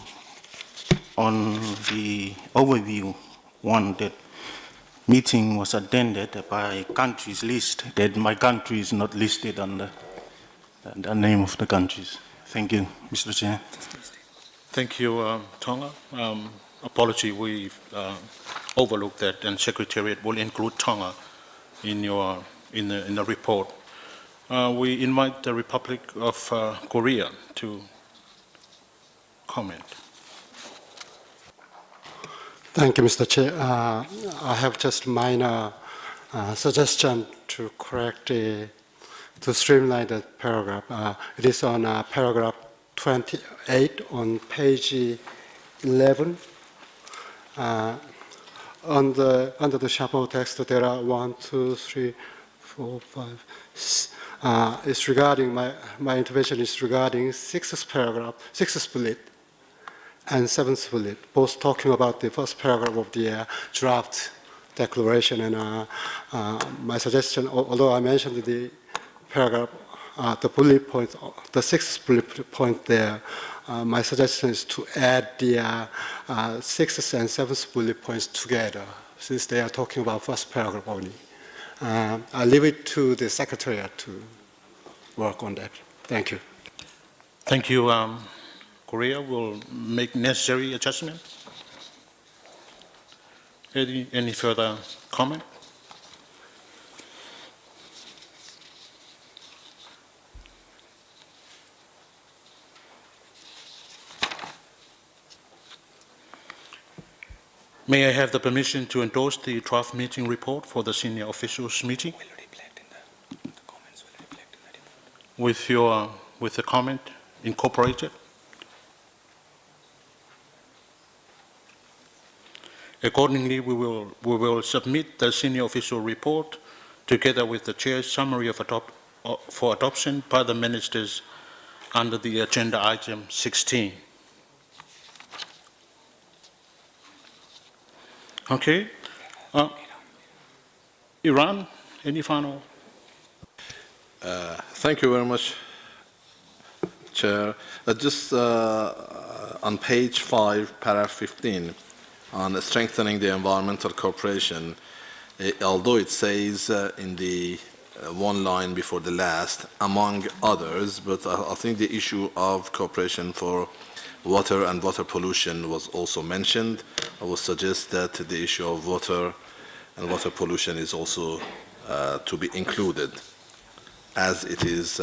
on the overview one, that meeting was attended by countries list, that my country is not listed on the name of the countries. Thank you, Mr. Chair. Thank you, Tonga. Apology, we overlooked that, and Secretariat will include Tonga in the report. We invite the Republic of Korea to comment. Thank you, Mr. Chair. I have just minor suggestion to correct to streamline the paragraph. It is on paragraph 28 on page 11. Under the sharp text, there are 1, 2, 3, 4, 5. It's regarding my intervention is regarding sixth paragraph, sixth split, and seventh split, both talking about the first paragraph of the draft declaration. And my suggestion, although I mentioned the paragraph, the bullet point, the sixth bullet point there, my suggestion is to add the sixth and seventh bullet points together, since they are talking about first paragraph only. I'll leave it to the Secretariat to work on that. Thank you. Thank you. Korea will make necessary adjustments. Any further comment? May I have the permission to endorse the draft meeting report for the senior officials meeting? With the comment incorporated? Accordingly, we will submit the senior official report together with the chair's summary for adoption by the ministers under the agenda item 16. Okay. Iran, any final? Thank you very much, Chair. Just on page 5, paragraph 15, on strengthening the environmental cooperation, although it says in the one line before the last, among others, but I think the issue of cooperation for water and water pollution was also mentioned. I would suggest that the issue of water and water pollution is also to be included, as it is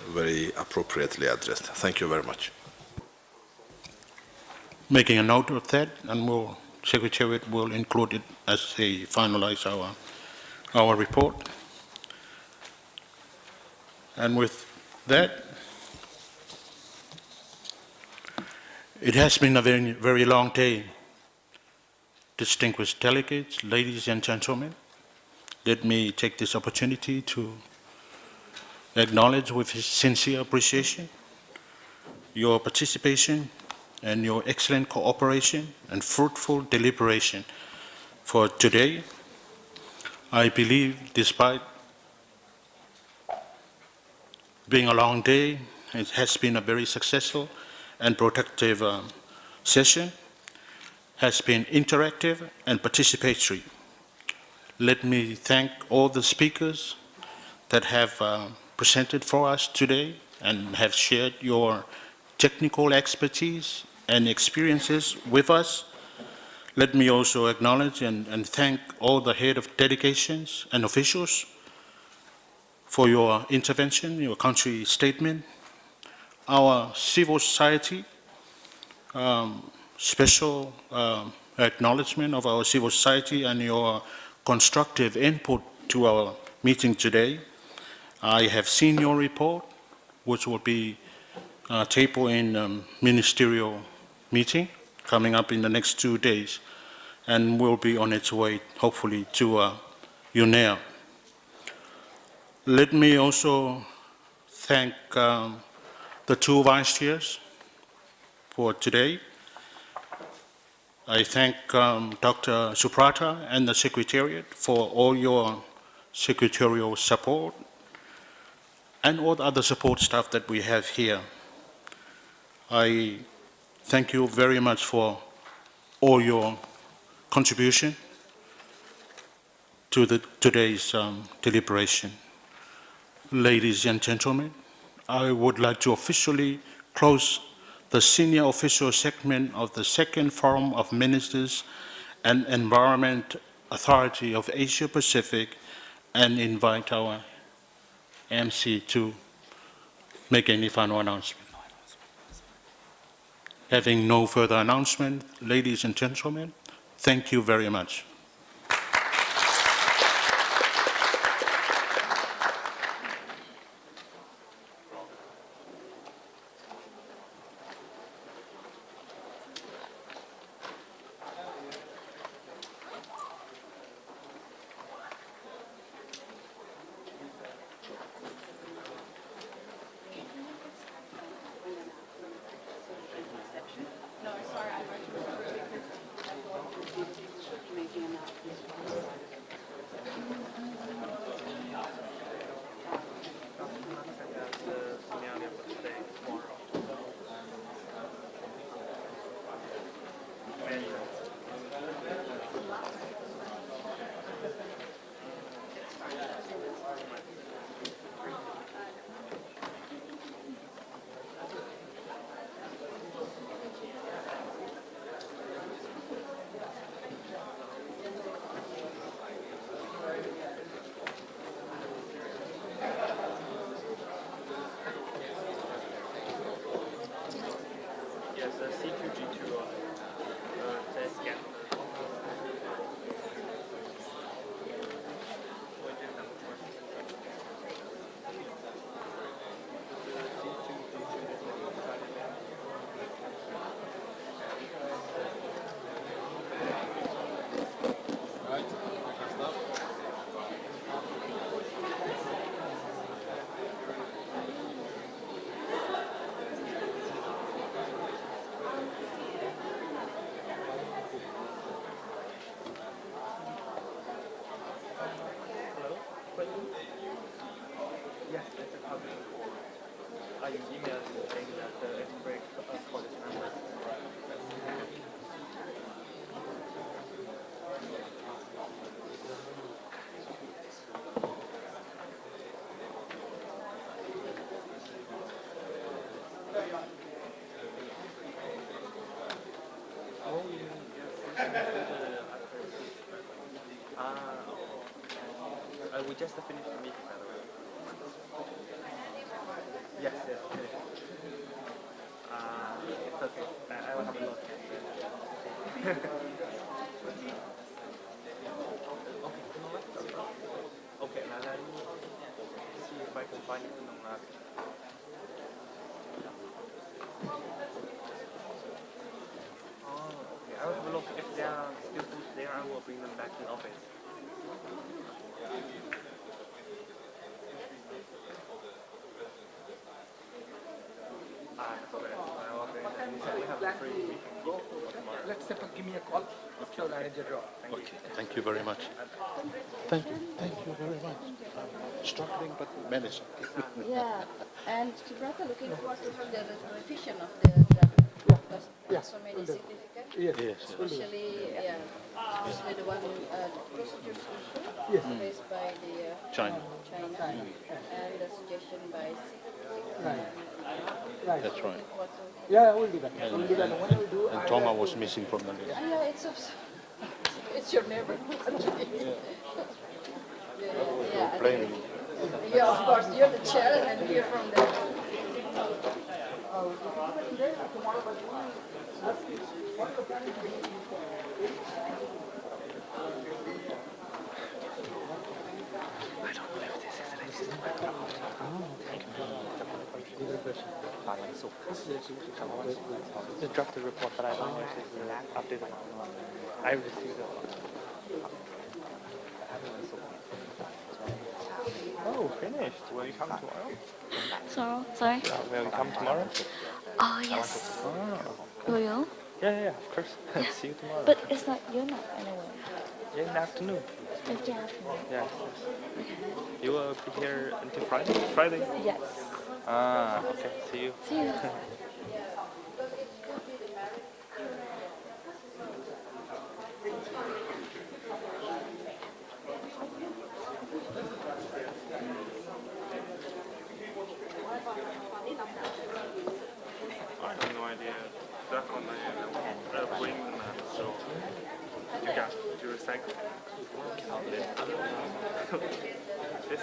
very appropriately addressed. Thank you very much. Making a note of that, and Secretariat will include it as they finalize our report. And with that, it has been a very, very long day. Distinguished delegates, ladies and gentlemen, let me take this opportunity to acknowledge with sincere appreciation your participation and your excellent cooperation and fruitful deliberation for today. I believe, despite being a long day, it has been a very successful and productive session, has been interactive and participatory. Let me thank all the speakers that have presented for us today and have shared your technical expertise and experiences with us. Let me also acknowledge and thank all the head of delegations and officials for your intervention, your country statement, our civil society, special acknowledgement of our civil society and your constructive input to our meeting today. I have seen your report, which will be tabled in ministerial meeting coming up in the next 2 days, and will be on its way, hopefully, to UNEA. Let me also thank the two vice chairs for today. I thank Dr. Suprata and the Secretariat for all your secretarial support and all the other support staff that we have here. I thank you very much for all your contribution to today's deliberation. Ladies and gentlemen, I would like to officially close the senior official segment of the Second Forum of Ministers and Environment Authority of Asia Pacific and invite our MC to make any final announcement. Having no further announcement, ladies and gentlemen, thank you very much. Yes, C2G2 ESCAP. Yes, it's a public report. You emailed me saying that it's break for this number. Oh, you mean we just finished the meeting, by the way. Yes, yes, finished. It's okay. I will have a look. Okay, no, that's okay. Okay, now let me see if I can find it in the map. Oh, okay. I will have a look. If they are still good there, I will bring them back to the office. Let's give me a call. I'll arrange a draw. Okay, thank you very much. Thank you very much. Struggling but managing. Yeah, and Gibraltar looking for the revision of the so many certificates. Yes. Especially, especially the one procedure Yes. raised by the China. And the suggestion by Right. That's right. Yeah, we'll do that. We'll do that. When we do, And Tonga was missing from the list. Yeah, it's your neighbor. Blaming. Yeah, of course, you're the chair and you're from there. The drafted report that I published is the updated one. I received it. Oh, finished. Will you come tomorrow? Sorry? Will you come tomorrow? Oh, yes. Oh. Will you? Yeah, of course. See you tomorrow. But it's not, you're not anywhere. Yeah, in the afternoon. It's the afternoon. Yes. You will be here until Friday? Friday? Yes. Ah, okay. See you. See you. I have no idea. That's on the wing, so you got your second. This.